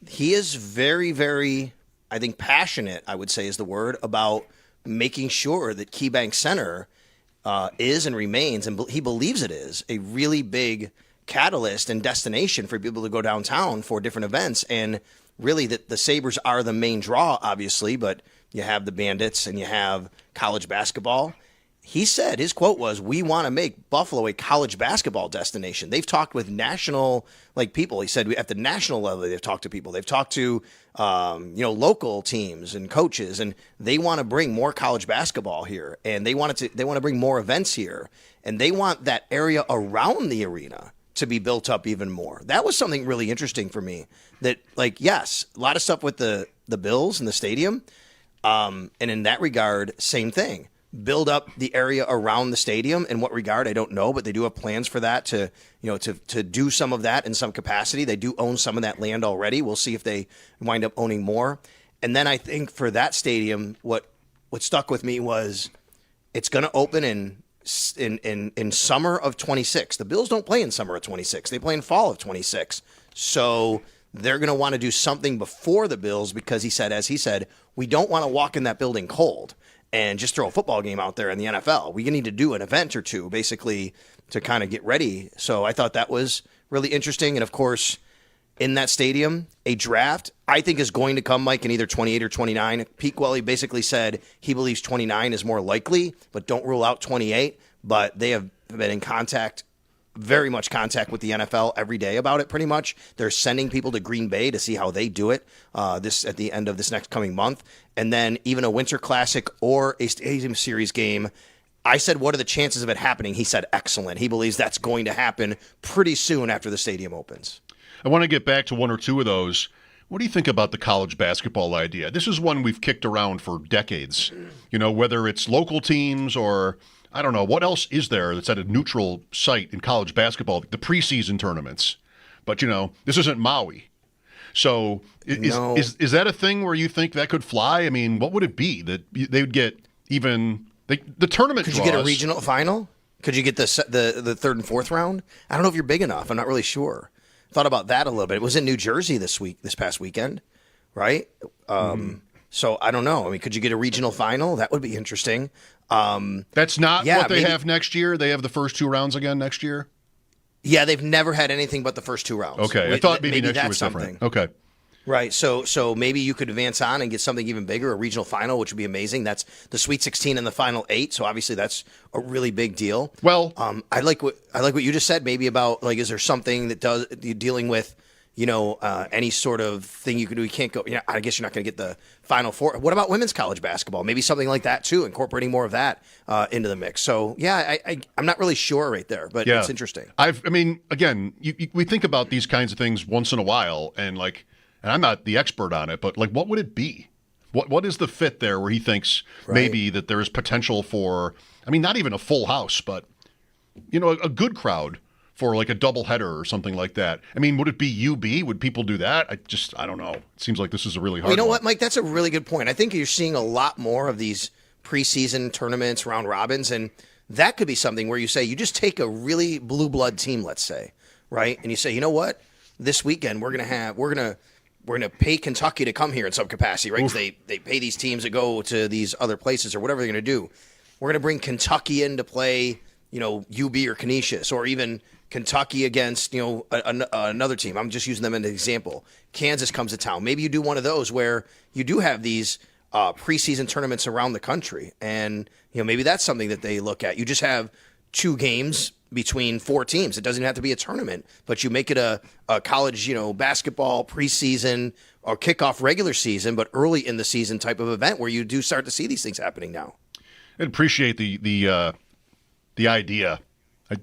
He is very, very, I think, passionate, I would say is the word, about making sure that KeyBank Center is and remains, and he believes it is, a really big catalyst and destination for people to go downtown for different events. And really that the Sabres are the main draw, obviously, but you have the Bandits and you have college basketball. He said, his quote was, "We want to make Buffalo a college basketball destination." They've talked with national people. He said at the national level, they've talked to people. They've talked to local teams and coaches, and they want to bring more college basketball here, and they want to bring more events here, and they want that area around the arena to be built up even more. That was something really interesting for me. That, yes, a lot of stuff with the Bills and the stadium, and in that regard, same thing. Build up the area around the stadium. In what regard, I don't know, but they do have plans for that to do some of that in some capacity. They do own some of that land already. We'll see if they wind up owning more. And then I think for that stadium, what stuck with me was it's going to open in summer of 26. The Bills don't play in summer of 26. They play in fall of 26. So they're going to want to do something before the Bills because as he said, we don't want to walk in that building cold and just throw a football game out there in the NFL. We need to do an event or two basically to kind of get ready. So I thought that was really interesting. And of course, in that stadium, a draft I think is going to come, Mike, in either 28 or 29. Pete Gwelly basically said he believes 29 is more likely, but don't rule out 28. But they have been in contact, very much contact with the NFL every day about it, pretty much. They're sending people to Green Bay to see how they do it this at the end of this next coming month. And then even a Winter Classic or a Stadium Series game. I said, what are the chances of it happening? He said, excellent. He believes that's going to happen pretty soon after the stadium opens. I want to get back to one or two of those. What do you think about the college basketball idea? This is one we've kicked around for decades. Whether it's local teams or, I don't know, what else is there that's at a neutral site in college basketball? The preseason tournaments. But, this isn't Maui. So is that a thing where you think that could fly? I mean, what would it be? That they would get even the tournament Could draws? you get a regional final? Could you get the third and fourth round? I don't know if you're big enough. I'm not really sure. Thought about that a little bit. It was in New Jersey this past weekend, right? So I don't know. I mean, could you get a regional final? That would be interesting. That's not what they have next year? They have the first two rounds again next year? Yeah, they've never had anything but the first two rounds. Okay, I thought maybe next year was different. Okay. Right, so maybe you could advance on and get something even bigger, a regional final, which would be amazing. That's the Sweet 16 and the Final 8, so obviously that's a really big deal. Well, I like what you just said. Maybe about is there something that you're dealing with, any sort of thing you can do? You can't go. I guess you're not going to get the Final Four. What about women's college basketball? Maybe something like that too, incorporating more of that into the mix. So yeah, I'm not really sure right there, but it's interesting. Again, we think about these kinds of things once in a while, and and I'm not the expert on it, but what would it be? What is the fit there where he thinks maybe that there is potential for, not even a full house, but, a good crowd for a doubleheader or something like that? Would it be UB? Would people do that? I don't know. It seems like this is a really hard one. What, Mike? That's a really good point. I think you're seeing a lot more of these preseason tournaments, round robins, and that could be something where you say you just take a really blue blood team, let's say, right? And you say, you know what? This weekend we're going to pay Kentucky to come here in some capacity, right? Because they pay these teams to go to these other places or whatever they're going to do. We're going to bring Kentucky in to play, UB or Canisius, or even Kentucky against, another team. I'm just using them as an example. Kansas comes to town. Maybe you do one of those where you do have these preseason tournaments around the country, and maybe that's something that they look at. You just have two games between 4 teams. It doesn't have to be a tournament, but you make it a college, basketball preseason or kickoff regular season, but early in the season type of event where you do start to see these things happening now. I appreciate the idea. I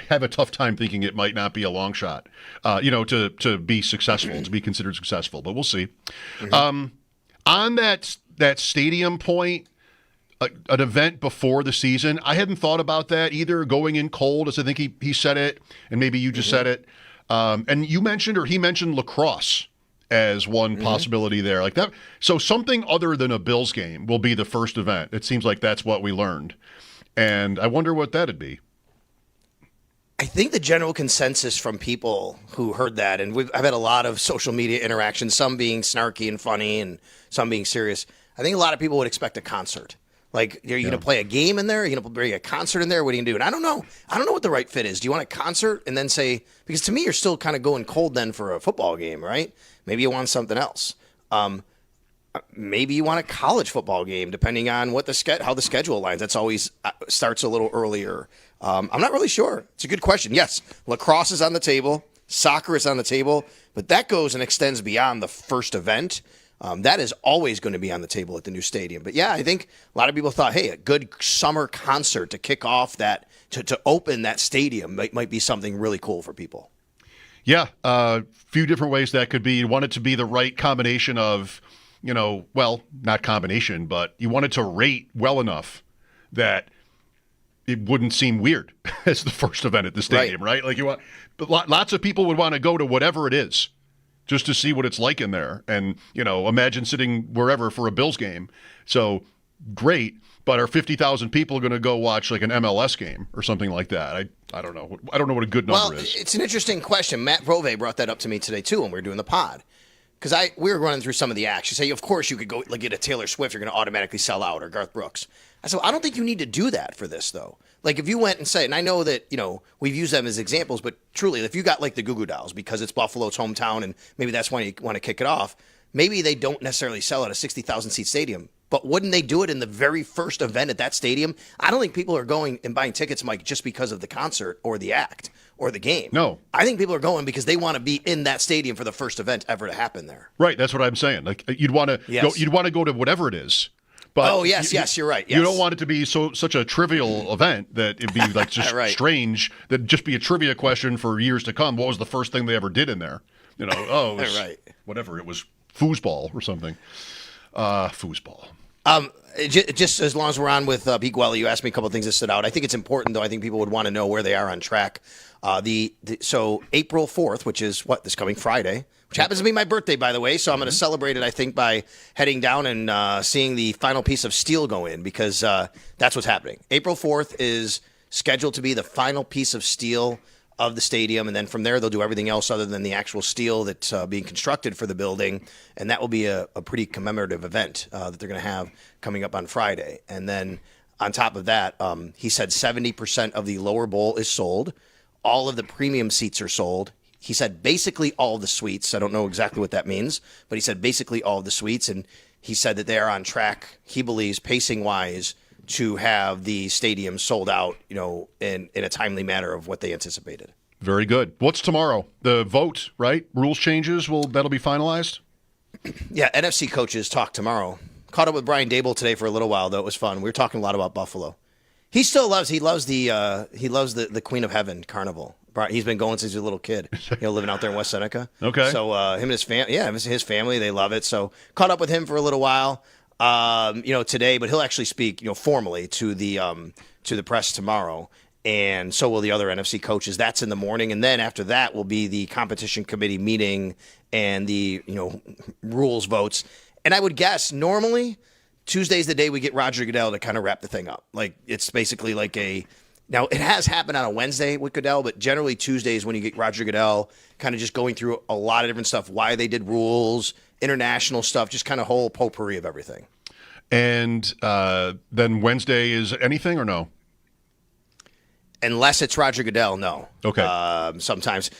have a tough time thinking it might not be a long shot, to be successful, to be considered successful, but we'll see. Mm-hmm. On that stadium point, an event before the season, I hadn't thought about that either, going in cold, as I think he said it, and maybe you just said it. And he mentioned lacrosse as one possibility there, like that. So something other than a Bills game will be the first event. It seems like that's what we learned. And I wonder what that'd be. I think the general consensus from people who heard that, and I've had a lot of social media interactions, some being snarky and funny and some being serious. I think a lot of people would expect a concert. Like, are you going to play a game in there? Are you going to bring a concert in there? What are you going to do? And I don't know. I don't know what the right fit is. Do you want a concert and then say, because to me, you're still kind of going cold then for a football game, right? Maybe you want something else. Maybe you want a college football game, depending on what how the schedule aligns. That's always starts a little earlier. I'm not really sure. It's a good question. Yes, lacrosse is on the table. Soccer is on the table. But that goes and extends beyond the first event. That is always going to be on the table at the new stadium. But yeah, I think a lot of people thought, hey, a good summer concert to kick off that, to open that stadium might be something really cool for people. Yeah, a few different ways that could be. You want it to be the right combination of, not combination, but you want it to rate well enough that it wouldn't seem weird as the first event at the stadium, right? Like but lots of people would want to go to whatever it is just to see what it's like in there. And, imagine sitting wherever for a Bills game. So great, but are 50,000 people going to go watch like an MLS game or something like that? I don't know. I don't know what a good number is. It's an interesting question. Matt Rove brought that up to me today too when we were doing the pod. Because we were running through some of the acts. You say, of course, you could go get a Taylor Swift, you're going to automatically sell out, or Garth Brooks. I said, well, I don't think you need to do that for this, though. Like, if you went and say, and I know that, we've used them as examples, but truly, if you got like the Goo Goo Dolls, because it's Buffalo's hometown, and maybe that's why you want to kick it off, maybe they don't necessarily sell at a 60,000-seat stadium. But wouldn't they do it in the very first event at that stadium? I don't think people are going and buying tickets, Mike, just because of the concert or the act or the game. No. I think people are going because they want to be in that stadium for the first event ever to happen there. Right, that's what I'm saying. Like, you'd want to go to whatever it is. But yes, you're right. Yes. You don't want it to be such a trivial event that it'd be like just strange, that'd just be a trivia question for years to come. What was the first thing they ever did in there? It was whatever. It was foosball or something. Foosball. Just as long as we're on with Pete Gwelly, you asked me a couple of things that stood out. I think it's important, though. I think people would want to know where they are on track. So April 4th, which is this coming Friday, which happens to be my birthday, by the way. So I'm going to celebrate it, I think, by heading down and seeing the final piece of steel go in, because that's what's happening. April 4th is scheduled to be the final piece of steel of the stadium, and then from there they'll do everything else other than the actual steel that's being constructed for the building, and that will be a pretty commemorative event that they're going to have coming up on Friday. And then on top of that, he said 70% of the lower bowl is sold. All of the premium seats are sold. He said basically all of the suites. I don't know exactly what that means, but he said basically all of the suites, and he said that they are on track, he believes, pacing-wise, to have the stadium sold out, in a timely manner of what they anticipated. Very good. What's tomorrow? The vote, right? Rules changes, that'll be finalized? Yeah, NFC coaches talk tomorrow. Caught up with Brian Dable today for a little while, though. It was fun. We were talking a lot about Buffalo. He loves the Queen of Heaven Carnival. He's been going since he was a little kid, living out there in West Seneca. Okay. So him and his family, his family, they love it. So caught up with him for a little while. Today, but he'll actually speak, formally to the press tomorrow, and so will the other NFC coaches. That's in the morning, and then after that will be the competition committee meeting and the rules votes. And I would guess normally Tuesday's the day we get Roger Goodell to kind of wrap the thing up. Like, it's basically like now it has happened on a Wednesday with Goodell, but generally Tuesdays when you get Roger Goodell kind of just going through a lot of different stuff, why they did rules, international stuff, just kind of whole potpourri of everything. And then Wednesday is anything or no? Unless it's Roger Goodell, no. Okay. Sometimes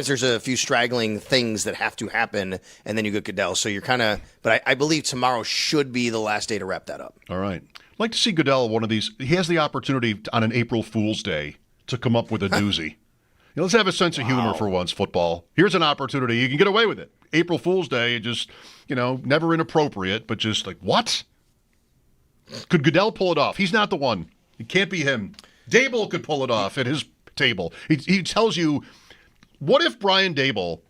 there's a few straggling things that have to happen, and then you get Goodell. So you're kind of, but I believe tomorrow should be the last day to wrap that up. All right. I'd like to see Goodell one of these. He has the opportunity on an April Fool's Day to come up with a doozy. Let's have a sense of humor for once, football. Here's an opportunity. You can get away with it. April Fool's Day, just, never inappropriate, but just like, what? Could Goodell pull it off? He's not the one. It can't be him. Dable could pull it off at his table. He tells you, what if Brian Dable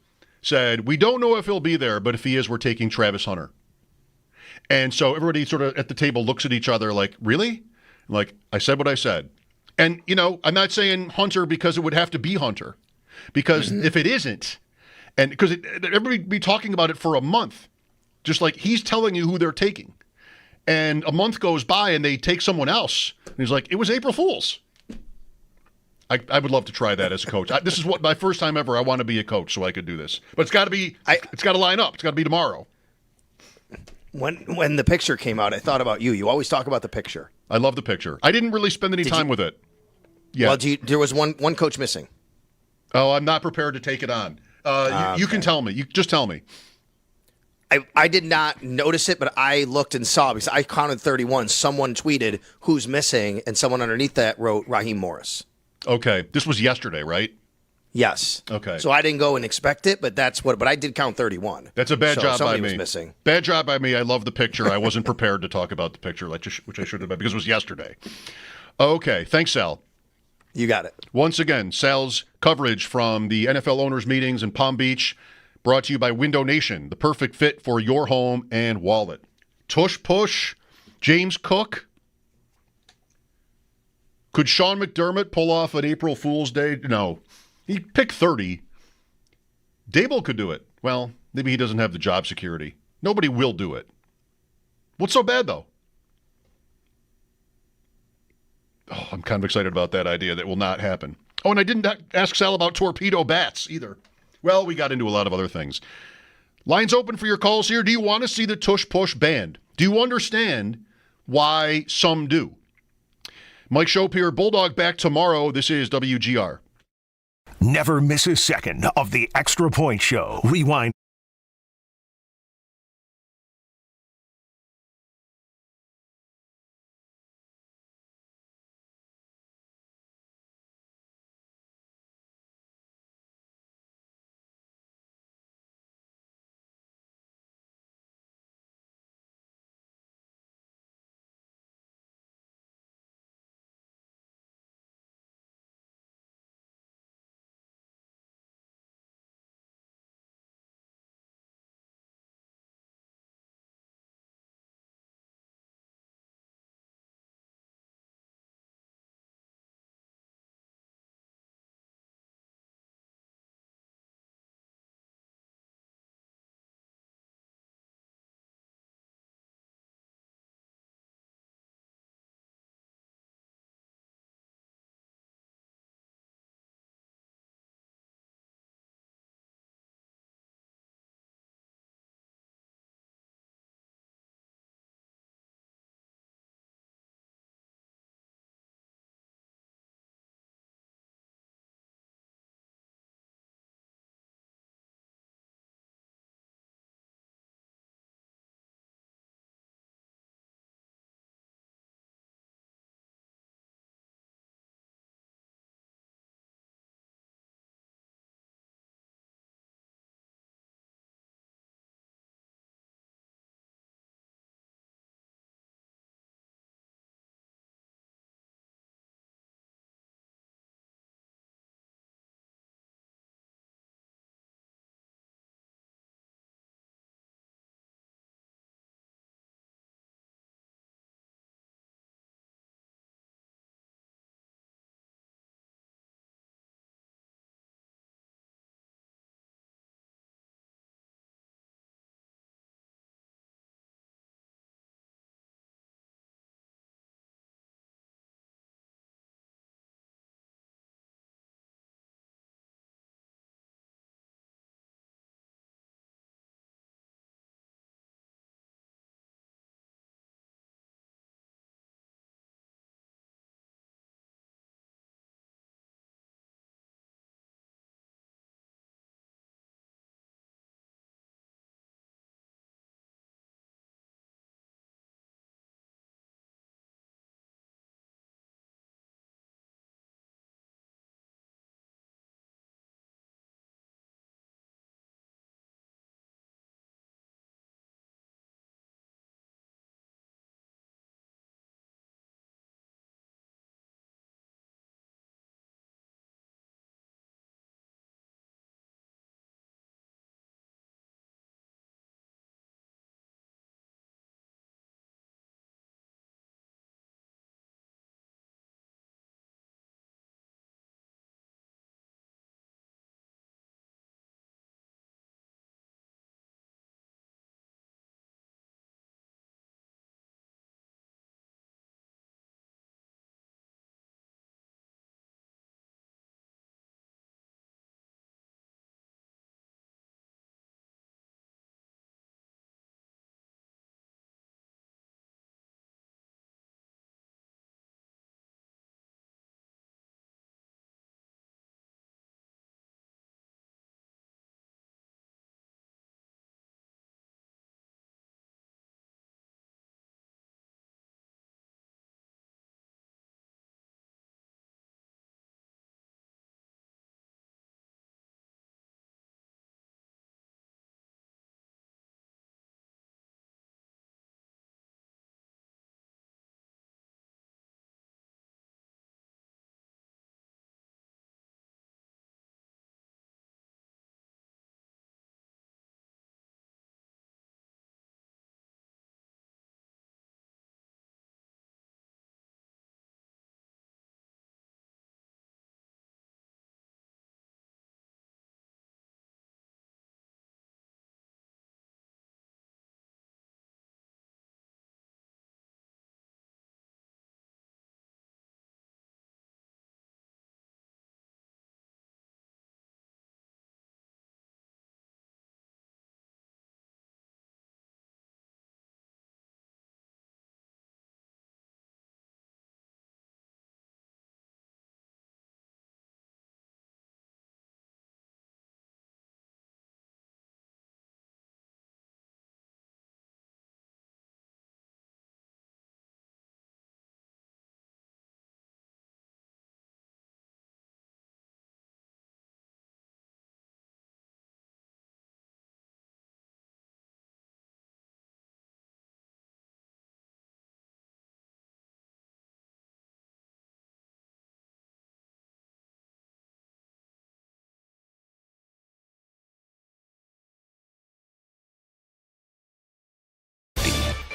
said, we don't know if he'll be there, but if he is, we're taking Travis Hunter. And so everybody sort of at the table looks at each other like, really? Like, I said what I said. And, I'm not saying Hunter because it would have to be Hunter. Because if it isn't, and because everybody be talking about it for a month, just like he's telling you who they're taking. And a month goes by and they take someone else. And he's like, it was April Fool's. I would love to try that as a coach. This is my first time ever. I want to be a coach so I could do this. But it's got to be, it's got to line up. It's got to be tomorrow. When the picture came out, I thought about you. You always talk about the picture. I love the picture. I didn't really spend any time with it. Yeah. Well, there was one coach missing. Oh, I'm not prepared to take it on. You can tell me. You just tell me. I did not notice it, but I looked and saw because I counted 31. Someone tweeted who's missing, and someone underneath that wrote Raheem Morris. Okay, this was yesterday, right? Yes. Okay. So I didn't go and expect it, but but I did count 31. That's a bad job by me. Was missing. Bad job by me. I love the picture. I wasn't prepared to talk about the picture, which I should have been because it was yesterday. Okay, thanks, Sal. You got it. Once again, Sal's coverage from the NFL owners' meetings in Palm Beach, brought to you by Window Nation, the perfect fit for your home and wallet. Tush push, James Cook. Could Sean McDermott pull off an April Fool's Day? No. He picked 30. Dable could do it. Well, maybe he doesn't have the job security. Nobody will do it. What's so bad, though? Oh, I'm kind of excited about that idea. That will not happen. Oh, and I didn't ask Sal about torpedo bats either. Well, we got into a lot of other things. Lines open for your calls here. Do you want to see the Tush Push banned? Do you understand why some do? Mike Schopp here, Bulldog back tomorrow. This is WGR. Never miss a second of the Extra Point Show. Rewind.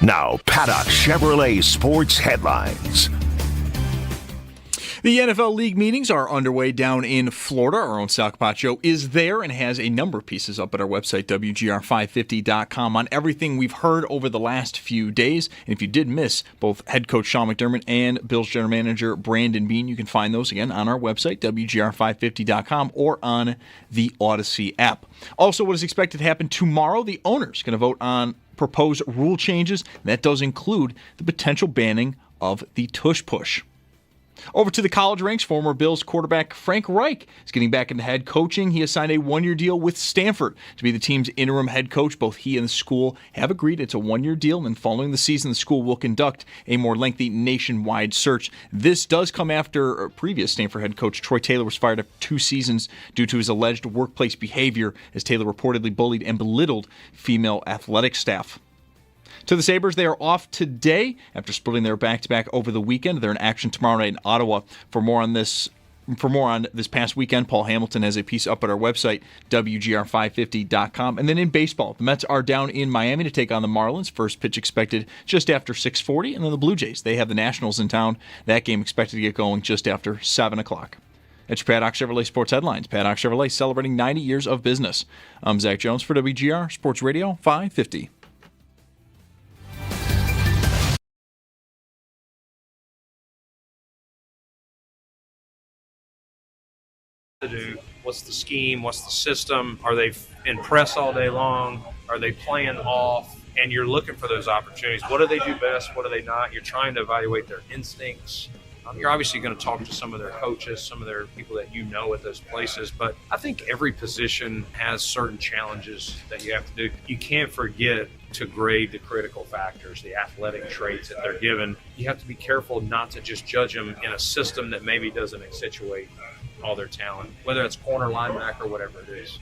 Now, Paddock Chevrolet Sports Headlines. The NFL League meetings are underway down in Florida. Our own Sal Capacho is there and has a number of pieces up at our website, WGR550.com, on everything we've heard over the last few days. And if you did miss both head coach Sean McDermott and Bills general manager Brandon Beane, you can find those again on our website, WGR550.com, or on the Odyssey app. Also, what is expected to happen tomorrow, the owners going to vote on proposed rule changes. That does include the potential banning of the tush push. Over to the college ranks, former Bills quarterback Frank Reich is getting back into head coaching. He has signed a one-year deal with Stanford to be the team's interim head coach. Both he and the school have agreed it's a one-year deal, and then following the season, the school will conduct a more lengthy nationwide search. This does come after previous Stanford head coach Troy Taylor was fired after 2 seasons due to his alleged workplace behavior, as Taylor reportedly bullied and belittled female athletic staff. To the Sabres, they are off today after splitting their back-to-back over the weekend. They're in action tomorrow night in Ottawa. For more on this past weekend, Paul Hamilton has a piece up at our website, WGR550.com. And then in baseball, the Mets are down in Miami to take on the Marlins. First pitch expected just after 6:40. And then the Blue Jays, they have the Nationals in town. That game expected to get going just after 7 o'clock. That's your Paddock Chevrolet Sports Headlines. Paddock Chevrolet celebrating 90 years of business. I'm Zach Jones for WGR Sports Radio 550. To do? What's the scheme? What's the system? Are they in press all day long? Are they playing off? And you're looking for those opportunities. What do they do best? What do they not? You're trying to evaluate their instincts. You're obviously going to talk to some of their coaches, some of their people that you know at those places. But I think every position has certain challenges that you have to do. You can't forget to grade the critical factors, the athletic traits that they're given. You have to be careful not to just judge them in a system that maybe doesn't accentuate all their talent, whether it's corner, linebacker, whatever it is.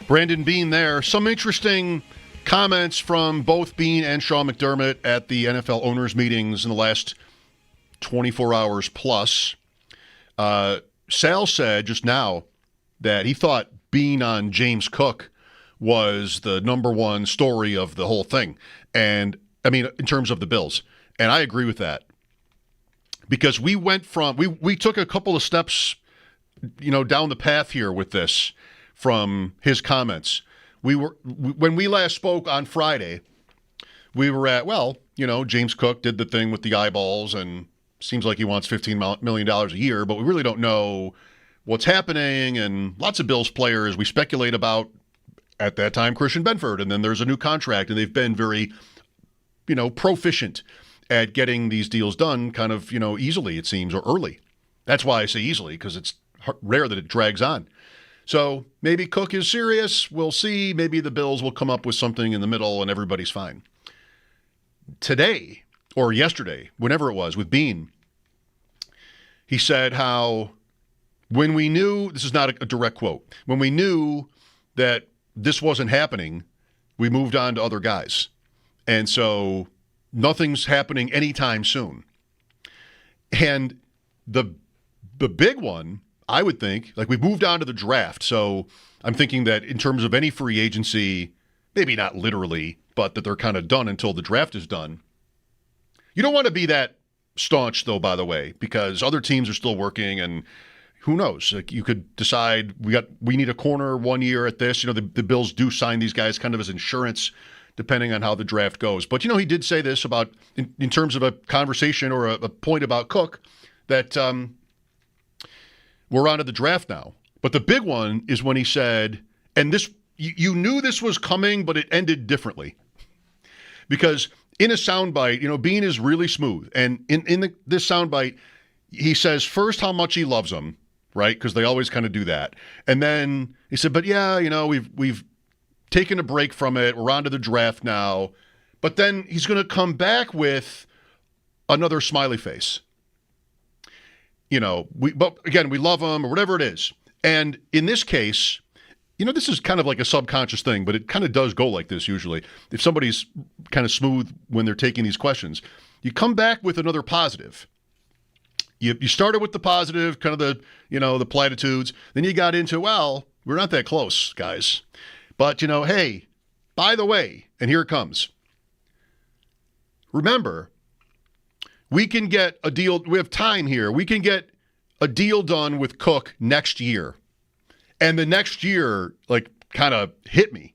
Brandon Beane there. Some interesting comments from both Beane and Sean McDermott at the NFL owners meetings in the last 24 hours plus. Sal said just now that he thought Beane on James Cook was the number one story of the whole thing. And, I mean, in terms of the Bills. And I agree with that. Because we went from, we took a couple of steps down the path here with this from his comments. When we last spoke on Friday, we were at, James Cook did the thing with the eyeballs and seems like he wants $15 million a year, but we really don't know what's happening. And lots of Bills players we speculate about at that time, Christian Benford, and then there's a new contract, and they've been very, proficient at getting these deals done kind of, easily, it seems, or early. That's why I say easily, because it's rare that it drags on. So maybe Cook is serious. We'll see. Maybe the Bills will come up with something in the middle and everybody's fine. Today, or yesterday, whenever it was, with Beane, he said how when we knew, this is not a direct quote, when we knew that this wasn't happening, we moved on to other guys. And so nothing's happening anytime soon. And the big one, I would think, we've moved on to the draft. So I'm thinking that in terms of any free agency, maybe not literally, but that they're kind of done until the draft is done. You don't want to be that staunch, though, by the way, because other teams are still working, and who knows? You could decide we need a corner 1 year at this. The Bills do sign these guys kind of as insurance, depending on how the draft goes. But, he did say this about, in terms of a conversation or a point about Cook, that we're on to the draft now. But the big one is when he said, and this, you knew this was coming, but it ended differently. Because in a soundbite, Beane is really smooth. And in this soundbite, he says first how much he loves them, right? Because they always kind of do that. And then he said, but yeah, we've taken a break from it. We're on to the draft now. But then he's going to come back with another smiley face. But again, we love them or whatever it is. And in this case, this is kind of like a subconscious thing, but it kind of does go like this usually. If somebody's kind of smooth when they're taking these questions, you come back with another positive. You started with the positive, kind of the platitudes. Then you got into, we're not that close, guys. But, hey, by the way, and here it comes. remember, we can get a deal. We have time here. We can get a deal done with Cook next year. And the next year, kind of hit me.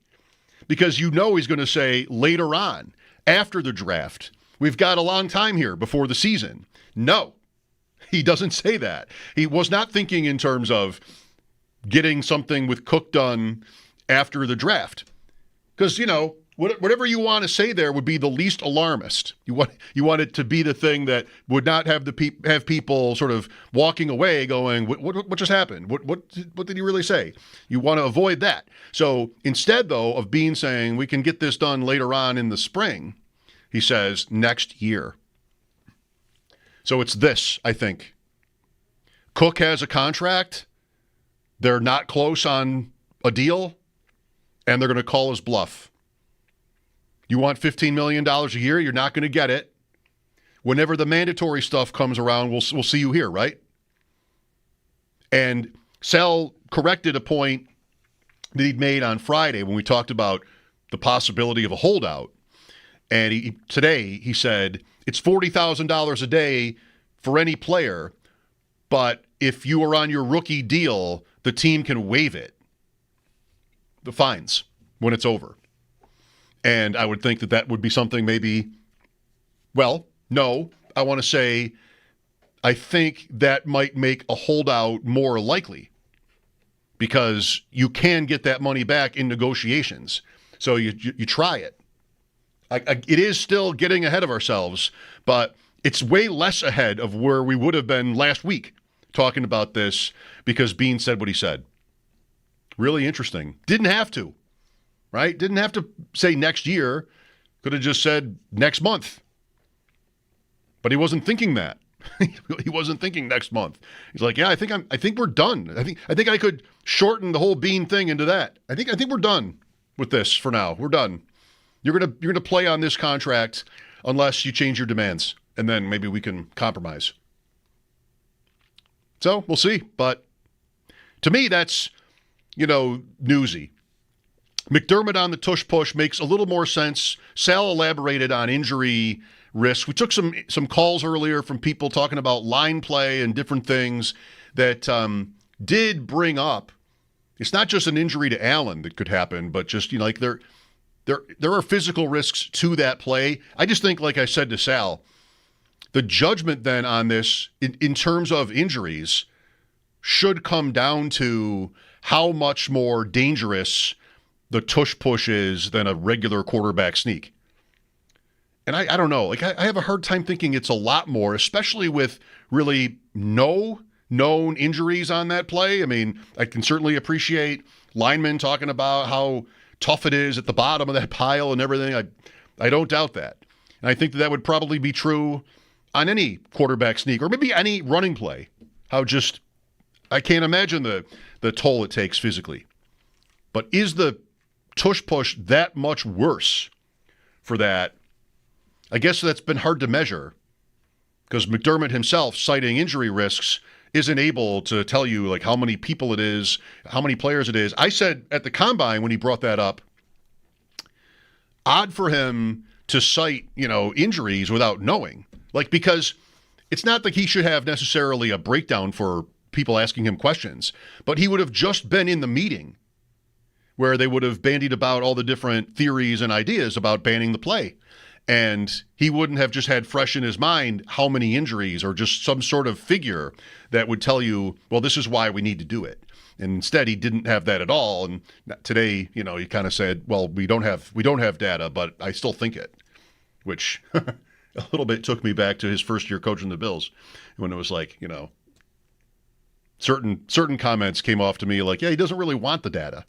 Because he's going to say later on, after the draft, we've got a long time here before the season. No, he doesn't say that. He was not thinking in terms of getting something with Cook done after the draft. Because, whatever you want to say there would be the least alarmist. You want it to be the thing that would not have have people sort of walking away going, what just happened? What did he really say? You want to avoid that. So instead, though, of Bean saying we can get this done later on in the spring, he says next year. So it's this, I think. Cook has a contract. They're not close on a deal, and they're going to call his bluff. You want $15 million a year? You're not going to get it. Whenever the mandatory stuff comes around, we'll see you here, right? And Sal corrected a point that he'd made on Friday when we talked about the possibility of a holdout. And today he said it's $40,000 a day for any player, but if you are on your rookie deal, the team can waive it, the fines, when it's over. And I would think that would be something maybe, no, I want to say I think that might make a holdout more likely because you can get that money back in negotiations. So you try it. It is still getting ahead of ourselves, but it's way less ahead of where we would have been last week talking about this because Bean said what he said. Really interesting. Didn't have to. Right? Didn't have to say next year. Could have just said next month. But he wasn't thinking that. He wasn't thinking next month. He's like, yeah, I think we're done. I think I could shorten the whole Bean thing into that. I think we're done with this for now. We're done. You're gonna play on this contract unless you change your demands, and then maybe we can compromise. So we'll see. But to me, that's newsy. McDermott on the tush push makes a little more sense. Sal elaborated on injury risk. We took some calls earlier from people talking about line play and different things that did bring up. It's not just an injury to Allen that could happen, but just there are physical risks to that play. I just think, like I said to Sal, the judgment then on this in terms of injuries should come down to how much more dangerous the tush push is than a regular quarterback sneak. And I don't know. I have a hard time thinking it's a lot more, especially with really no known injuries on that play. I mean, I can certainly appreciate linemen talking about how tough it is at the bottom of that pile and everything. I don't doubt that. And I think that would probably be true on any quarterback sneak or maybe any running play. I can't imagine the toll it takes physically. But is the tush push that much worse for that? I guess that's been hard to measure because McDermott himself, citing injury risks, isn't able to tell you how many people it is, how many players it is. I said at the combine when he brought that up, odd for him to cite, injuries without knowing. Because it's not like he should have necessarily a breakdown for people asking him questions, but he would have just been in the meeting where they would have bandied about all the different theories and ideas about banning the play. And he wouldn't have just had fresh in his mind how many injuries or just some sort of figure that would tell you, well, this is why we need to do it. And instead, he didn't have that at all. And today, he kind of said, well, we don't have data, but I still think it, which a little bit took me back to his first year coaching the Bills when it was certain comments came off to me yeah, he doesn't really want the data.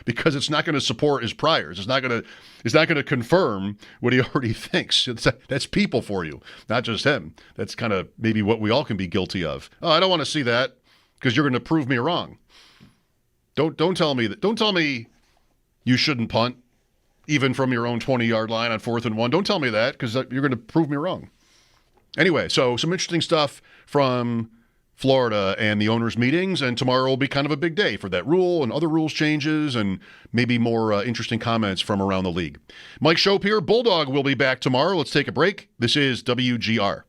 Because it's not going to support his priors. It's not going to confirm what he already thinks. That's people for you, not just him. That's kind of maybe what we all can be guilty of. Oh, I don't want to see that because you're going to prove me wrong. Don't tell me that. Don't tell me you shouldn't punt even from your own 20-yard line on 4th and 1. Don't tell me that because you're going to prove me wrong. Anyway, so some interesting stuff from Florida and the owners' meetings, and tomorrow will be kind of a big day for that rule and other rules changes and maybe more interesting comments from around the league. Mike Schopp here. Bulldog will be back tomorrow. Let's take a break. This is WGR.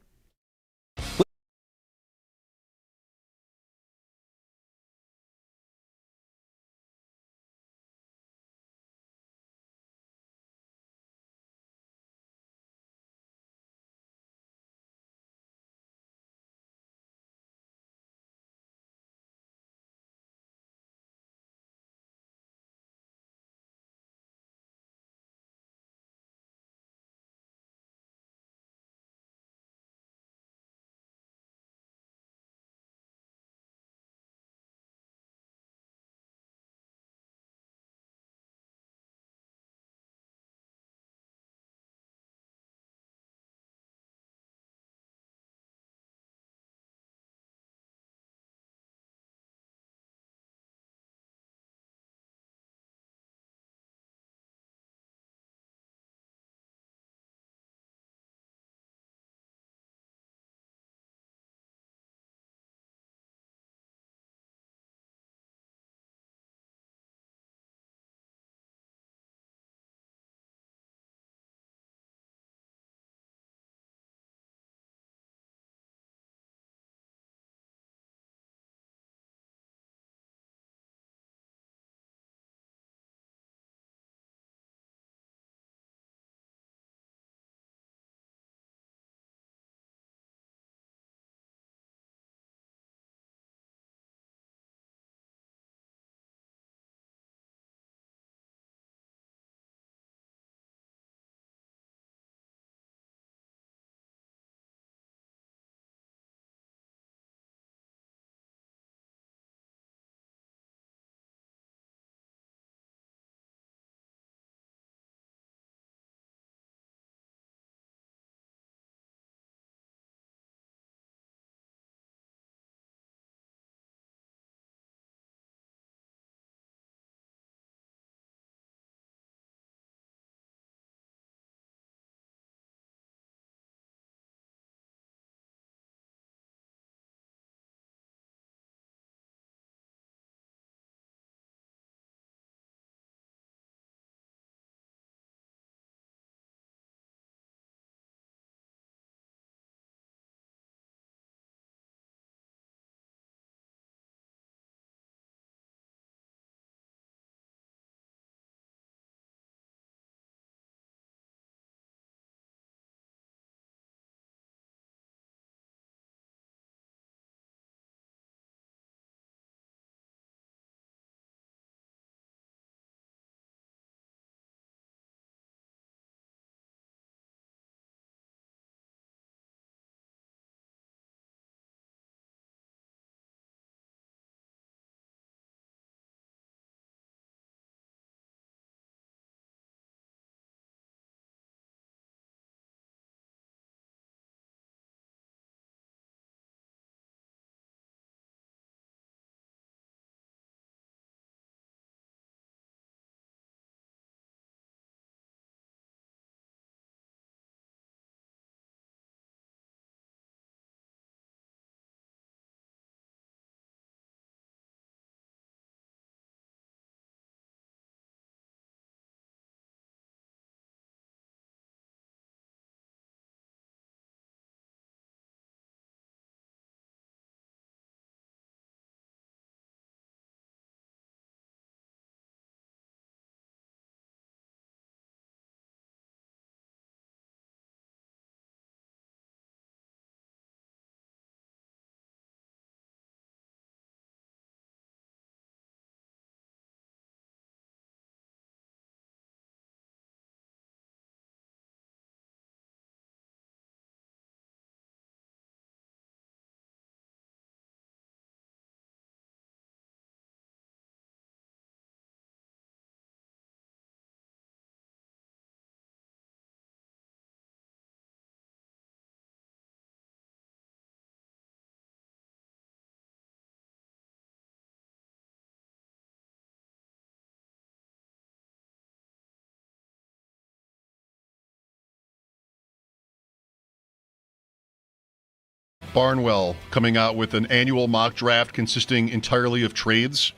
Barnwell coming out with an annual mock draft consisting entirely of trades.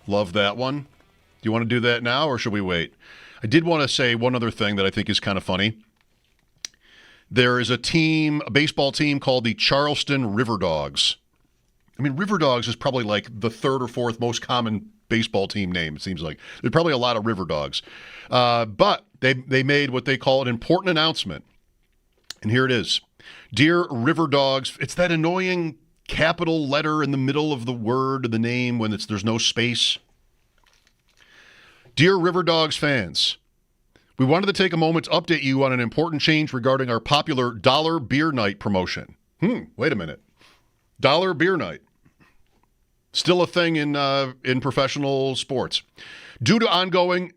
Love that one. Do you want to do that now, or should we wait? I did want to say one other thing that I think is kind of funny. There is a baseball team called the Charleston River Dogs. I mean, River Dogs is probably like the third or fourth most common baseball team name, it seems like. There's probably a lot of River Dogs. But they made what they call an important announcement. And here it is. Dear River Dogs, it's that annoying capital letter in the middle of the word of the name when there's no space. Dear River Dogs fans, we wanted to take a moment to update you on an important change regarding our popular Dollar Beer Night promotion. Wait a minute. Dollar Beer Night. Still a thing in professional sports. Due to ongoing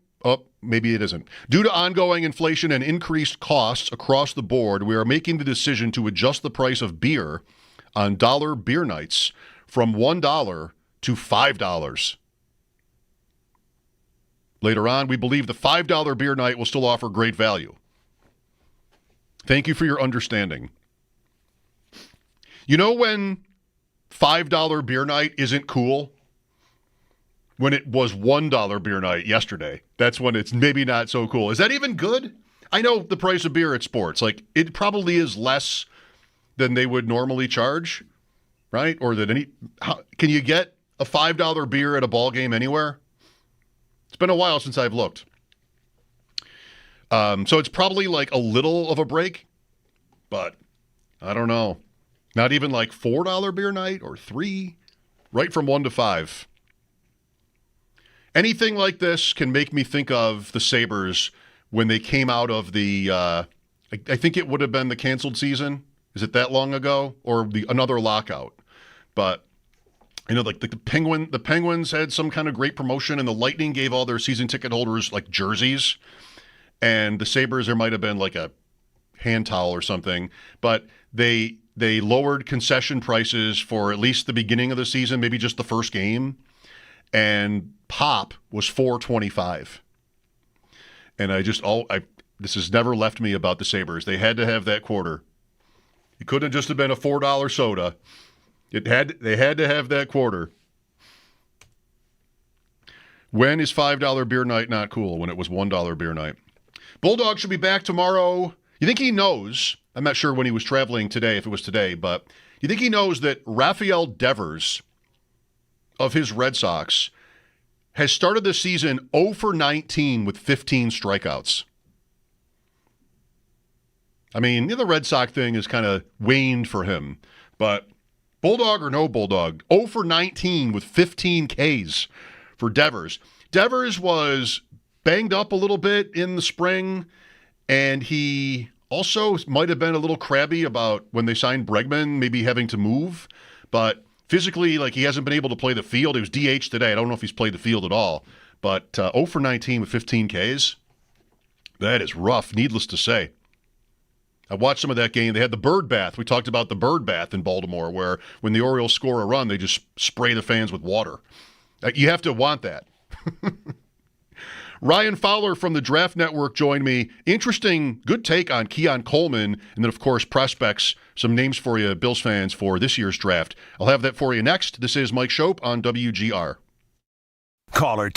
inflation and increased costs across the board, we are making the decision to adjust the price of beer on Dollar Beer Nights from $1 to $5. Later on, we believe the $5 beer night will still offer great value. Thank you for your understanding. You know when $5 beer night isn't cool? When it was $1 beer night yesterday. That's when it's maybe not so cool. Is that even good? I know the price of beer at sports. Like, it probably is less than they would normally charge, right? Or can you get a $5 beer at a ball game anywhere? It's been a while since I've looked. So it's probably like a little of a break, but I don't know. Not even like $4 beer night or $3, right from 1 to 5. Anything like this can make me think of the Sabres when they came out of the, I think it would have been the canceled season. Is it that long ago? Or another lockout? But like the Penguins had some kind of great promotion, and the Lightning gave all their season ticket holders like jerseys, and the Sabres, there might have been like a hand towel or something, but they lowered concession prices for at least the beginning of the season, maybe just the first game, and pop was $4.25. And this has never left me about the Sabres. They had to have that quarter. It couldn't just have been a $4 soda. They had to have that quarter. When is $5 beer night not cool? When it was $1 beer night. Bulldog should be back tomorrow. You think he knows? I'm not sure when he was traveling today, if it was today, but you think he knows that Rafael Devers of his Red Sox has started the season 0 for 19 with 15 strikeouts? I mean, the Red Sox thing is kind of waned for him, but Bulldog or no Bulldog, 0 for 19 with 15 Ks for Devers. Devers was banged up a little bit in the spring, and he also might have been a little crabby about when they signed Bregman, maybe having to move. But physically, like, he hasn't been able to play the field. He was DH today. I don't know if he's played the field at all. But 0 for 19 with 15 Ks, that is rough, needless to say. I watched some of that game. They had the bird bath. We talked about the bird bath in Baltimore, where when the Orioles score a run, they just spray the fans with water. You have to want that. Ryan Fowler from the Draft Network joined me. Interesting, good take on Keon Coleman. And then, of course, prospects, some names for you, Bills fans, for this year's draft. I'll have that for you next. This is Mike Schopp on WGR. Caller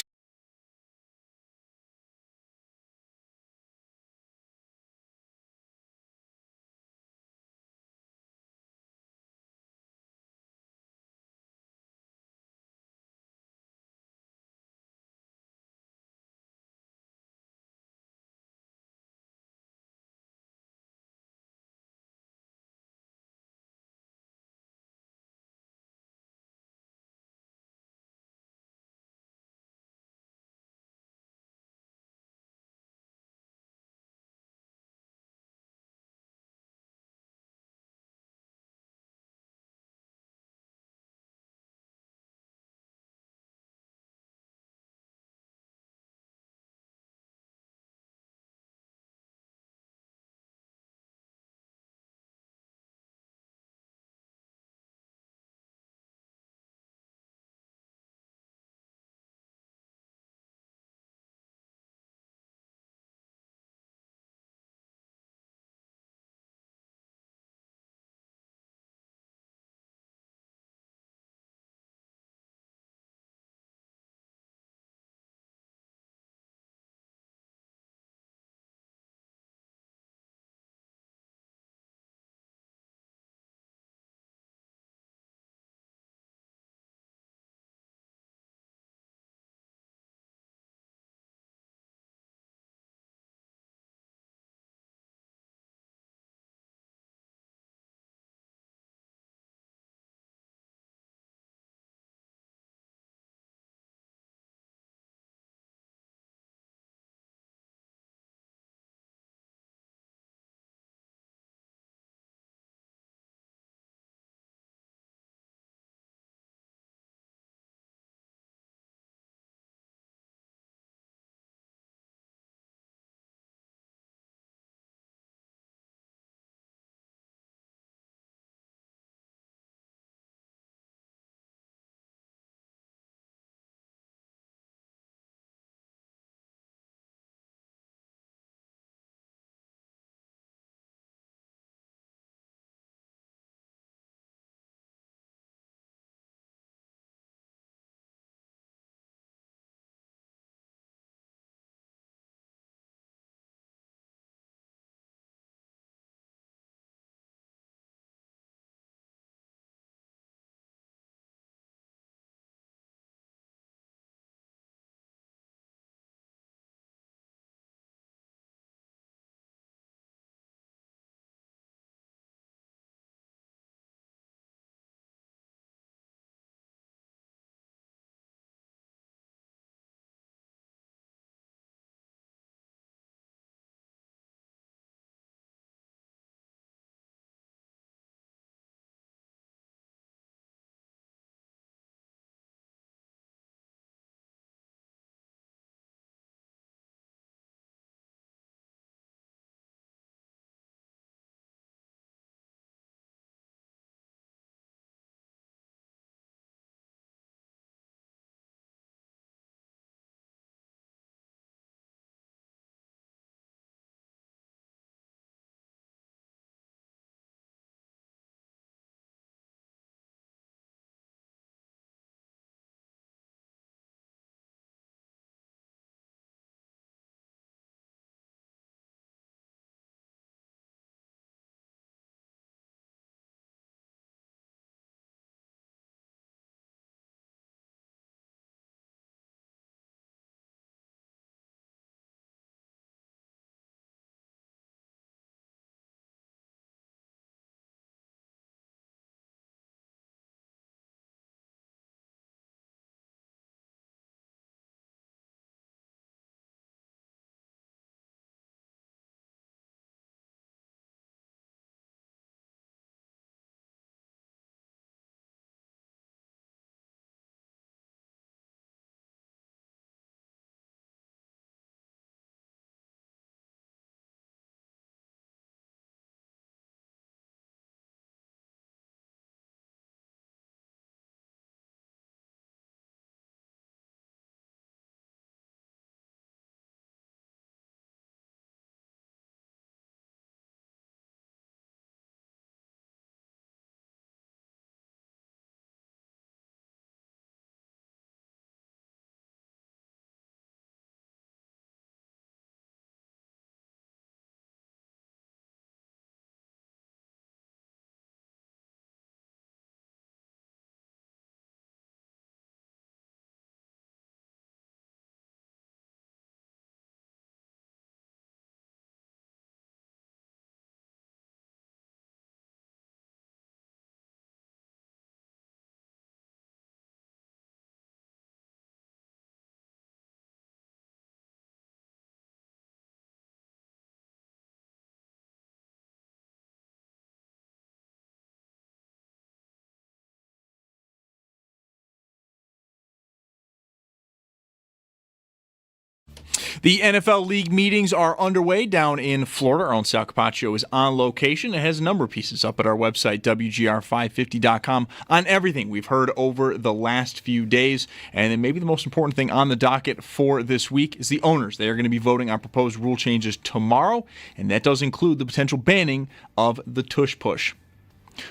The NFL League meetings are underway down in Florida. Our own Sal Capacho is on location. It has a number of pieces up at our website, WGR550.com, on everything we've heard over the last few days. And then maybe the most important thing on the docket for this week is the owners. They are going to be voting on proposed rule changes tomorrow, and that does include the potential banning of the Tush push.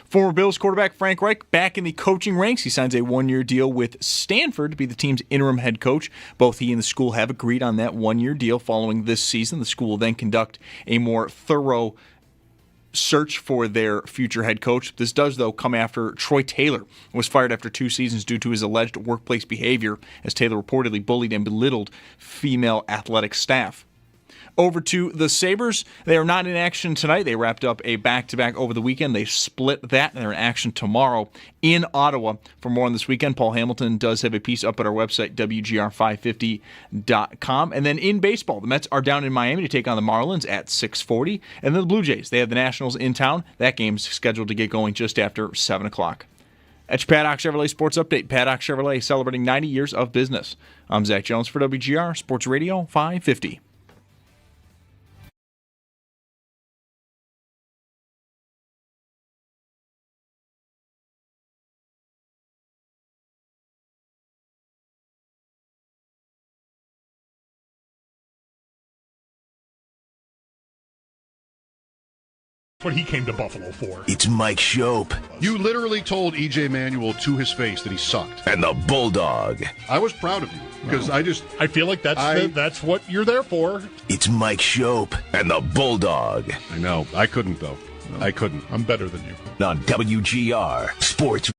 Former Bills quarterback Frank Reich back in the coaching ranks. He signs a one-year deal with Stanford to be the team's interim head coach. Both he and the school have agreed on that one-year deal following this season. The school will then conduct a more thorough search for their future head coach. This does, though, come after Troy Taylor was fired after 2 seasons due to his alleged workplace behavior, as Taylor reportedly bullied and belittled female athletic staff. Over to the Sabres. They are not in action tonight. They wrapped up a back-to-back over the weekend. They split that, and they're in action tomorrow in Ottawa. For more on this weekend, Paul Hamilton does have a piece up at our website, WGR550.com. And then in baseball, the Mets are down in Miami to take on the Marlins at 6:40. And then the Blue Jays, they have the Nationals in town. That game's scheduled to get going just after 7 o'clock. At your Paddock Chevrolet Sports Update, Paddock Chevrolet celebrating 90 years of business. I'm Zach Jones for WGR Sports Radio 550. What he came to Buffalo for. It's Mike Schopp. You literally told E.J. Manuel to his face that he sucked. And the Bulldog. I was proud of you because I feel like that's what you're there for. It's Mike Schopp and the Bulldog. I know. I couldn't, though. I couldn't. I'm better than you. On WGR Sports